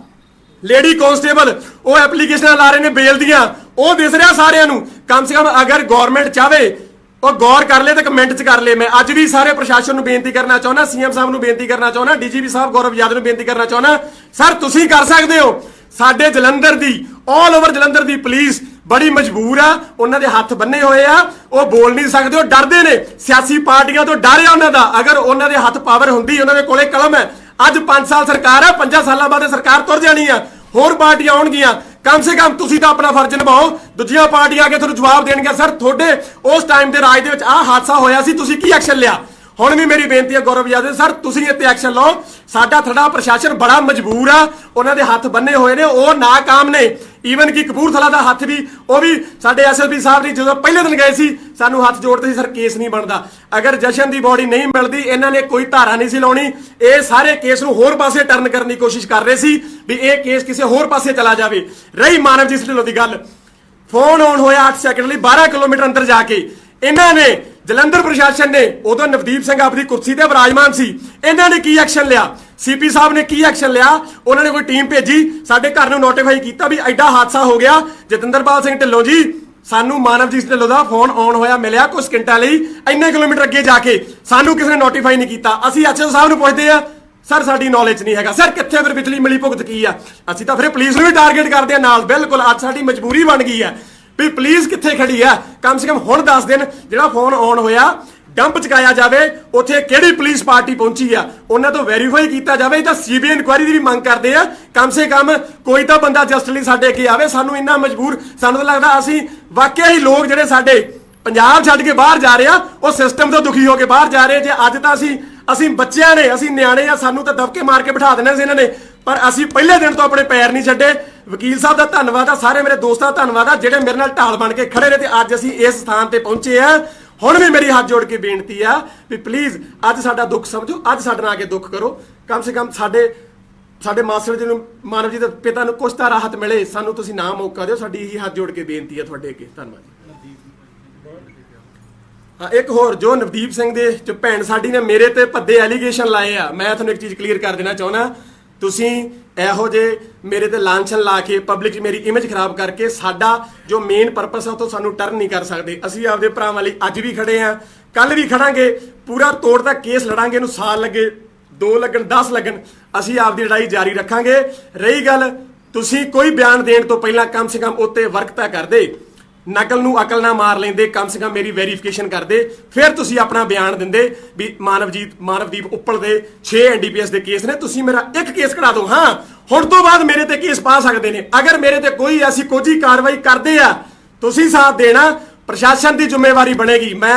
ਲੇਡੀ ਕਾਂਸਟੇਬਲ, ਉਹ ਐਪਲੀਕੇਸ਼ਨਾਂ ਲਾ ਰਹੇ ਨੇ ਬੇਲ ਦੀਆਂ, ਉਹ ਦਿਸ ਰਿਹਾ ਸਾਰਿਆਂ ਨੂੰ। ਕਮ ਸੇ ਕਮ ਅਗਰ ਗਵਰਨਮੈਂਟ ਚਾਹਵੇ ਉਹ ਗੌਰ ਕਰ ਲੈ ਤੇ ਕਮੈਂਟ 'ਚ ਕਰ ਲੈ। ਮੈਂ ਅੱਜ ਵੀ ਸਾਰੇ ਪ੍ਰਸ਼ਾਸਨ ਨੂੰ ਬੇਨਤੀ ਕਰਨਾ ਚਾਹੁੰਦਾ, ਸੀਐਮ ਸਾਹਿਬ ਨੂੰ ਬੇਨਤੀ ਕਰਨਾ ਚਾਹੁੰਦਾ, DGP ਸਾਹਿਬ ਗੌਰਵ ਯਾਦਵ ਨੂੰ ਬੇਨਤੀ ਕਰਨਾ ਚਾਹੁੰਦਾ, ਸਰ ਤੁਸੀਂ ਕਰ ਸਕਦੇ ਹੋ। ਸਾਡੇ ਜਲੰਧਰ ਦੀ, ਆਲ ਓਵਰ ਜਲੰਧਰ ਦੀ ਪੁਲਿਸ ਬੜੀ ਮਜਬੂਰ ਆ, ਉਹਨਾਂ ਦੇ ਹੱਥ ਬੰਨੇ ਹੋਏ ਆ, ਉਹ ਬੋਲ ਨਹੀਂ ਸਕਦੇ, ਉਹ ਡਰਦੇ ਨੇ। ਸਿਆਸੀ ਪਾਰਟੀਆਂ ਤੋਂ ਡਰ ਆ ਉਹਨਾਂ ਦਾ। ਅਗਰ ਉਹਨਾਂ ਦੇ ਹੱਥ ਪਾਵਰ ਹੁੰਦੀ, ਉਹਨਾਂ ਦੇ ਕੋਲੇ ਕਲਮ ਹੈ। ਅੱਜ 5 ਸਾਲ ਸਰਕਾਰ ਆ, 5 ਸਾਲਾਂ ਬਾਅਦ ਸਰਕਾਰ ਤੁਰ ਜਾਣੀ ਆ, ਹੋਰ ਪਾਰਟੀਆਂ ਆਉਣਗੀਆਂ। ਕਮ ਸੇ ਕਮ ਤੁਸੀਂ ਤਾਂ ਆਪਣਾ ਫਰਜ਼ ਨਿਭਾਓ, ਦੂਜੀਆਂ ਪਾਰਟੀਆਂ ਆ ਕੇ ਤੁਹਾਨੂੰ ਜਵਾਬ ਦੇਣਗੀਆਂ, ਸਰ ਤੁਹਾਡੇ ਉਸ ਟਾਈਮ ਦੇ ਰਾਜ ਦੇ ਵਿੱਚ ਆਹ ਹਾਦਸਾ ਹੋਇਆ ਸੀ, ਤੁਸੀਂ ਕੀ ਐਕਸ਼ਨ ਲਿਆ? ਹੁਣ ਵੀ ਮੇਰੀ ਬੇਨਤੀ ਹੈ ਗੌਰਵ ਯਾਦਵ ਸਰ, ਤੁਸੀਂ ਇੱਥੇ ਐਕਸ਼ਨ ਲਓ। ਸਾਡਾ ਪ੍ਰਸ਼ਾਸਨ ਬੜਾ ਮਜਬੂਰ ਆ, ਉਹਨਾਂ ਦੇ ਹੱਥ ਬੰਨੇ ਹੋਏ ਨੇ, ਉਹ ਨਾਕਾਮ ਨੇ। ਈਵਨ ਕਿ ਕਪੂਰਥਲਾ ਦਾ ਹੱਥ ਵੀ, ਉਹ ਵੀ ਸਾਡੇ SSP ਸਾਹਿਬ ਨੇ ਜਦੋਂ ਪਹਿਲੇ ਦਿਨ ਗਏ ਸੀ ਸਾਨੂੰ ਹੱਥ ਜੋੜਦੇ ਸੀ, ਸਰ ਕੇਸ ਨਹੀਂ ਬਣਦਾ। ਅਗਰ ਜਸ਼ਨ ਦੀ ਬੋਡੀ ਨਹੀਂ ਮਿਲਦੀ, ਇਹਨਾਂ ਨੇ ਕੋਈ ਧਾਰਾ ਨਹੀਂ ਸੀ ਲਾਉਣੀ, ਇਹ ਸਾਰੇ ਕੇਸ ਨੂੰ ਹੋਰ ਪਾਸੇ ਟਰਨ ਕਰਨ ਦੀ ਕੋਸ਼ਿਸ਼ ਕਰ ਰਹੇ ਸੀ ਵੀ ਇਹ ਕੇਸ ਕਿਸੇ ਹੋਰ ਪਾਸੇ ਚਲਾ ਜਾਵੇ। ਰਹੀ ਮਾਨਵਜੀਤ ਢਿੱਲੋਂ ਦੀ ਗੱਲ, ਫੋਨ ਆਨ ਹੋਇਆ 8 ਸੈਕਿੰਡ ਲਈ 12 ਕਿਲੋਮੀਟਰ ਅੰਦਰ ਜਾ ਕੇ ਇਹਨਾਂ ਨੇ ਜਲੰਧਰ ਪ੍ਰਸ਼ਾਸਨ ਨੇ ਉਦੋਂ ਨਵਦੀਪ ਸਿੰਘ ਆਪਣੀ ਕੁਰਸੀ ਤੇ ਵਿਰਾਜਮਾਨ ਸੀ, ਇਹਨਾਂ ਨੇ ਕੀ ਐਕਸ਼ਨ ਲਿਆ? ਸੀਪੀ ਸਾਹਿਬ ਨੇ ਕੀ ਐਕਸ਼ਨ ਲਿਆ? ਉਹਨਾਂ ਨੇ ਕੋਈ ਟੀਮ ਭੇਜੀ, ਸਾਡੇ ਘਰ ਨੂੰ ਨੋਟੀਫਾਈ ਕੀਤਾ ਵੀ ਐਡਾ ਹਾਦਸਾ ਹੋ ਗਿਆ। ਜਤਿੰਦਰਪਾਲ ਸਿੰਘ ਢਿੱਲੋਂ ਜੀ, ਸਾਨੂੰ ਮਾਨਵਜੀਤ ਢਿੱਲੋਂ ਦਾ ਫੋਨ ਆਨ ਹੋਇਆ, ਮਿਲਿਆ ਕੁਝ ਸਕਿੰਟਾਂ ਲਈ, ਇੰਨੇ ਕਿਲੋਮੀਟਰ ਅੱਗੇ ਜਾ ਕੇ, ਸਾਨੂੰ ਕਿਸੇ ਨੇ ਨੋਟੀਫਾਈ ਨਹੀਂ ਕੀਤਾ। ਅਸੀਂ ਐਸਐਸਓ ਸਾਹਿਬ ਨੂੰ ਪੁੱਛਦੇ ਆ, ਸਰ ਸਾਡੀ ਨੌਲੇਜ ਨਹੀਂ ਹੈਗਾ। ਸਰ ਕਿੱਥੇ ਫਿਰ ਬਿਜਲੀ ਮਿਲੀ ਭੁਗਤ ਕੀ ਆ? ਅਸੀਂ ਤਾਂ ਫਿਰ ਪੁਲਿਸ ਨੂੰ ਵੀ ਟਾਰਗੇਟ ਕਰਦੇ ਆ ਨਾਲ। ਬਿਲਕੁਲ ਅੱਜ ਸਾਡੀ ਮਜਬੂਰੀ ਬਣ ਗਈ ਆ ਵੀ ਪੁਲਿਸ ਕਿੱਥੇ ਖੜੀ ਆ? ਕਮ ਸੇ ਕਮ ਹੁਣ ਦੱਸ ਦੇਣ, ਜਿਹੜਾ ਫੋਨ ਆਨ ਹੋਇਆ ਡੰਪ ਚਕਾਇਆ ਜਾਵੇ, ਉੱਥੇ ਕਿਹੜੀ ਪੁਲਿਸ ਪਾਰਟੀ ਪਹੁੰਚੀ ਆ, ਉਹਨਾਂ ਤੋਂ ਵੈਰੀਫਾਈ ਕੀਤਾ ਜਾਵੇ। ਤਾਂ ਸੀਬੀਆਈ ਇਨਕੁਆਇਰੀ ਦੀ ਵੀ ਮੰਗ ਕਰਦੇ ਆ। ਕਮ ਸੇ ਕਮ ਕੋਈ ਤਾਂ ਬੰਦਾ ਜਸਟਿਸ ਲਈ ਸਾਡੇ ਅੱਗੇ ਆਵੇ। ਸਾਨੂੰ ਇੰਨਾ ਮਜਬੂਰ, ਸਾਨੂੰ ਤਾਂ ਲੱਗਦਾ ਅਸੀਂ ਵਾਕਿਆ ਹੀ ਲੋਕ ਜਿਹੜੇ ਸਾਡੇ ਪੰਜਾਬ ਛੱਡ ਕੇ ਬਾਹਰ ਜਾ ਰਹੇ ਆ, ਉਹ ਸਿਸਟਮ ਤੋਂ ਦੁਖੀ ਹੋ ਕੇ ਬਾਹਰ ਜਾ ਰਹੇ। ਜੇ ਅੱਜ ਤਾਂ ਅਸੀਂ ਬੱਚਿਆਂ ਨੇ, ਅਸੀਂ ਨਿਆਣੇ ਆ, ਸਾਨੂੰ ਤਾਂ ਦਬਕੇ ਮਾਰ ਕੇ ਬਿਠਾ ਦੇਣਾ ਸੀ ਇਹਨਾਂ ਨੇ, ਪਰ ਅਸੀਂ ਪਹਿਲੇ ਦਿਨ ਤੋਂ ਆਪਣੇ ਪੈਰ ਨਹੀਂ ਛੱਡੇ। ਵਕੀਲ ਸਾਹਿਬ ਦਾ ਧੰਨਵਾਦ ਆ, ਸਾਰੇ ਮੇਰੇ ਦੋਸਤਾਂ ਦਾ ਧੰਨਵਾਦ ਆ ਜਿਹੜੇ ਮੇਰੇ ਨਾਲ ਢਾਲ ਬਣ ਕੇ ਖੜੇ ਨੇ ਤੇ ਅੱਜ ਅਸੀਂ ਇਸ ਸਥਾਨ ਤੇ ਪਹੁੰਚੇ ਆ। ਹੁਣ ਵੀ ਮੇਰੀ ਹੱਥ ਜੋੜ ਕੇ ਬੇਨਤੀ ਆ ਵੀ ਪਲੀਜ਼ ਅੱਜ ਸਾਡਾ ਦੁੱਖ ਸਮਝੋ, ਅੱਜ ਸਾਡੇ ਨਾਲ ਆ ਕੇ ਦੁੱਖ ਕਰੋ। ਕਮ ਸੇ ਕਮ ਸਾਡੇ ਮਾਸਟਰ ਜੀ ਨੂੰ, ਮਾਨਵ ਜੀ ਦੇ ਪਿਤਾ ਨੂੰ ਕੁਛ ਤਾਂ ਰਾਹਤ ਮਿਲੇ। ਸਾਨੂੰ ਤੁਸੀਂ ਨਾ ਮੌਕਾ ਦਿਓ, ਸਾਡੀ ਇਹੀ ਹੱਥ ਜੋੜ ਕੇ ਬੇਨਤੀ ਆ ਤੁਹਾਡੇ ਅੱਗੇ। ਧੰਨਵਾਦ ਜੀ। ਹਾਂ, ਇੱਕ ਹੋਰ, ਜੋ ਨਵਦੀਪ ਸਿੰਘ ਦੇ ਜੋ ਭੈਣ ਸਾਡੀ ਨੇ ਮੇਰੇ ਤੇ ਭੱਦੇ ਐਲੀਗੇਸ਼ਨ ਲਾਏ ਆ, ਮੈਂ ਤੁਹਾਨੂੰ ਇੱਕ ਚੀਜ਼ ਕਲੀਅਰ ਕਰ ਦੇਣਾ ਚਾਹੁੰਦਾ। ਤੁਸੀਂ ਇਹੋ ਜਿਹੇ ਮੇਰੇ ਤੇ ਲਾਂਛਨ ਲਾ ਕੇ ਪਬਲਿਕ 'ਚ ਮੇਰੀ ਇਮੇਜ ਖਰਾਬ ਕਰਕੇ ਸਾਡਾ ਜੋ ਮੇਨ ਪਰਪਸ ਆ ਉਹ ਤੋਂ ਸਾਨੂੰ ਟਰਨ ਨਹੀਂ ਕਰ ਸਕਦੇ। ਅਸੀਂ ਆਪਦੇ ਭਰਾਵਾਂ ਲਈ ਅੱਜ ਵੀ ਖੜੇ ਆ, ਕੱਲ ਵੀ ਖੜਾਂਗੇ, ਪੂਰਾ ਤੋੜ ਦਾ ਕੇਸ ਲੜਾਂਗੇ। ਇਹਨੂੰ ਸਾਲ ਲੱਗੇ, 2 ਲੱਗਣ, 10 ਲੱਗਣ, ਅਸੀਂ ਆਪਦੀ ਲੜਾਈ ਜਾਰੀ ਰੱਖਾਂਗੇ। ਰਹੀ ਗੱਲ, ਤੁਸੀਂ ਕੋਈ ਬਿਆਨ ਦੇਣ ਤੋਂ ਪਹਿਲਾਂ ਕਮ ਸੇ ਕਮ ਉੱਤੇ ਵਰਕ ਤਾਂ ਕਰਦੇ, ਨਕਲ ਨੂੰ ਅਕਲ ਨਾ ਮਾਰ ਲੈਂਦੇ, ਕਮ ਸੇ ਕਮ ਮੇਰੀ ਵੈਰੀਫਿਕੇਸ਼ਨ ਕਰਦੇ, ਫਿਰ ਤੁਸੀਂ ਆਪਣਾ ਬਿਆਨ ਦਿੰਦੇ ਵੀ ਮਾਨਵਦੀਪ ਉੱਪਲ ਦੇ 6 ਐਨਡੀਪੀਐਸ ਦੇ ਕੇਸ ਨੇ, ਤੁਸੀਂ ਮੇਰਾ ਇੱਕ ਕੇਸ ਕਢਾ ਦਿਓ। ਹਾਂ, ਹੁਣ ਤੋਂ ਬਾਅਦ ਮੇਰੇ ਤੇ ਕੇਸ ਪਾ ਸਕਦੇ ਨੇ। ਅਗਰ ਮੇਰੇ ਤੇ ਕੋਈ ਐਸੀ ਕੋਝੀ ਕਾਰਵਾਈ ਕਰਦੇ ਆ, ਤੁਸੀਂ ਸਾਥ ਦੇਣਾ, ਪ੍ਰਸ਼ਾਸਨ ਦੀ ਜ਼ਿੰਮੇਵਾਰੀ ਬਣੇਗੀ। ਮੈਂ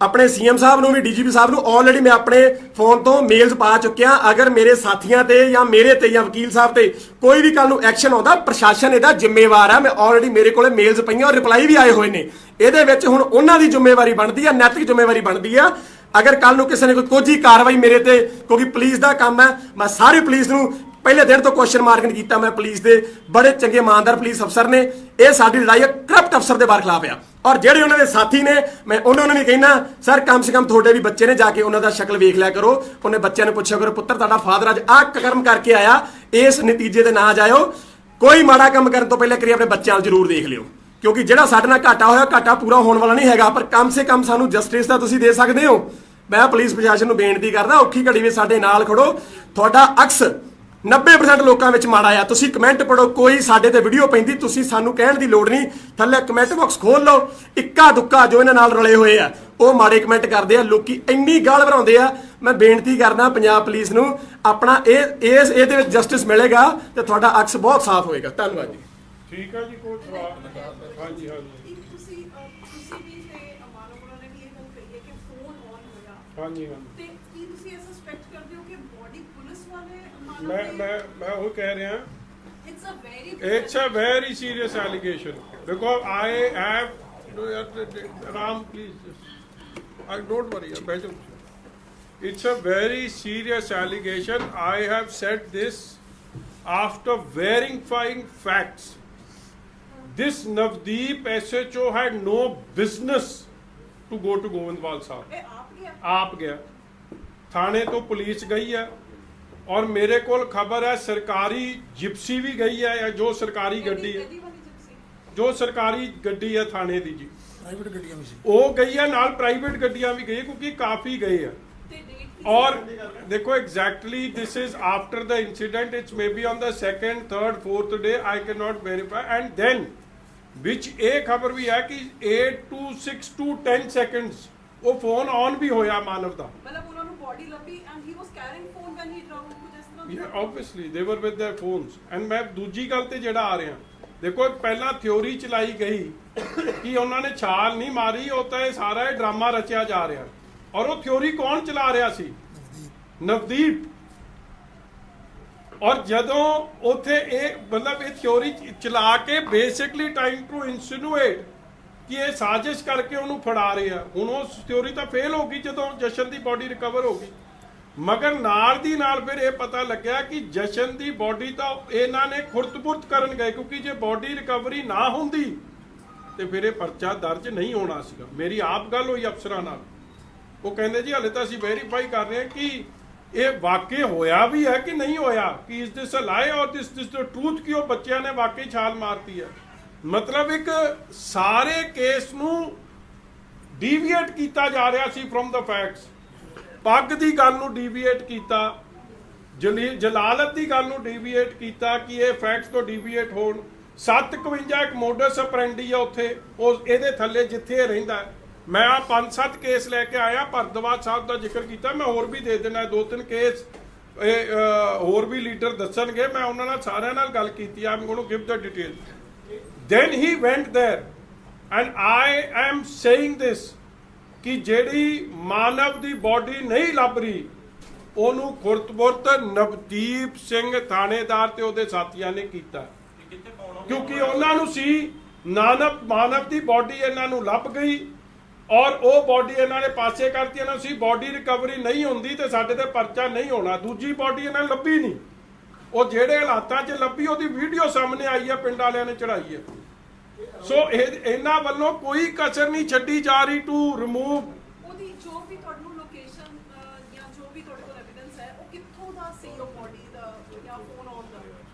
ਆਪਣੇ ਸੀਐਮ ਸਾਹਿਬ ਨੂੰ ਵੀ, ਡੀਜੀਪੀ ਸਾਹਿਬ ਨੂੰ ਆਲਰੇਡੀ ਮੈਂ ਆਪਣੇ ਫੋਨ ਤੋਂ ਮੇਲਸ ਪਾ ਚੁੱਕਿਆ। ਅਗਰ ਮੇਰੇ ਸਾਥੀਆਂ ਤੇ ਜਾਂ ਮੇਰੇ ਤੇ ਜਾਂ ਵਕੀਲ ਸਾਹਿਬ ਤੇ ਕੋਈ ਵੀ ਕੱਲ ਨੂੰ ਐਕਸ਼ਨ ਆਉਂਦਾ, ਪ੍ਰਸ਼ਾਸਨ ਇਹਦਾ ਜ਼ਿੰਮੇਵਾਰ ਹੈ। ਮੈਂ ਆਲਰੇਡੀ, ਮੇਰੇ ਕੋਲੇ ਮੇਲਸ ਪਈਆਂ ਔਰ ਰਿਪਲਾਈ ਵੀ ਆਏ ਹੋਏ ਨੇ। ਇਹਦੇ ਵਿੱਚ ਹੁਣ ਉਹਨਾਂ ਦੀ ਜ਼ਿੰਮੇਵਾਰੀ ਬਣਦੀ ਆ, ਨੈਤਿਕ ਜ਼ਿੰਮੇਵਾਰੀ ਬਣਦੀ ਆ। ਅਗਰ ਕੱਲ ਨੂੰ ਕਿਸੇ ਨੇ ਕੋਈ ਕੋਝੀ ਕਾਰਵਾਈ ਮੇਰੇ ਤੇ, ਕਿਉਂਕਿ ਪੁਲਿਸ ਦਾ ਕੰਮ ਹੈ, ਮੈਂ ਸਾਰੀ ਪੁਲਿਸ ਨੂੰ ਪਹਿਲੇ ਦਿਨ ਤੋਂ ਕੁਐਸਚਨ ਮਾਰਕ ਨਹੀਂ ਕੀਤਾ। ਮੈਂ ਪੁਲਿਸ ਦੇ ਬੜੇ ਚੰਗੇ ਇਮਾਨਦਾਰ ਪੁਲਿਸ ਅਫਸਰ ਨੇ। ਇਹ ਸਾਡੀ ਲੜਾਈ ਹੈ ਕਰਪਟ ਅਫਸਰ ਦੇ ਖਿਲਾਫ ਆ। ਔਰ ਜਿਹੜੇ ਉਹਨਾਂ ਦੇ ਸਾਥੀ ਨੇ, ਮੈਂ ਉਹਨਾਂ ਨੂੰ ਵੀ ਕਹਿਣਾ, ਸਰ ਕਮ ਸੇ ਕਮ ਤੁਹਾਡੇ ਵੀ ਬੱਚੇ ਨੇ, ਜਾ ਕੇ ਉਹਨਾਂ ਦਾ ਸ਼ਕਲ ਵੇਖ ਲਿਆ ਕਰੋ। ਉਹਨੇ ਬੱਚਿਆਂ ਨੂੰ ਪੁੱਛਿਆ ਕਰੋ, ਪੁੱਤਰ ਤੁਹਾਡਾ ਫਾਦਰ ਅੱਜ ਆਹ ਕਰਮ ਕਰਕੇ ਆਇਆ, ਇਸ ਨਤੀਜੇ ਤੇ ਨਾ ਜਾਇਓ। ਕੋਈ ਮਾੜਾ ਕੰਮ ਕਰਨ ਤੋਂ ਪਹਿਲਾਂ ਕਰੀ ਆਪਣੇ ਬੱਚਿਆਂ ਨੂੰ ਜ਼ਰੂਰ ਦੇਖ ਲਿਓ, ਕਿਉਂਕਿ ਜਿਹੜਾ ਸਾਡੇ ਨਾਲ ਘਾਟਾ ਹੋਇਆ, ਘਾਟਾ ਪੂਰਾ ਹੋਣ ਵਾਲਾ ਨਹੀਂ ਹੈਗਾ। ਪਰ ਕਮ ਸੇ ਕਮ ਸਾਨੂੰ ਜਸਟਿਸ ਤਾਂ ਤੁਸੀਂ ਦੇ ਸਕਦੇ ਹੋ। ਮੈਂ ਪੁਲਿਸ ਪ੍ਰਸ਼ਾਸਨ ਨੂੰ ਬੇਨਤੀ ਕਰਦਾ, ਔਖੀ ਘੜੀ ਵਿੱਚ ਸਾਡੇ ਨਾਲ ਖੜੋ। ਤੁਹਾਡਾ ਅਕਸ 90% ਲੋਕਾਂ ਵਿੱਚ ਮਾੜਾ ਆ। ਤੁਸੀਂ ਕਮੈਂਟ ਪੜੋ, ਕੋਈ ਸਾਡੇ ਤੇ ਵੀਡੀਓ ਪੈਂਦੀ, ਤੁਸੀਂ ਸਾਨੂੰ ਕਹਿਣ ਦੀ ਲੋੜ ਨਹੀਂ, ਥੱਲੇ ਕਮੈਂਟ ਬਾਕਸ ਖੋਲ ਲਓ। ਇੱਕਾ ਦੁੱਕਾ ਜੋ ਇਹਨਾਂ ਨਾਲ ਰਲੇ ਹੋਏ ਆ ਉਹ ਮਾੜੇ ਕਮੈਂਟ ਕਰਦੇ ਆ, ਲੋਕੀ ਇੰਨੀ ਗਾਲ ਭਰਾਉਂਦੇ ਆ। ਮੈਂ ਬੇਨਤੀ ਕਰਦਾ ਪੰਜਾਬ ਪੁਲਿਸ ਨੂੰ, ਆਪਣਾ ਇਹਦੇ ਵਿੱਚ ਜਸਟਿਸ ਮਿਲੇਗਾ ਤੇ ਤੁਹਾਡਾ ਅਕਸ ਬਹੁਤ ਸਾਫ਼ ਹੋਏਗਾ। ਧੰਨਵਾਦ ਜੀ। ਠੀਕ ਹੈ ਜੀ, ਕੋਈ ਸਵਾਲ? ਹਾਂਜੀ ਹਾਂਜੀ ਤੁਸੀਂ ਵੀ ਤੇ ਅਮਾਨੋ ਉਹਨਾਂ ਨੇ ਵੀ ਇਹ ਗੱਲ ਕਹੀ ਹੈ ਕਿ ਫੋਨ ਆਨ ਹੋਇਆ। ਹਾਂਜੀ ਹਾਂਜੀ। ਤੇ ਕੀ ਤੁਸੀਂ ਇਹ ਸਸਪੈਕਟ ਕਰਦੇ ਹੋ ਕਿ ਬੋਡੀ ਪੁਲਿਸ ਵਾਲੇ ਮੈਂ ਉਹ ਕਹਿ ਰਿਹਾ, it's a very serious allegation because I have, Ram please, don't worry, it's a very serious allegation. I have said this after verifying facts. This Navdeep SHO had no business to go to Govindwal Sahib. ਆਪ ਗਿਆ, ਥਾਣੇ ਤੋਂ police ਗਈ ਹੈ ਔਰ ਮੇਰੇ ਕੋਲ ਖਬਰ ਹੈ ਸਰਕਾਰੀ ਜਿਪਸੀ ਵੀ ਗਈ ਹੈ, ਜਾਂ ਜੋ ਸਰਕਾਰੀ ਗੱਡੀ ਹੈ, ਜੋ ਸਰਕਾਰੀ ਗੱਡੀ ਹੈ ਥਾਣੇ ਦੀ ਜੀ, ਪ੍ਰਾਈਵੇਟ ਗੱਡੀਆਂ ਵੀ ਸੀ, ਉਹ ਗਈ ਹੈ ਨਾਲ, ਪ੍ਰਾਈਵੇਟ ਗੱਡੀਆਂ ਵੀ ਗਈ, ਕਿਉਂਕਿ ਕਾਫੀ ਗਏ ਆ। ਔਰ ਦੇਖੋ exactly this is after the incident, it's maybe on the 2nd, 3rd, 4th day, I can not verify. And then ਵਿੱਚ ਇਹ ਖਬਰ ਵੀ ਹੈ ਕਿ 8 to 6 to 10 seconds ਉਹ ਫੋਨ ਆਨ ਵੀ ਹੋਇਆ ਮਾਨਵ ਦਾ। ਮਤਲਬ ਉਹਨਾਂ ਨੂੰ ਬੋਡੀ ਲੱਭੀ and he was carrying phone when he drowned, ਕੁਝ ਇਸ ਤਰ੍ਹਾਂ। Yeah, obviously they were with their phones. And ਮੈਂ ਦੂਜੀ ਗੱਲ ਤੇ ਜਿਹੜਾ ਆ ਰਿਹਾ, ਦੇਖੋ ਪਹਿਲਾਂ ਥਿਉਰੀ ਚਲਾਈ ਗਈ ਕਿ ਉਹਨਾਂ ਨੇ ਛਾਲ ਨਹੀਂ ਮਾਰੀ, ਉਹ ਤਾਂ ਇਹ ਸਾਰਾ ਇਹ ਡਰਾਮਾ ਰਚਿਆ ਜਾ ਰਿਹਾ। ਔਰ ਉਹ ਥਿਉਰੀ ਕੌਣ ਚਲਾ ਰਿਹਾ ਸੀ? ਨਵਦੀਪ। ਔਰ ਜਦੋਂ ਉੱਥੇ ਇਹ ਮਤਲਬ ਇਹ ਥਿਉਰੀ ਚਲਾ ਕੇ ਬੇਸਿਕਲੀ ਟਾਈਮ ਟੂ ਇਨਸੀਨੂਏਟ ਕਿ ਇਹ ਸਾਜ਼ਿਸ਼ ਕਰਕੇ ਉਹਨੂੰ ਫੜਾ ਰਹੇ ਆ। ਹੁਣ ਉਹ ਥਿਉਰੀ ਤਾਂ ਫੇਲ ਹੋ ਗਈ ਜਦੋਂ ਜਸ਼ਨ ਦੀ ਬਾਡੀ ਰਿਕਵਰ ਹੋ ਗਈ, ਮਗਰ ਨਾਲ ਦੀ ਨਾਲ ਫਿਰ ਇਹ ਪਤਾ ਲੱਗਿਆ ਕਿ ਜਸ਼ਨ ਦੀ ਬਾਡੀ ਤਾਂ ਇਹਨਾਂ ਨੇ ਖੁਰਦ-ਬੁਰਦ ਕਰਨ ਗਏ, ਕਿਉਂਕਿ ਜੇ ਬਾਡੀ ਰਿਕਵਰੀ ਨਾ ਹੁੰਦੀ ਤੇ ਫਿਰ ਇਹ ਪਰਚਾ ਦਰਜ ਨਹੀਂ ਹੋਣਾ ਸੀਗਾ। ਮੇਰੀ ਆਪ ਗੱਲ ਹੋਈ ਅਫਸਰਾਂ ਨਾਲ, ਉਹ ਕਹਿੰਦੇ ਜੀ ਹਲੇ ਤਾਂ ਅਸੀਂ ਵੈਰੀਫਾਈ ਕਰ ਰਹੇ ਹਾਂ ਕਿ ਇਹ ਵਾਕਈ ਹੋਇਆ ਵੀ ਹੈ ਕਿ ਨਹੀਂ ਹੋਇਆ, ਕਿ ਇਸ ਦਿਸ ਅ ਲਾਈ ਔਰ ਦਿਸ ਦ ਟਰੂਥ, ਕਿ ਉਹ ਬੱਚਿਆਂ ਨੇ ਵਾਕਈ ਛਾਲ ਮਾਰਤੀ ਹੈ। ਮਤਲਬ ਇੱਕ ਸਾਰੇ ਕੇਸ ਨੂੰ ਡੀਵੀਏਟ ਕੀਤਾ ਜਾ ਰਿਹਾ ਸੀ ਫਰੋਮ ਦਾ ਫੈਕਟਸ। ਪੱਗ ਦੀ ਗੱਲ ਨੂੰ ਡੀਵੀਏਟ ਕੀਤਾ, ਜਲਾਲਤ ਦੀ ਗੱਲ ਨੂੰ ਡੀਵੀਏਟ ਕੀਤਾ ਕਿ ਇਹ ਫੈਕਟਸ ਤੋਂ ਡੀਵੀਏਟ ਹੋਣ। 751 ਇੱਕ ਮੋਡਸ ਆਪਰੈਂਡੀ ਆ ਉੱਥੇ, ਉਹ ਇਹਦੇ ਥੱਲੇ ਜਿੱਥੇ ਇਹ ਰਹਿੰਦਾ ਹੈ। ਮੈਂ ਆ 5-7 ਕੇਸ ਲੈ ਕੇ ਆਇਆ, ਭਰਦਵਾਜ ਸਾਹਿਬ ਦਾ ਜ਼ਿਕਰ ਕੀਤਾ, ਮੈਂ ਹੋਰ ਵੀ ਦੇ ਦੇਣਾ 2-3 ਕੇਸ ਇਹ ਹੋਰ ਵੀ ਲੀਡਰ ਦੱਸਣਗੇ, ਮੈਂ ਉਹਨਾਂ ਨਾਲ ਸਾਰਿਆਂ ਨਾਲ ਗੱਲ ਕੀਤੀ। I am going to give the detail. Then he went there and I am saying this ਕਿ ਜਿਹੜੀ ਮਾਨਵ ਦੀ ਬੋਡੀ ਨਹੀਂ ਲੱਭ ਰਹੀ, ਉਹਨੂੰ ਖੁਰਤਬੁਰਤ ਨਵਦੀਪ ਸਿੰਘ ਥਾਣੇਦਾਰ ਤੇ ਉਹਦੇ ਸਾਥੀਆਂ ਨੇ ਕੀਤਾ, ਕਿਉਂਕਿ ਉਹਨਾਂ ਨੂੰ ਸੀ ਮਾਨਵ ਦੀ ਬੋਡੀ ਇਹਨਾਂ ਨੂੰ ਲੱਭ ਗਈ ਔਰ ਉਹ ਬੋਡੀ ਇਹਨਾਂ ਨੇ ਪਾਸੇ ਕਰਤੀ। ਇਹਨਾਂ ਨੂੰ ਸੀ ਬੋਡੀ ਰਿਕਵਰੀ ਨਹੀਂ ਹੁੰਦੀ ਤੇ ਸਾਡੇ ਤੇ ਪਰਚਾ ਨਹੀਂ ਹੋਣਾ। ਦੂਜੀ ਬੋਡੀ ਇਹਨਾਂ ਨੇ ਲੱਭੀ ਨਹੀਂ, ਉਹ ਜਿਹੜੇ ਹਾਲਾਤਾਂ 'ਚ ਲੱਭੀ ਉਹਦੀ ਵੀਡੀਓ ਸਾਹਮਣੇ ਆਈ ਹੈ, ਪਿੰਡ ਵਾਲਿਆਂ ਨੇ ਚੜਾਈ ਹੈ। ਸੋ ਇਹਨਾਂ ਵੱਲੋਂ ਕੋਈ ਕਸਰ ਨਹੀਂ ਛੱਡੀ ਜਾ ਰਹੀ ਟੂ ਰਿਮੂਵ। ਉਹਦੀ ਜੋ ਵੀ ਤੁਹਾਨੂੰ ਲੋਕੇਸ਼ਨ ਜਾਂ ਜੋ ਵੀ ਤੁਹਾਡੇ ਕੋਲ ਐਵੀਡੈਂਸ ਹੈ, ਉਹ ਕਿੱਥੋਂ ਦਾ ਸੀ ਉਹ ਬੋਡੀ ਦਾ ਜਾਂ ਫੋਨ ਆਨ ਦਾ?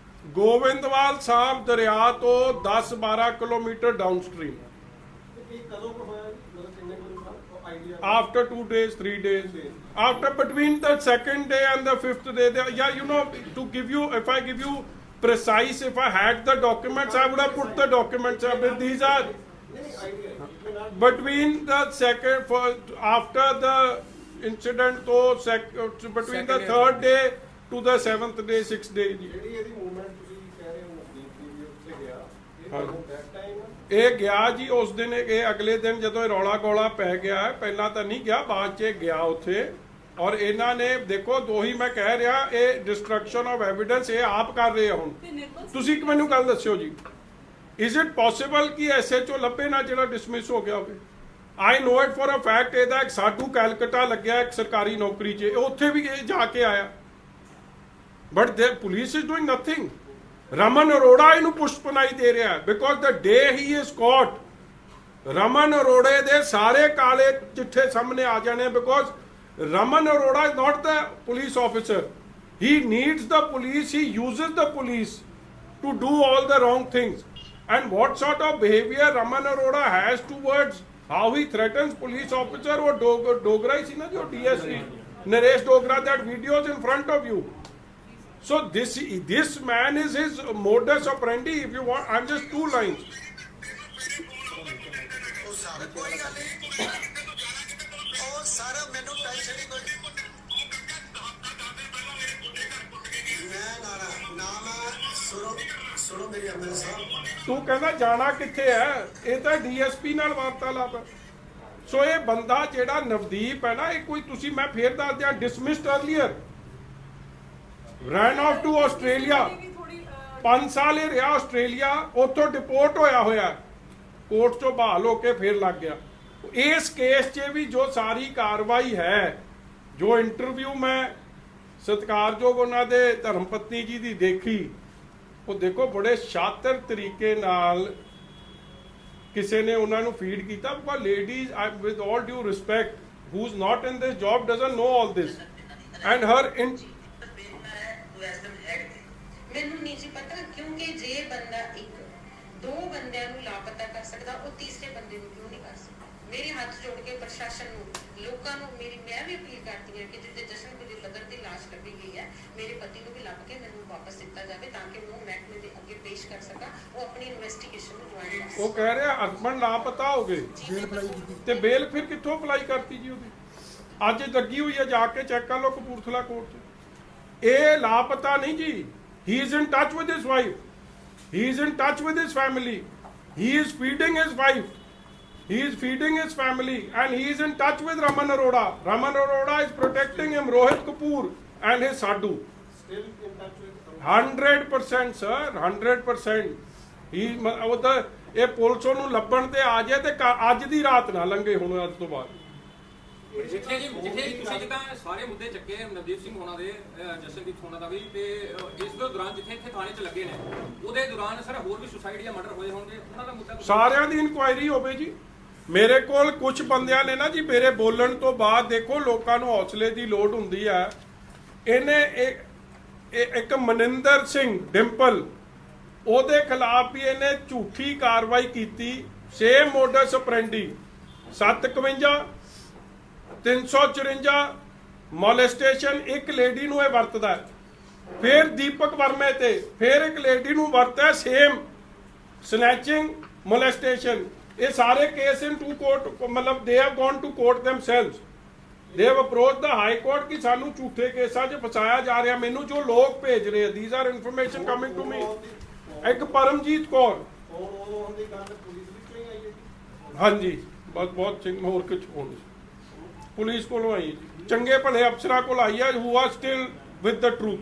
ਗੋਬਿੰਦਵਾਲ ਸਾਹਿਬ ਦਰਿਆ ਤੋਂ 10-12 kilometre ਡਾਊਨਸਟ੍ਰੀਮ। After 2 days, 3 days, after between the second day and the 5th day, yeah, you know, to give you, if I give you precise, if I had the documents, I would have put the documents up. These are between the second, after the incident, to between the 3rd day to the 7th day, 6th day. ਇਹ ਗਿਆ ਜੀ ਉਸ ਦਿਨ, ਇਹ ਅਗਲੇ ਦਿਨ ਜਦੋਂ ਇਹ ਰੌਲਾ ਗੋਲਾ ਪੈ ਗਿਆ, ਪਹਿਲਾਂ ਤਾਂ ਨਹੀਂ ਗਿਆ, ਬਾਅਦ 'ਚ ਗਿਆ ਉੱਥੇ। ਔਰ ਇਹਨਾਂ ਨੇ ਦੇਖੋ, ਉਹੀ ਮੈਂ ਕਹਿ ਰਿਹਾ, ਇਹ ਡਿਸਟਰਕਸ਼ਨ ਆਫ ਐਵੀਡੈਂਸ ਇਹ ਆਪ ਕਰ ਰਹੇ ਆ। ਹੁਣ ਤੁਸੀਂ ਮੈਨੂੰ ਗੱਲ ਦੱਸਿਓ ਜੀ, ਇਜ਼ ਇਟ ਪੋਸੀਬਲ ਕਿ ਐਸਐਚਓ ਲੱਭੇ ਨਾ ਜਿਹੜਾ ਡਿਸਮਿਸ ਹੋ ਗਿਆ ਹੋਵੇ? ਆਈ ਨੋ ਇਟ ਫॉर ਅ ਫੈਕਟ, ਇਹਦਾ ਇੱਕ ਸਾਡੂ ਕੈਲਕਟਾ ਲੱਗਿਆ ਇੱਕ ਸਰਕਾਰੀ ਨੌਕਰੀ 'ਚ, ਉੱਥੇ ਵੀ ਇਹ ਜਾ ਕੇ ਆਇਆ, but the police is doing nothing. Raman Arora ਇਹਨੂੰ ਪੁਸ਼ਪਨਾਈ ਦੇ ਰਿਹਾ, because the day he is caught, Raman ਅਰੋੜੇ ਦੇ ਸਾਰੇ ਕਾਲੇ ਚਿੱਠੇ ਸਾਹਮਣੇ ਆ ਜਾਣੇ, because Raman Arora is not the police officer. He needs the police, he uses the police to do all the wrong things. And what sort of behavior Raman Arora has towards how he threatens police officer or Dogra is na jo DSP Naresh Dogra, that video is in front of you. So this man is his modus operandi. If you want, I'm just 2 lines. ਤੂੰ ਕਹਿੰਦਾ ਜਾਣਾ ਕਿੱਥੇ ਹੈ? ਇਹ ਤਾਂ DSP ਨਾਲ ਵਾਰਤਾਲਾਪ ਹੈ। ਸੋ ਇਹ ਬੰਦਾ ਜਿਹੜਾ ਨਵਦੀਪ ਹੈ ਨਾ, ਇਹ ਕੋਈ, ਤੁਸੀਂ ਮੈਂ ਫੇਰ ਦੱਸ ਦਿਆਂ, dismissed earlier, run off to Australia, 5 ਸਾਲ ਇਹ ਰਿਹਾ ਆਸਟ੍ਰੇਲੀਆ, ਉੱਥੋਂ ਡਿਪੋਰਟ ਹੋਇਆ, ਕੋਰਟ ਚੋਂ ਬਹਾਲ ਹੋ ਕੇ ਫੇਰ ਲੱਗ ਗਿਆ। ਇਸ ਕੇਸ 'ਚ ਵੀ ਜੋ ਸਾਰੀ ਕਾਰਵਾਈ ਹੈ, ਜੋ ਇੰਟਰਵਿਊ ਮੈਂ ਸਤਿਕਾਰਯੋਗ ਉਹਨਾਂ ਦੇ ਧਰਮ ਪਤਨੀ ਜੀ ਦੀ ਦੇਖੀ, ਉਹ ਦੇਖੋ ਬੜੇ ਸ਼ਾਤਰ ਤਰੀਕੇ ਨਾਲ ਕਿਸੇ ਨੇ ਉਹਨਾਂ ਨੂੰ ਫੀਡ ਕੀਤਾ। Because ladies, with all due respect, who is not in this job doesn't know all this, and her in ਮੈਨੂੰ ਨਹੀਂ ਜੀ ਪਤਾ, ਕਿਉਂਕਿ ਜੇ ਬੰਦਾ 2 ਬੰਦਿਆਂ ਨੂੰ ਲਾਪਤਾ ਕਰ ਸਕਦਾ, ਉਹ ਤੀਸਰੇ ਬੰਦੇ ਨੂੰ ਕਿਉਂ ਨਹੀਂ ਕਰ ਸਕਦਾ? ਮੇਰੇ ਹੱਥ ਜੋੜ ਕੇ ਪ੍ਰਸ਼ਾਸਨ ਨੂੰ, ਲੋਕਾਂ ਨੂੰ ਮੈਂ ਵੀ ਅਪੀਲ ਕਰਦੀ ਹਾਂ ਕਿ ਜਿੱਥੇ ਜਸ਼ਨਪ੍ਰੀਤ ਲਦਰ ਦੀ ਲਾਸ਼ ਲੱਭੀ ਗਈ ਹੈ, ਮੇਰੇ ਪਤੀ ਨੂੰ ਵੀ ਲੱਭ ਕੇ ਮੈਨੂੰ ਵਾਪਸ ਦਿੱਤਾ ਜਾਵੇ, ਤਾਂ ਕਿ ਮੈਂ ਮਹਿਕਮੇ ਦੇ ਅੱਗੇ ਪੇਸ਼ ਕਰ ਸਕਾਂ, ਉਹ ਆਪਣੀ ਇਨਵੈਸਟੀਗੇਸ਼ਨ ਨੂੰ ਜੁਆਇਨ ਕਰ ਉਹ ਕਹਿ ਰਿਹਾ ਹਸਬੰਡ ਲਾਪਤਾ ਹੋ ਗਏ, ਤੇ ਬੇਲ ਫਿਰ ਕਿੱਥੋਂ ਅਪਲਾਈ ਕਰਤੀ ਜੀ ਉਹਦੀ? ਅੱਜ ਲੱਗੀ ਹੋਈ ਹੈ, ਜਾ ਕੇ ਚੈੱਕ ਕਰ ਲਓ ਕਪੂਰਥਲਾ ਕੋਰਟ 'ਚ। ਇਹ ਲਾਪਤਾ ਨਹੀਂ ਜੀ, he is in touch with his wife, he is in touch with his family, he is feeding his wife, he is feeding his family, and he is in touch with Raman Arora. Raman Arora is protecting him, Rohit Kapoor and his sadhu. Still in touch with 100% sir, 100%. He ਇਹ police ਨੂੰ ਲੱਭਣ ਤੇ ਆ ਜਾਏ ਤੇ ਅੱਜ ਦੀ ਰਾਤ ਨਾ ਲੰਘੇ ਹੁਣ ਅੱਜ ਤੋਂ ਬਾਅਦ। ਜਿੱਥੇ ਤੁਸੀਂ ਜਿੱਦਾਂ ਸਾਰੇ ਮੁੱਦੇ ਚੱਕੇ ਨਵਦੀਪ ਸਿੰਘ ਹੋਣਾ ਦੇ ਜਸ਼ਨਦੀਪ ਹੋਣਾ ਦਾ ਵੀ ਤੇ ਇਸ ਦੇ ਦੌਰਾਨ ਜਿੱਥੇ ਇੱਥੇ ਥਾਣੇ 'ਚ ਲੱਗੇ ਨੇ ਉਹਦੇ ਦੌਰਾਨ ਸਰ ਹੋਰ ਵੀ ਸੁਸਾਈਡ ਜਾਂ ਮਰਡਰ ਹੋਏ ਹੋਣਗੇ ਉਹਨਾਂ ਦਾ ਮੁੱਦਾ ਸਾਰਿਆਂ ਦੀ ਇਨਕੁਆਇਰੀ ਹੋਵੇ ਜੀ। ਮੇਰੇ ਕੋਲ ਕੁਝ ਬੰਦਿਆਂ ਨੇ ਨਾ ਜੀ ਮੇਰੇ ਬੋਲਣ ਤੋਂ ਬਾਅਦ ਦੇਖੋ ਲੋਕਾਂ ਨੂੰ ਹੌਸਲੇ ਦੀ ਲੋੜ ਹੁੰਦੀ ਹੈ। ਇਹਨੇ ਇੱਕ ਮਨਿੰਦਰ ਸਿੰਘ ਡਿੰਪਲ ਉਹਦੇ ਖਿਲਾਫ ਵੀ ਇਹਨੇ ਝੂਠੀ ਕਾਰਵਾਈ ਕੀਤੀ। ਸੇਮ ਮੋਡਸ ਆਪਰੈਂਡੀ 751 354 ਮੋਲੈਸਟੇਸ਼ਨ ਇੱਕ ਲੇਡੀ ਨੂੰ ਇਹ ਵਰਤਦਾ ਹੈ। ਫਿਰ ਦੀਪਕ ਵਰਮੇ ਤੇ ਫਿਰ ਇੱਕ ਲੇਡੀ ਨੂੰ ਵਰਤਦਾ ਸੇਮ ਸਨੈਚਿੰਗ ਮੋਲੈਸਟੇਸ਼ਨ। ਇਹ ਸਾਰੇ ਕੇਸ ਇਨ ਟੂ ਕੋਰਟ ਮਤਲਬ they have gone to court themselves. They have approach the high court ਕਿ ਸਾਨੂੰ ਝੂਠੇ ਕੇਸਾਂ 'ਚ ਫਸਾਇਆ ਜਾ ਰਿਹਾ। ਮੈਨੂੰ ਜੋ ਲੋਕ ਭੇਜ ਰਹੇ these are information coming to me. ਇੱਕ ਪਰਮਜੀਤ ਕੌਰ ਹਾਂਜੀ ਬਹੁਤ ਸਿੰਘ ਹੋਰ ਕੁਝ ਹੋਣ ਪੁਲਿਸ ਕੋਲੋਂ ਆਈ ਚੰਗੇ ਭਲੇ ਅਫਸਰਾਂ ਕੋਲ ਆਈ ਹੈ who are still with the truth.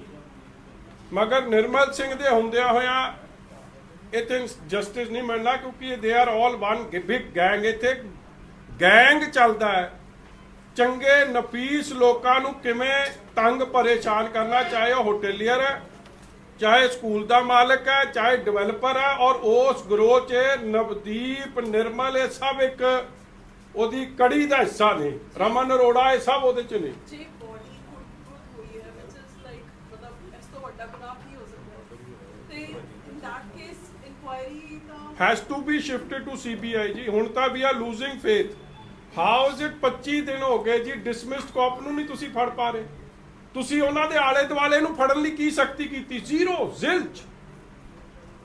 ਮਗਰ ਨਿਰਮਲ ਸਿੰਘ ਦੇ ਹੁੰਦਿਆਂ ਹੋਇਆਂ ਇੱਥੇ ਜਸਟਿਸ ਨਹੀਂ ਮਿਲਣਾ ਕਿਉਂਕਿ they are all one big gang. ਇੱਥੇ ਗੈਂਗ ਚੱਲਦਾ ਹੈ। ਚੰਗੇ ਨਫੀਸ ਲੋਕਾਂ ਨੂੰ ਕਿਵੇਂ ਤੰਗ ਪਰੇਸ਼ਾਨ ਕਰਨਾ, ਚਾਹੇ ਉਹ ਹੋਟਲੀਅਰ ਹੈ, ਚਾਹੇ ਸਕੂਲ ਦਾ ਮਾਲਕ ਹੈ, ਚਾਹੇ ਡਿਵੈਲਪਰ ਹੈ। ਔਰ ਉਸ ਗਰੋਹ 'ਚ ਨਵਦੀਪ ਨਿਰਮਲ ਇਹ ਸਭ ਇੱਕ ਉਹਦੀ ਕੜੀ ਦਾ ਹਿੱਸਾ ਨੇ। ਰਮਨ ਅਰੋੜਾ ਇਹ ਸਭ ਉਹਦੇ 'ਚ ਨੇ। ਜੇ ਬੋਡੀ ਗੁੱਡ ਹੋਈ ਹੈ which is like ਮਤਲਬ ਇਸ ਤੋਂ ਵੱਡਾ ਗੁਨਾਹ ਕੀ ਹੋ ਸਕਦਾ ਹੈ ਤੇ ਇਨ that case ਇਨਕੁਆਇਰੀ ਤਾਂ has to be shifted to CBI ji. ਹੁਣ ਤਾਂ we are losing faith. How is it 25 ਦਿਨ ਹੋ ਗਏ ਜੀ ਡਿਸਮਿਸਡ ਕਾਪ ਨੂੰ ਨਹੀਂ ਤੁਸੀਂ ਫੜ ਪਾ ਰਹੇ। ਤੁਸੀਂ ਉਹਨਾਂ ਦੇ ਆਲੇ ਦੁਆਲੇ ਨੂੰ ਫੜਨ ਲਈ ਕੀ ਸਖਤੀ ਕੀਤੀ? ਜ਼ੀਰੋ ਜ਼ਿਲਚ।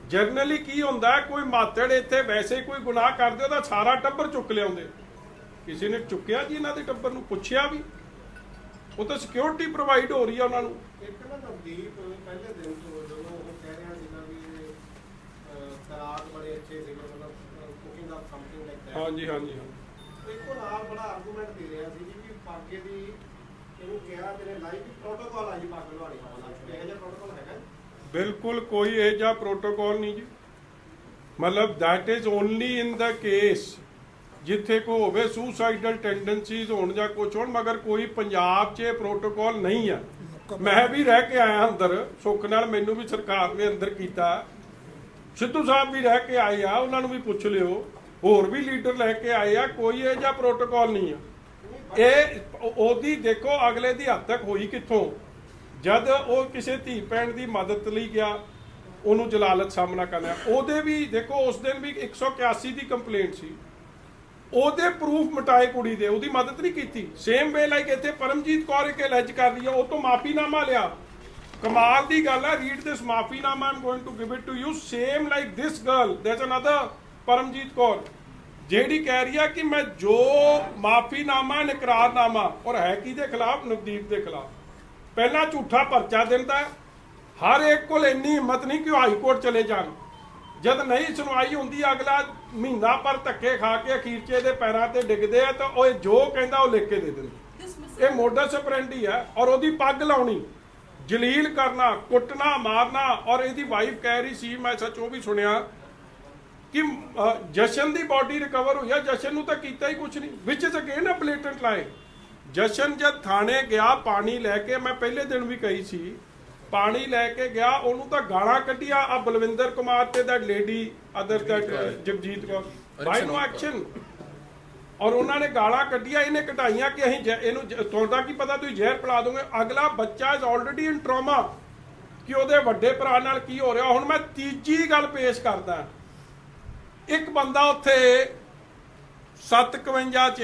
ਜਰਨਲੀ ਕੀ ਹੁੰਦਾ ਕੋਈ ਮਾਤੜ ਇੱਥੇ ਵੈਸੇ ਕੋਈ ਗੁਨਾਹ ਕਰਦੇ ਉਹਦਾ ਸਾਰਾ ਟੱਬਰ ਚੁੱਕ ਲਿਆਉਂਦੇ। ਕਿਸੇ ਨੇ ਚੁੱਕਿਆ ਜੀ ਇਹਨਾਂ ਦੇ ਟੱਬਰ ਨੂੰ? ਪੁੱਛਿਆ ਵੀ? ਉਹ ਤਾਂ ਸਿਕਿਉਰਿਟੀ ਪ੍ਰੋਵਾਈਡ ਹੋ ਰਹੀ ਹੈ ਉਹਨਾਂ ਨੂੰ। ਇੱਕ ਨਾ ਨਵਦੀਪ ਪਹਿਲੇ ਦਿਨ ਤੋਂ ਜਦੋਂ ਉਹ ਕਹਿ ਰਿਹਾ ਸੀਗਾ ਵੀ ਤਰਾਕ ਬੜੇ ਅੱਛੇ ਸੀਗੇ ਮਤਲਬ cooking the something like that. ਹਾਂਜੀ ਹਾਂਜੀ ਇੱਕੋ ਨਾਲ ਬੜਾ ਆਰਗੂਮੈਂਟ ਦੇ ਰਿਹਾ ਸੀ ਕਿ ਪਾਗੇ ਦੀ ਇਹਨੂੰ ਕਿਹਾ ਤੇਰੇ ਲਾਈਫ ਪ੍ਰੋਟੋਕਾਲ ਆ ਜੀ ਪੱਗ ਲਵਾਉਣੀ ਵਾਲਾ। ਇਹ ਜਿਹਾ ਪ੍ਰੋਟੋਕਾਲ ਹੈਗਾ? ਬਿਲਕੁਲ ਕੋਈ ਇਹ ਜਿਹਾ ਪ੍ਰੋਟੋਕਾਲ ਨਹੀਂ ਜੀ। ਮਤਲਬ that is only in the case ਜਿੱਥੇ ਕੋ ਹੋਵੇ ਸੁਸਾਈਡਲ ਟੈਂਡੈਂਸੀਜ਼ ਹੋਣ ਜਾਂ ਕੁਝ ਹੋਣ। ਮਗਰ ਕੋਈ ਪੰਜਾਬ 'ਚ ਇਹ ਪ੍ਰੋਟੋਕਾਲ ਨਹੀਂ ਆ। ਮੈਂ ਵੀ ਰਹਿ ਕੇ ਆਇਆ ਅੰਦਰ ਸੁੱਖ ਨਾਲ, ਮੈਨੂੰ ਵੀ ਸਰਕਾਰ ਨੇ ਅੰਦਰ ਕੀਤਾ। ਸਿੱਧੂ ਸਾਹਿਬ ਵੀ ਰਹਿ ਕੇ ਆਏ ਆ, ਉਹਨਾਂ ਨੂੰ ਵੀ ਪੁੱਛ ਲਿਓ। ਹੋਰ ਵੀ ਲੀਡਰ ਲੈ ਕੇ ਆਏ ਆ। ਕੋਈ ਇਹ ਜਿਹਾ ਪ੍ਰੋਟੋਕਾਲ ਨਹੀਂ ਆ। ਇਹ ਉਹਦੀ ਦੇਖੋ ਅਗਲੇ ਦੀ ਹੱਦ ਤੱਕ ਹੋਈ ਕਿੱਥੋਂ? ਜਦ ਉਹ ਕਿਸੇ ਧੀ ਭੈਣ ਦੀ ਮਦਦ ਲਈ ਗਿਆ ਉਹਨੂੰ ਜਲਾਲਤ ਸਾਹਮਣਾ ਕਰਨਾ। ਉਹਦੇ ਵੀ ਦੇਖੋ ਉਸ ਦਿਨ ਵੀ 181 ਦੀ ਕੰਪਲੇਂਟ ਸੀ। ਉਹਦੇ ਪ੍ਰੂਫ ਮਟਾਏ ਕੁੜੀ ਦੇ, ਉਹਦੀ ਮਦਦ ਨਹੀਂ ਕੀਤੀ। ਸੇਮ ਵੇ ਲਾਈਕ ਇੱਥੇ ਪਰਮਜੀਤ ਕੌਰ ਇੱਕ ਅਲੈਜ ਕਰ ਰਹੀ ਹੈ, ਉਹ ਤੋਂ ਮਾਫੀਨਾਮਾ ਲਿਆ। ਕਮਾਲ ਦੀ ਗੱਲ ਹੈ। ਰੀਡ ਦਿਸ ਮਾਫੀਨਾਮਾ, I am going to give it to you. Same like this girl there is another Paramjit Kaur ਜਿਹੜੀ ਕਹਿ ਰਹੀ ਹੈ ਕਿ ਮੈਂ ਜੋ ਮਾਫੀਨਾਮਾ ਇਕਰਾਰਨਾਮਾ ਔਰ ਹੈ ਕਿਹਦੇ ਖਿਲਾਫ? ਨਵਦੀਪ ਦੇ ਖਿਲਾਫ। ਪਹਿਲਾਂ ਝੂਠਾ ਪਰਚਾ ਦਿੰਦਾ। ਹਰ ਇੱਕ ਕੋਲ ਇੰਨੀ ਹਿੰਮਤ ਨਹੀਂ ਕਿ ਉਹ ਹਾਈ ਕੋਰਟ ਚਲੇ ਜਾਣ। ਜਦ ਨਹੀਂ ਸੁਣਵਾਈ ਹੁੰਦੀ ਅਗਲਾ ਮਹੀਨਾ ਪਰ ਧੱਕੇ ਖਾ ਕੇ ਅਖੀਰ 'ਚ ਇਹਦੇ ਪੈਰਾਂ ਤੇ ਡਿੱਗਦੇ ਆ ਤਾਂ ਉਹ ਜੋ ਕਹਿੰਦਾ ਉਹ ਲਿਖ ਕੇ ਦੇ ਦਿੰਦੇ। ਇਹ ਮੋਡਸ ਆਪਰੈਂਡੀ ਹੈ। ਔਰ ਉਹਦੀ ਪੱਗ ਲਾਉਣੀ, ਜਲੀਲ ਕਰਨਾ, ਕੁੱਟਣਾ, ਮਾਰਨਾ। ਔਰ ਇਹਦੀ ਵਾਈਫ ਕਹਿ ਰਹੀ ਸੀ, ਮੈਂ ਸੱਚ ਉਹ ਵੀ ਸੁਣਿਆ ਕਿ ਜਸ਼ਨ ਦੀ ਬਾਡੀ ਰਿਕਵਰ ਹੋਈ ਆ। ਜਸ਼ਨ ਨੂੰ ਤਾਂ ਕੀਤਾ ਹੀ ਕੁਝ ਨਹੀਂ, ਵਿਚ ਇਜ਼ ਅਗੇਨ ਅ ਬਲੇਟੈਂਟ ਲਾਈ। ਜਸ਼ਨ ਜਦ ਥਾਣੇ ਗਿਆ ਪਾਣੀ ਲੈ ਕੇ, ਮੈਂ ਪਹਿਲੇ ਦਿਨ ਵੀ ਕਹੀ ਸੀ, ਪਾਣੀ ਲੈ ਕੇ ਗਿਆ, ਉਹਨੂੰ ਤਾਂ ਗਾਲਾਂ ਕੱਢੀਆਂ। ਆ ਬਲਵਿੰਦਰ ਕੁਮਾਰ ਤੇ that lady other that Jagjit Kaur by no action. ਔਰ ਉਹਨਾਂ ਨੇ ਗਾਲਾਂ ਕੱਢੀਆਂ, ਇਹਨੇ ਕਢਾਈਆਂ ਕਿ ਅਸੀਂ ਇਹਨੂੰ ਤੁਹਾਡਾ ਕੀ ਪਤਾ ਤੁਸੀਂ ਜ਼ਹਿਰ ਪਿਲਾ ਦੋਗੇ। ਅਗਲਾ ਬੱਚਾ ਇਜ਼ ਆਲਰੇਡੀ ਇਨ ਟਰਾਮਾ ਕਿ ਉਹਦੇ ਵੱਡੇ ਭਰਾ ਨਾਲ ਕੀ ਹੋ ਰਿਹਾ। ਹੁਣ ਮੈਂ ਤੀਜੀ ਗੱਲ ਪੇਸ਼ ਕਰਦਾ। ਇੱਕ ਬੰਦਾ ਉੱਥੇ 751 'ਚ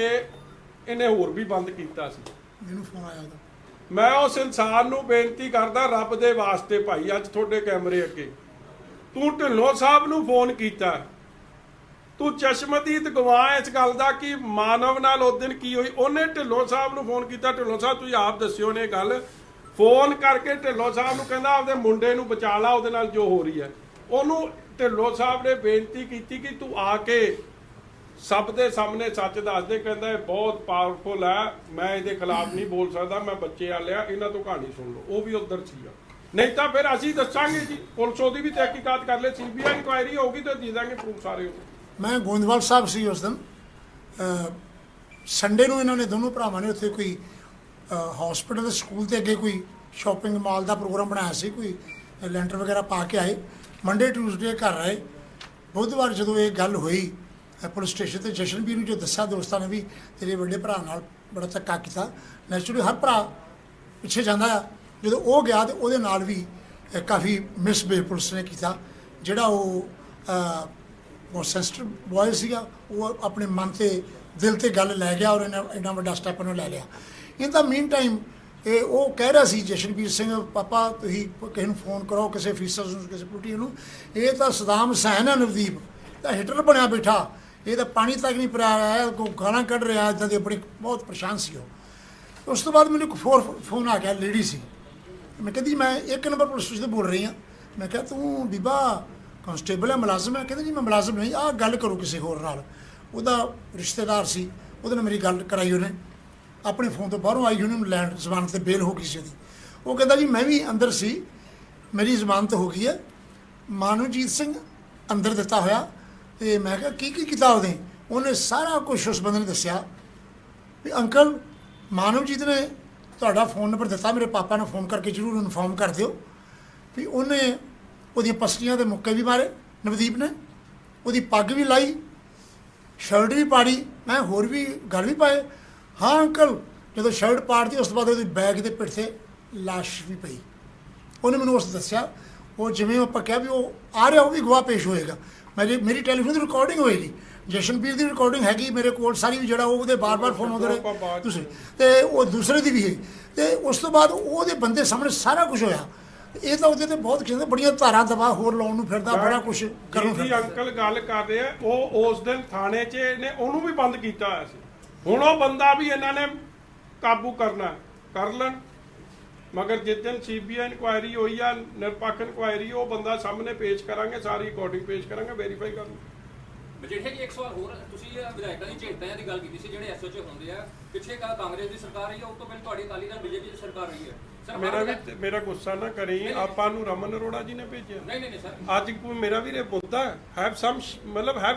ਇਹਨੇ ਹੋਰ ਵੀ ਬੰਦ ਕੀਤਾ ਸੀ। ਮੈਨੂੰ ਫੋਨ ਆਇਆ ਉਹਦਾ। ਮੈਂ ਉਸ ਇਨਸਾਨ ਨੂੰ ਬੇਨਤੀ ਕਰਦਾ ਰੱਬ ਦੇ ਵਾਸਤੇ ਭਾਈ, ਅੱਜ ਤੁਹਾਡੇ ਕੈਮਰੇ ਅੱਗੇ ਤੂੰ ਢਿੱਲੋਂ ਸਾਹਿਬ ਨੂੰ ਫੋਨ ਕੀਤਾ। ਤੂੰ ਚਸ਼ਮਦੀਦ ਗਵਾਹ ਇਸ ਗੱਲ ਦਾ ਕਿ ਮਾਨਵ ਨਾਲ ਉਸ ਦਿਨ ਕੀ ਹੋਈ। ਉਹਨੇ ਢਿੱਲੋਂ ਸਾਹਿਬ ਨੂੰ ਫੋਨ ਕੀਤਾ, ਢਿੱਲੋਂ ਸਾਹਿਬ ਤੁਸੀਂ ਆਪ ਦੱਸਿਓ ਨੇ ਗੱਲ। ਫੋਨ ਕਰਕੇ ਢਿੱਲੋਂ ਸਾਹਿਬ ਨੂੰ ਕਹਿੰਦਾ ਆਪਦੇ ਮੁੰਡੇ ਨੂੰ ਬਚਾ ਲਾ ਉਹਦੇ ਨਾਲ ਜੋ ਹੋ ਰਹੀ ਹੈ। ਉਹਨੂੰ ਢਿੱਲੋਂ ਸਾਹਿਬ ਨੇ ਬੇਨਤੀ ਕੀਤੀ ਕਿ ਤੂੰ ਆ ਕੇ ਸਭ ਦੇ ਸਾਹਮਣੇ ਸੱਚ ਦੱਸ ਦੇ। ਕਹਿੰਦਾ ਇਹ ਬਹੁਤ ਪਾਵਰਫੁਲ ਹੈ, ਮੈਂ ਇਹਦੇ ਖਿਲਾਫ ਨਹੀਂ ਬੋਲ ਸਕਦਾ, ਮੈਂ ਬੱਚੇ ਵਾਲਿਆ, ਇਹਨਾਂ ਤੋਂ ਕਹਾਣੀ ਸੁਣ ਲਓ। ਉਹ ਵੀ ਉਧਰ ਸੀਗਾ। ਨਹੀਂ ਤਾਂ ਫਿਰ ਅਸੀਂ ਦੱਸਾਂਗੇ ਜੀ, ਪੁਲਿਸ ਉਹਦੀ ਵੀ ਤਹਿਕੀਕਾਤ ਕਰ ਲੈ, ਸੀਬੀਆਈ ਇਨਕੁਆਇਰੀ ਹੋਊਗੀ ਤਾਂ ਦੇ ਦਾਂਗੇ ਪ੍ਰੂਫ ਸਾਰੇ। ਮੈਂ ਗੋਇੰਦਵਾਲ ਸਾਹਿਬ ਸੀ ਉਸ ਦਿਨ। ਸੰਡੇ ਨੂੰ ਇਹਨਾਂ ਨੇ ਦੋਨੋਂ ਭਰਾਵਾਂ ਨੇ ਉੱਥੇ ਕੋਈ ਹਸਪੀਟਲ ਸਕੂਲ ਦੇ ਅੱਗੇ ਕੋਈ ਸ਼ਾਪਿੰਗ ਮਾਲ ਦਾ ਪ੍ਰੋਗਰਾਮ ਬਣਾਇਆ ਸੀ, ਕੋਈ ਲੈਂਟਰ ਵਗੈਰਾ ਪਾ ਕੇ ਆਏ। ਮੰਡੇ ਟਿਊਜ਼ਡੇ ਘਰ ਆਏ। ਬੁੱਧਵਾਰ ਜਦੋਂ ਇਹ ਗੱਲ ਹੋਈ ਪੁਲਿਸ ਸਟੇਸ਼ਨ ਤੇ, ਜਸ਼ਨਵੀਰ ਨੂੰ ਜੋ ਦੱਸਿਆ ਦੋਸਤਾਂ ਨੇ ਵੀ ਤੇਰੇ ਵੱਡੇ ਭਰਾ ਨਾਲ ਬੜਾ ਧੱਕਾ ਕੀਤਾ। ਨੈਚੁਰਲੀ ਹਰ ਭਰਾ ਪਿੱਛੇ ਜਾਂਦਾ ਆ। ਜਦੋਂ ਉਹ ਗਿਆ ਤੇ ਉਹਦੇ ਨਾਲ ਵੀ ਕਾਫੀ ਮਿਸਬਿਹੇਵ ਪੁਲਿਸ ਨੇ ਕੀਤਾ। ਜਿਹੜਾ ਉਹ ਬਹੁਤ ਸੈਂਸਿਟਿਵ ਬॉय ਸੀਗਾ, ਉਹ ਆਪਣੇ ਮਨ ਤੇ ਦਿਲ ਤੇ ਗੱਲ ਲੈ ਗਿਆ ਔਰ ਇੰਨਾ ਵੱਡਾ ਸਟੈਪ ਉਹਨੇ ਲੈ ਲਿਆ। ਇਨ ਦਾ ਮੀਨ ਟਾਈਮ ਇਹ ਉਹ ਕਹਿ ਰਿਹਾ ਸੀ ਜਸ਼ਨਵੀਰ ਸਿੰਘ, ਪਾਪਾ ਤੁਸੀਂ ਕਿਸੇ ਨੂੰ ਫੋਨ ਕਰੋ, ਕਿਸੇ ਅਫੀਸਰ ਨੂੰ, ਕਿਸੇ ਪੁਲਿਸ ਨੂੰ, ਇਹ ਤਾਂ ਸਦਾਮ ਹੁਸੈਨ ਹੈ, ਨਵਦੀਪ ਤਾਂ ਹਿਟਲਰ ਬਣਿਆ ਬੈਠਾ, ਇਹ ਤਾਂ ਪਾਣੀ ਤੱਕ ਨਹੀਂ ਪਿਆ ਰਿਹਾ, ਕੋਈ ਗਾਲਾਂ ਕੱਢ ਰਿਹਾ, ਇੱਦਾਂ ਦੀ ਬੜੀ ਬਹੁਤ ਪਰੇਸ਼ਾਨ ਸੀ ਉਹ। ਉਸ ਤੋਂ ਬਾਅਦ ਮੈਨੂੰ ਇੱਕ ਫੋਨ ਆ ਗਿਆ, ਲੇਡੀ ਸੀ। ਮੈਂ ਕਹਿੰਦੀ ਮੈਂ 1 ਨੰਬਰ ਪੁਲਿਸ ਸਟੇਸ਼ਨ 'ਤੇ ਬੋਲ ਰਹੀ ਹਾਂ। ਮੈਂ ਕਿਹਾ ਤੂੰ ਬੀਬਾ ਕਾਂਸਟੇਬਲ ਹੈ, ਮੁਲਾਜ਼ਮ ਹੈ? ਕਹਿੰਦੇ ਜੀ ਮੈਂ ਮੁਲਾਜ਼ਮ ਨਹੀਂ, ਆਹ ਗੱਲ ਕਰੋ ਕਿਸੇ ਹੋਰ ਨਾਲ। ਉਹਦਾ ਰਿਸ਼ਤੇਦਾਰ ਸੀ, ਉਹਦੇ ਨਾਲ ਮੇਰੀ ਗੱਲ ਕਰਾਈ ਉਹਨੇ, ਆਪਣੇ ਫੋਨ ਤੋਂ ਬਾਹਰੋਂ ਆਈ ਉਹਨੂੰ ਲੈਂਡ ਜ਼ਮਾਨਤ ਤੇ ਬੇਲ ਹੋ ਗਈ ਸੀ ਉਹਦੀ। ਉਹ ਕਹਿੰਦਾ ਜੀ ਮੈਂ ਵੀ ਅੰਦਰ ਸੀ, ਮੇਰੀ ਜ਼ਮਾਨਤ ਹੋ ਗਈ ਹੈ, ਮਾਨਵਜੀਤ ਸਿੰਘ ਅੰਦਰ ਦਿੱਤਾ ਹੋਇਆ। ਤੇ ਮੈਂ ਕਿਹਾ ਕੀ ਕੀਤਾ ਉਹਨੇ ਸਾਰਾ ਕੁਝ ਉਸ ਬੰਦੇ ਨੇ ਦੱਸਿਆ ਵੀ ਅੰਕਲ ਮਾਨਵਜੀਤ ਨੇ ਤੁਹਾਡਾ ਫੋਨ ਨੰਬਰ ਦਿੱਤਾ, ਮੇਰੇ ਪਾਪਾ ਨੂੰ ਫੋਨ ਕਰਕੇ ਜ਼ਰੂਰ ਇਨਫੋਰਮ ਕਰ ਦਿਓ ਵੀ ਉਹਨੇ ਉਹਦੀਆਂ ਪਸਲੀਆਂ ਦੇ ਮੁੱਕੇ ਵੀ ਮਾਰੇ, ਨਵਦੀਪ ਨੇ ਉਹਦੀ ਪੱਗ ਵੀ ਲਾਈ, ਸ਼ਰਟ ਵੀ ਪਾੜੀ, ਮੈਂ ਹੋਰ ਵੀ ਗੱਲ ਵੀ ਪਾਏ। ਹਾਂ ਅੰਕਲ, ਜਦੋਂ ਸ਼ਰਟ ਪਾੜਦੀ ਉਸ ਤੋਂ ਬਾਅਦ ਉਹਦੀ ਬੈਗ ਦੇ ਪਿੱਠ 'ਤੇ ਲਾਸ਼ ਵੀ ਪਈ। ਉਹਨੇ ਮੈਨੂੰ ਉਸ ਦੱਸਿਆ। ਉਹ ਜਿਵੇਂ ਆਪਾਂ ਕਿਹਾ ਵੀ ਉਹ ਆ ਰਿਹਾ, ਉਹ ਵੀ ਗਵਾਹ ਪੇਸ਼ ਹੋਏਗਾ। ਮੇਰੀ ਟੈਲੀਫੋਨ ਦੀ ਰਿਕਾਰਡਿੰਗ ਹੋਏਗੀ, ਜਸ਼ਨਵੀਰ ਦੀ ਰਿਕਾਰਡਿੰਗ ਹੈਗੀ ਮੇਰੇ ਕੋਲ ਸਾਰੀ, ਵੀ ਜਿਹੜਾ ਉਹਦੇ ਬਾਰ-ਬਾਰ ਫੋਨ ਆਉਂਦੇ ਰਹੇ ਦੂਸਰੇ, ਤੇ ਉਹ ਦੂਸਰੇ ਦੀ ਵੀ ਹੈ। ਤੇ ਉਸ ਤੋਂ ਬਾਅਦ ਉਹਦੇ ਬੰਦੇ ਸਾਹਮਣੇ ਸਾਰਾ ਕੁਝ ਹੋਇਆ। ਇਹ ਤਾਂ ਉਹਦੇ ਤੇ ਬਹੁਤ ਕਹਿੰਦੇ ਬੜੀਆਂ ਧਾਰਾਂ ਦਬਾ ਹੋਰ ਲਾਉਣ ਨੂੰ ਫਿਰਦਾ, ਬੜਾ ਕੁਝ ਕਰਨ ਨੂੰ ਜੀ ਫਿਰਦਾ। ਅੰਕਲ ਗੱਲ ਕਰ ਰਹੇ ਆ, ਉਹ ਉਸ ਦਿਨ ਥਾਣੇ 'ਚ ਇਹਨੇ ਉਹਨੂੰ ਵੀ ਬੰਦ ਕੀਤਾ ਹੋਇਆ ਸੀ। ਹੁਣ ਉਹ ਬੰਦਾ ਵੀ ਇਹਨਾਂ ਨੇ ਕਾਬੂ ਕਰਨਾ, ਕਰ ਲੈਣ। ਮਗਰ ਜਿਸ ਦਿਨ ਸੀਬੀਆਈ ਇਨਕੁਆਇਰੀ ਹੋਈ ਆ, ਨਿਰਪੱਖ ਇਨਕੁਆਇਰੀ, ਉਹ ਬੰਦਾ ਸਾਹਮਣੇ ਪੇਸ਼ ਕਰਾਂਗੇ, ਸਾਰੀ ਰਿਕਾਰਡਿੰਗ ਪੇਸ਼ ਕਰਾਂਗੇ, ਵੈਰੀਫਾਈ ਕਰਾਂਗੇ। ਮਜੀਠੀਆ ਜੀ ਇੱਕ ਸਵਾਲ ਹੋਰ, ਤੁਸੀਂ ਵਿਧਾਇਕਾਂ ਦੀ ਝੇਲਤਾਂ ਦੀ ਗੱਲ ਕੀਤੀ ਸੀ ਜਿਹੜੇ ਐਸਓਚਓ ਹੁੰਦੇ ਆ, ਪਿੱਛੇ ਕਾਂਗਰਸ ਦੀ ਸਰਕਾਰ ਰਹੀ ਹੈ, ਉਸ ਤੋਂ ਪਹਿਲਾਂ ਤੁਹਾਡੀ ਅਕਾਲੀ ਦਲ ਬੀਜੇਪੀ ਦੀ ਸਰਕਾਰ ਰਹੀ ਹੈ ਸਰ। ਮੇਰਾ ਗੁੱਸਾ ਨਾ ਕਰੀ, ਆਪਾਂ ਨੂੰ ਰਮਨ ਅਰੋੜਾ ਜੀ ਨੇ ਭੇਜਿਆ। ਨਹੀਂ ਸਰ, ਅੱਜ ਕੋਈ ਮੇਰਾ ਵੀਰੇ ਮੁੱਦਾ have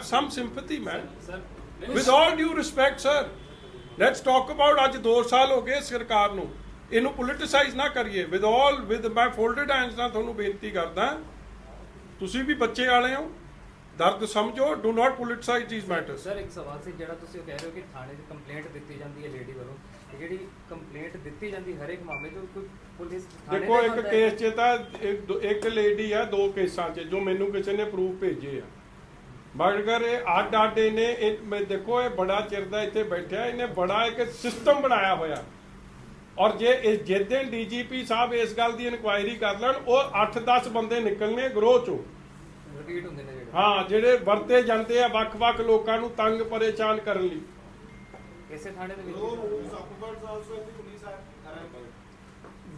some sympathy man, sir with all due respect sir, let's talk about. ਅੱਜ 2 ਸਾਲ ਹੋ ਗਏ ਸਰਕਾਰ ਨੂੰ, ਇਹਨੂੰ ਪੋਲਿਟਿਸਾਈਜ਼ ਨਾ ਕਰੀਏ। ਵਿਦ ਮੈਂ ਫੋਲਡਡ ਹੈਂਡਸ ਨਾਲ ਤੁਹਾਨੂੰ ਬੇਨਤੀ ਕਰਦਾ, ਤੁਸੀਂ ਵੀ ਬੱਚੇ ਵਾਲੇ ਹੋ, ਦਰਦ ਸਮਝੋ, do not politicize these matters. Sir ਇੱਕ ਸਵਾਲ ਸੀ, ਜਿਹੜਾ ਤੁਸੀਂ ਕਹਿ ਰਹੇ ਹੋ ਕਿ ਥਾਣੇ 'ਚ ਕੰਪਲੇਂਟ ਦਿੱਤੀ ਜਾਂਦੀ ਹੈ ਲੇਡੀ ਵੱਲੋਂ, ਤੇ ਜਿਹੜੀ ਕੰਪਲੇਂਟ ਦਿੱਤੀ ਜਾਂਦੀ ਹਰੇਕ ਮਾਮਲੇ 'ਚ ਕੋਈ ਪੁਲਿਸ ਥਾਣੇ ਦੇਖੋ ਤੇ ਇੱਕ ਬੰਦਾ ਕੇਸ 'ਚ ਤਾਂ ਇੱਕ ਲੇਡੀ ਆ, 2 ਕੇਸਾਂ 'ਚ ਜੋ ਮੈਨੂੰ ਕਿਸੇ ਨੇ ਪ੍ਰੂਫ ਭੇਜੇ ਆ। ਮਗਰ ਇਹ ਅੱਡ ਇਹਨੇ ਦੇਖੋ ਇਹ ਬੜਾ ਚਿਰ ਦਾ ਇੱਥੇ ਬੈਠਿਆ, ਇਹਨੇ ਬੜਾ ਇੱਕ ਸਿਸਟਮ ਬਣਾਇਆ ਹੋਇਆ। ਔਰ ਜੇ ਜਿਸ ਦਿਨ ਡੀਜੀਪੀ ਸਾਹਿਬ ਇਸ ਗੱਲ ਦੀ ਇਨਕੁਆਇਰੀ ਕਰ ਲੈਣ, ਉਹ 8-10 ਬੰਦੇ ਨਿਕਲਣੇ ਗਰੋਹ 'ਚੋਂ, ਰਿਪੀਟ ਹੁੰਦੇ ਨੇ ਜਿਹੜੇ। ਹਾਂ, ਜਿਹੜੇ ਵਰਤੇ ਜਾਂਦੇ ਆ ਵੱਖ-ਵੱਖ ਲੋਕਾਂ ਨੂੰ ਤੰਗ ਪਰੇਸ਼ਾਨ ਕਰਨ ਲਈ। ਇਸੇ ਥਾਣੇ ਦੇ ਵਿੱਚ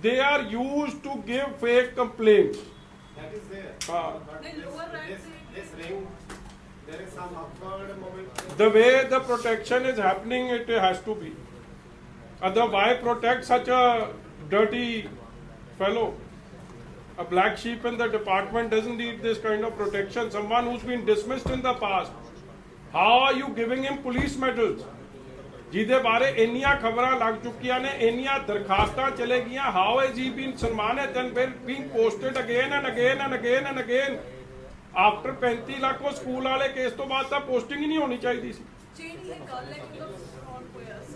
They are used to give fake complaints. That is there. ਨਹੀਂ lower rank This ring, there is some awkward moment. The way the protection is happening, it has to be. Otherwise, why protect such a dirty fellow? A black sheep in the department doesn't need this kind of protection. Someone who's been dismissed in the past. How are you giving him police medals? ਜਿਹਦੇ ਬਾਰੇ ਇੰਨੀਆਂ ਖਬਰਾਂ ਲੱਗ ਚੁੱਕੀਆਂ ਨੇ, ਇੰਨੀਆਂ ਦਰਖਾਸਤਾਂ ਚਲੇ ਗਈਆਂ। ਹਾਊ ਇਜ਼ ਹੀ ਬੀਨ ਸਨਮਾਨਿਤ and being posted again and again and again and again after 35 lakh. ਉਹ ਸਕੂਲ ਵਾਲੇ ਕੇਸ ਤੋਂ ਬਾਅਦ ਤਾਂ ਪੋਸਟਿੰਗ ਹੀ ਨਹੀਂ ਹੋਣੀ ਚਾਹੀਦੀ ਸੀ। ਜਿਹੜੀ ਇਹ ਗੱਲ ਹੈ ਕਿ ਉਹਦਾ ਫਰਾਡ ਹੋਇਆ ਸੀ,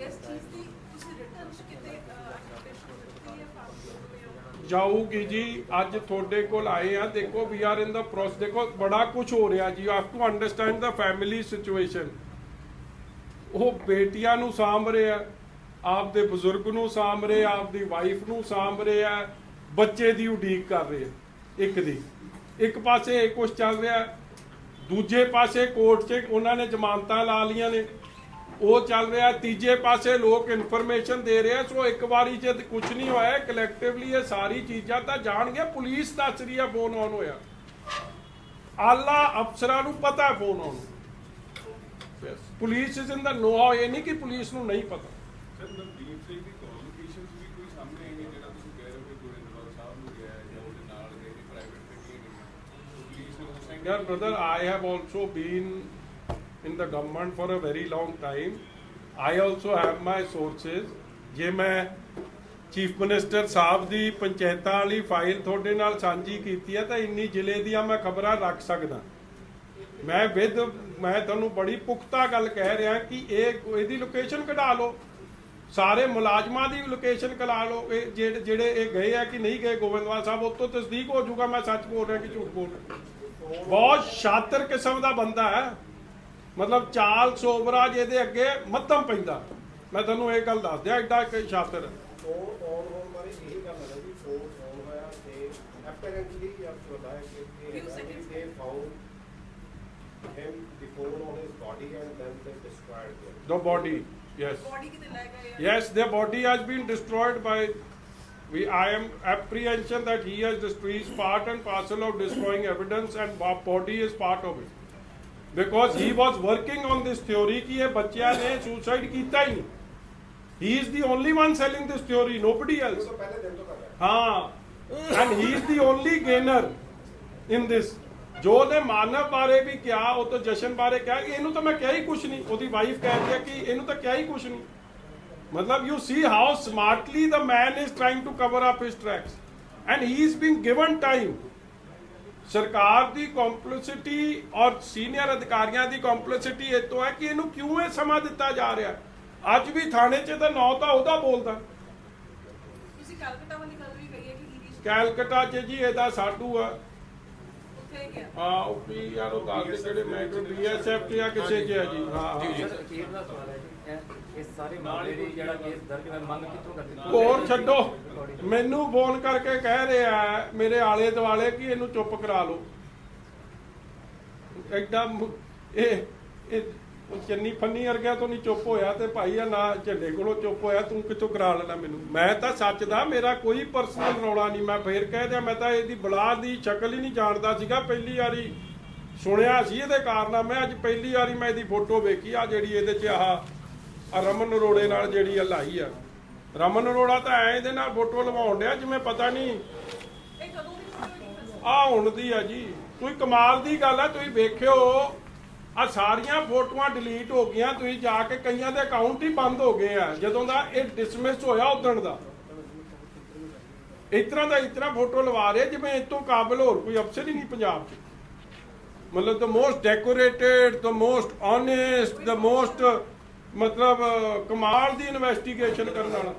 ਇਸ ਚੀਜ਼ ਦੀ ਤੁਸੀਂ ਰਿਟਰਨ 'ਚ ਕਿਤੇ ਐਪਲੀਕੇਸ਼ਨ ਦਿੱਤੀ ਹੈ ਫਾਰਮ ਜਾਊਗੀ ਜੀ। ਅੱਜ ਤੁਹਾਡੇ ਕੋਲ ਆਏ ਆ, ਦੇਖੋ ਵੀ ਆਰ ਇਨ ਦਾ ਪ੍ਰੋਸੈਸ। ਦੇਖੋ ਬੜਾ ਕੁਝ ਹੋ ਰਿਹਾ ਜੀ, you have to understand the family situation. ਉਹ ਬੇਟੀਆਂ ਨੂੰ ਸਾਂਭ ਰਹੇ ਆ, ਆਪਦੇ ਬਜ਼ੁਰਗ ਨੂੰ ਸਾਂਭ ਰਹੇ ਆ, ਆਪਦੀ ਵਾਈਫ ਨੂੰ ਸਾਂਭ ਰਹੇ ਆ, ਬੱਚੇ ਦੀ ਉਡੀਕ ਕਰ ਰਹੇ ਆ। ਇੱਕ ਪਾਸੇ ਇਹ ਕੁਝ ਚੱਲ ਰਿਹਾ, ਦੂਜੇ ਪਾਸੇ ਕੋਰਟ 'ਚ ਉਹਨਾਂ ਨੇ ਜ਼ਮਾਨਤਾਂ ਲਾ ਲਈਆਂ ਨੇ, ਉਹ ਚੱਲ ਰਿਹਾ। ਤੀਜੇ ਪਾਸੇ ਲੋਕ ਇਨਫੋਰਮੇਸ਼ਨ ਦੇ ਰਹੇ ਆ। ਸੋ ਇੱਕ ਵਾਰੀ ਜਦ ਕੁਝ ਨਹੀਂ ਹੋਇਆ, ਕਲੈਕਟਿਵਲੀ ਇਹ ਸਾਰੀ ਚੀਜ਼ਾਂ ਤਾਂ ਜਾਣਗੇ। ਪੁਲਿਸ ਦੱਸ ਰਹੀ ਆ ਫੋਨ ਆਨ ਹੋਇਆ, ਆਲਾ ਅਫਸਰਾਂ ਨੂੰ ਪਤਾ ਫੋਨ ਆਨ। Police is in the know. ਇਹ ਨਹੀਂ ਕਿ ਪੁਲਿਸ ਨੂੰ ਨਹੀਂ ਪਤਾ। ਸਰ ਨਵਦੀਪ ਸਿੰਘ ਦੀ ਕਮਿਊਨੀਕੇਸ਼ਨ ਵੀ ਕੋਈ ਸਾਹਮਣੇ ਨਹੀਂ, ਜਿਹੜਾ ਤੁਸੀਂ ਕਹਿ ਰਹੇ ਹੋ ਕਿ ਗੋਇੰਦਵਾਲ ਸਾਹਿਬ ਨੂੰ ਗਿਆ ਜਾਂ ਉਹਦੇ ਨਾਲ ਗਏ ਪ੍ਰਾਈਵੇਟ ਗੱਡੀਆਂ ਗਈਆਂ ਪੁਲਿਸ ਨੇ ਉਸ ਟਾਈਮ। ਯਾਰ brother, I have also been in the government for a very long time. I also have my sources. ਜੇ ਮੈਂ ਚੀਫ ਮਿਨਿਸਟਰ ਸਾਹਿਬ ਦੀ ਪੰਚਾਇਤਾਂ ਵਾਲੀ ਫਾਈਲ ਤੁਹਾਡੇ ਨਾਲ ਸਾਂਝੀ ਕੀਤੀ ਹੈ ਤਾਂ ਇੰਨੀ ਜ਼ਿਲ੍ਹੇ ਦੀਆਂ ਮੈਂ ਖਬਰਾਂ ਰੱਖ ਸਕਦਾ। ਮੈਂ ਤੁਹਾਨੂੰ ਬੜੀ ਪੁਖਤਾ ਗੱਲ ਕਹਿ ਰਿਹਾ ਕਿ ਇਹਦੀ ਲੋਕੇਸ਼ਨ ਕਢਾ ਲਓ, ਸਾਰੇ ਮੁਲਾਜ਼ਮਾਂ ਦੀ ਲੋਕੇਸ਼ਨ ਕਢਾ ਲਓ, ਇਹ ਜਿਹੜੇ ਇਹ ਗਏ ਆ ਕਿ ਨਹੀਂ ਗਏ ਗੋਬਿੰਦਵਾਲ ਸਾਹਿਬ, ਉਹ ਤੋਂ ਤਸਦੀਕ ਹੋ ਜਾਊਗਾ ਮੈਂ ਸੱਚ ਬੋਲ ਰਿਹਾ ਕਿ ਝੂਠ ਬੋਲ ਰਿਹਾ। ਬਹੁਤ ਸ਼ਾਤਰ ਕਿਸਮ ਦਾ ਬੰਦਾ ਹੈ, ਮਤਲਬ ਚਾਲ ਸੋਬਰਾ ਜਿਹਦੇ ਅੱਗੇ ਮੱਧਮ ਪੈਂਦਾ। ਮੈਂ ਤੁਹਾਨੂੰ ਇਹ ਗੱਲ ਦੱਸ ਦਿਆਂ, ਐਡਾ ਸ਼ਾਤਰ ਹੈ। ਫੋਨ ਆਨ ਹੋਣ ਬਾਰੇ ਇਹੀ ਗੱਲ ਹੈ ਜੀ, ਫੋਨ ਆਨ ਹੋਇਆ ਤੇ ਐਪਰੈਂਟਲੀ ਆਪ ਬਤਾਇਆ ਕਿ they found him the phone on his body and then they destroyed him. The body, yes. Body ਕਿਤੇ ਲੈ ਗਏ ਆ? Yes, their body has been destroyed by. I am apprehension that he has destroyed, is part and parcel of destroying evidence, and body is part of it. Because he was working on this theory कि ये बच्चियां ने suicide कीता ही नहीं. He is the only one selling this theory, nobody else. ਉਹ ਤਾਂ ਪਹਿਲੇ ਦਿਨ ਤੋਂ ਕਰ ਰਿਹਾ। हाँ, and he is the only gainer in this. ਜੋ ਨੇ ਮਾਨਵ ਬਾਰੇ ਵੀ ਕਿਹਾ, ਉਹ ਤਾਂ ਜਸ਼ਨ ਬਾਰੇ ਕਿਹਾ ਕਿ ਇਹਨੂੰ ਤਾਂ ਮੈਂ ਕਿਹਾ ਹੀ ਕੁਛ ਨਹੀਂ। ਉਹਦੀ ਵਾਈਫ ਕਹਿੰਦੀ ਹੈ ਕਿ ਇਹਨੂੰ ਤਾਂ ਕਿਹਾ ਹੀ ਕੁਛ ਨਹੀਂ। ਮਤਲਬ you see how smartly the man is trying to cover up his tracks, and he is being given time. ਸਰਕਾਰ ਦੀ ਕੰਪਲਿਸਿਟੀ ਔਰ ਸੀਨੀਅਰ ਅਧਿਕਾਰੀਆਂ ਦੀ ਕੰਪਲਿਸਿਟੀ ਇਹ ਤੋਂ ਹੈ ਕਿ ਇਹਨੂੰ ਕਿਉਂ ਇਹ ਸਮਾਂ ਦਿੱਤਾ ਜਾ ਰਿਹਾ। ਅੱਜ ਵੀ ਥਾਣੇ 'ਚ ਤਾਂ ਨਾਂ ਤਾਂ ਉਹਦਾ ਬੋਲਦਾ। ਤੁਸੀਂ ਕਲਕੱਤਾ ਵਾਲੀ ਗੱਲ ਵੀ ਕਹੀ ਹੈ ਕਿ ਈਡੀ ਕੈਲਕਟਾ 'ਚ ਜੀ ਇਹਦਾ ਸਾਡੂ ਆ। ਉੱਥੇ ਗਿਆ। ਹਾਂ, ਉਹ ਪੀਆਰ ਉਹ ਦੱਸਦੇ ਜਿਹੜੇ ਮੈਟਰ ਬੀਐਸਐਫ 'ਚ ਜਾਂ ਕਿਸੇ 'ਚ ਹੈ ਜੀ। ਹਾਂ ਸਰ ਅਖੀਰ ਦਾ ਸਵਾਲ ਹੈ ਜੀ, ਇਸ ਸਾਰੇ ਮਾਮਲੇ ਦੀ ਜਿਹੜਾ ਕੇਸ ਦਰਜ ਹੋਇਆ ਮੰਗ ਕਿੱਥੋਂ ਕਰਦੇ? ਹੋਰ ਛੱਡੋ, ਮੈਨੂੰ ਫੋਨ ਕਰਕੇ ਕਹਿ ਰਹੇ ਆ ਮੇਰੇ ਆਲੇ ਦੁਆਲੇ ਕਿ ਇਹਨੂੰ ਚੁੱਪ ਕਰਾ ਲਓ। ਐਡਾ ਇਹ ਚੰਨੀ ਫੰਨੀ ਵਰਗਿਆ ਤੋਂ ਨਹੀਂ ਚੁੱਪ ਹੋਇਆ ਤੇ ਭਾਈ ਆ ਨਾ ਝੰਡੇ ਕੋਲੋਂ ਚੁੱਪ ਹੋਇਆ, ਤੂੰ ਕਿੱਥੋਂ ਕਰਾ ਲੈਣਾ ਮੈਨੂੰ? ਮੈਂ ਤਾਂ ਸੱਚ ਦਾ, ਮੇਰਾ ਕੋਈ ਪਰਸਨਲ ਰੌਲਾ ਨਹੀਂ। ਮੈਂ ਫੇਰ ਕਹਿ ਦਿਆਂ, ਮੈਂ ਤਾਂ ਇਹਦੀ ਬਲਾ ਦੀ ਸ਼ਕਲ ਹੀ ਨਹੀਂ ਜਾਣਦਾ ਸੀਗਾ। ਪਹਿਲੀ ਵਾਰੀ ਸੁਣਿਆ ਸੀ ਇਹਦੇ ਕਾਰਨਾਮੇ, ਅੱਜ ਪਹਿਲੀ ਵਾਰੀ ਮੈਂ ਇਹਦੀ ਫੋਟੋ ਵੇਖੀ ਆ ਜਿਹੜੀ ਇਹਦੇ 'ਚ ਆਹ ਰਮਨ ਅਰੋੜੇ ਨਾਲ ਜਿਹੜੀ ਲਾਈ ਆ। ਰਮਨ ਅਰੋੜਾ ਤਾਂ ਐ ਇਹਦੇ ਨਾਲ ਫੋਟੋ ਲਵਾਉਣ ਡਿਆ ਜਿਵੇਂ ਪਤਾ ਨਹੀਂ ਇਹ ਕਦੋਂ ਦੀ ਫੋਟੋ ਹੈ? ਆ ਹੁਣ ਦੀ ਆ ਜੀ। ਤੁਸੀਂ ਕਮਾਲ ਦੀ ਗੱਲ ਆ, ਤੁਸੀਂ ਵੇਖਿਓ ਆ ਸਾਰੀਆਂ ਫੋਟੋਆਂ ਡਿਲੀਟ ਹੋ ਗਈਆਂ। ਤੁਸੀਂ ਜਾ ਕੇ ਕਈਆਂ ਦੇ ਅਕਾਊਂਟ ਹੀ ਬੰਦ ਹੋ ਗਏ ਆ ਜਦੋਂ ਦਾ ਇਹ ਡਿਸਮਿਸ ਹੋਇਆ ਉਦਣ ਦਾ। ਇਸ ਤਰ੍ਹਾਂ ਫੋਟੋ ਲਵਾ ਰਹੇ ਜਿਵੇਂ ਇਸ ਤੋਂ ਕਾਬਿਲ ਹੋਰ ਕੋਈ ਅਫਸਰ ਹੀ ਨਹੀਂ ਪੰਜਾਬ 'ਚ। ਮਤਲਬ the most decorated, the most honest, the most ਮਤਲਬ ਕਮਾਲ ਦੀ ਇਨਵੈਸਟੀਗੇਸ਼ਨ ਕਰਨ ਵਾਲਾ।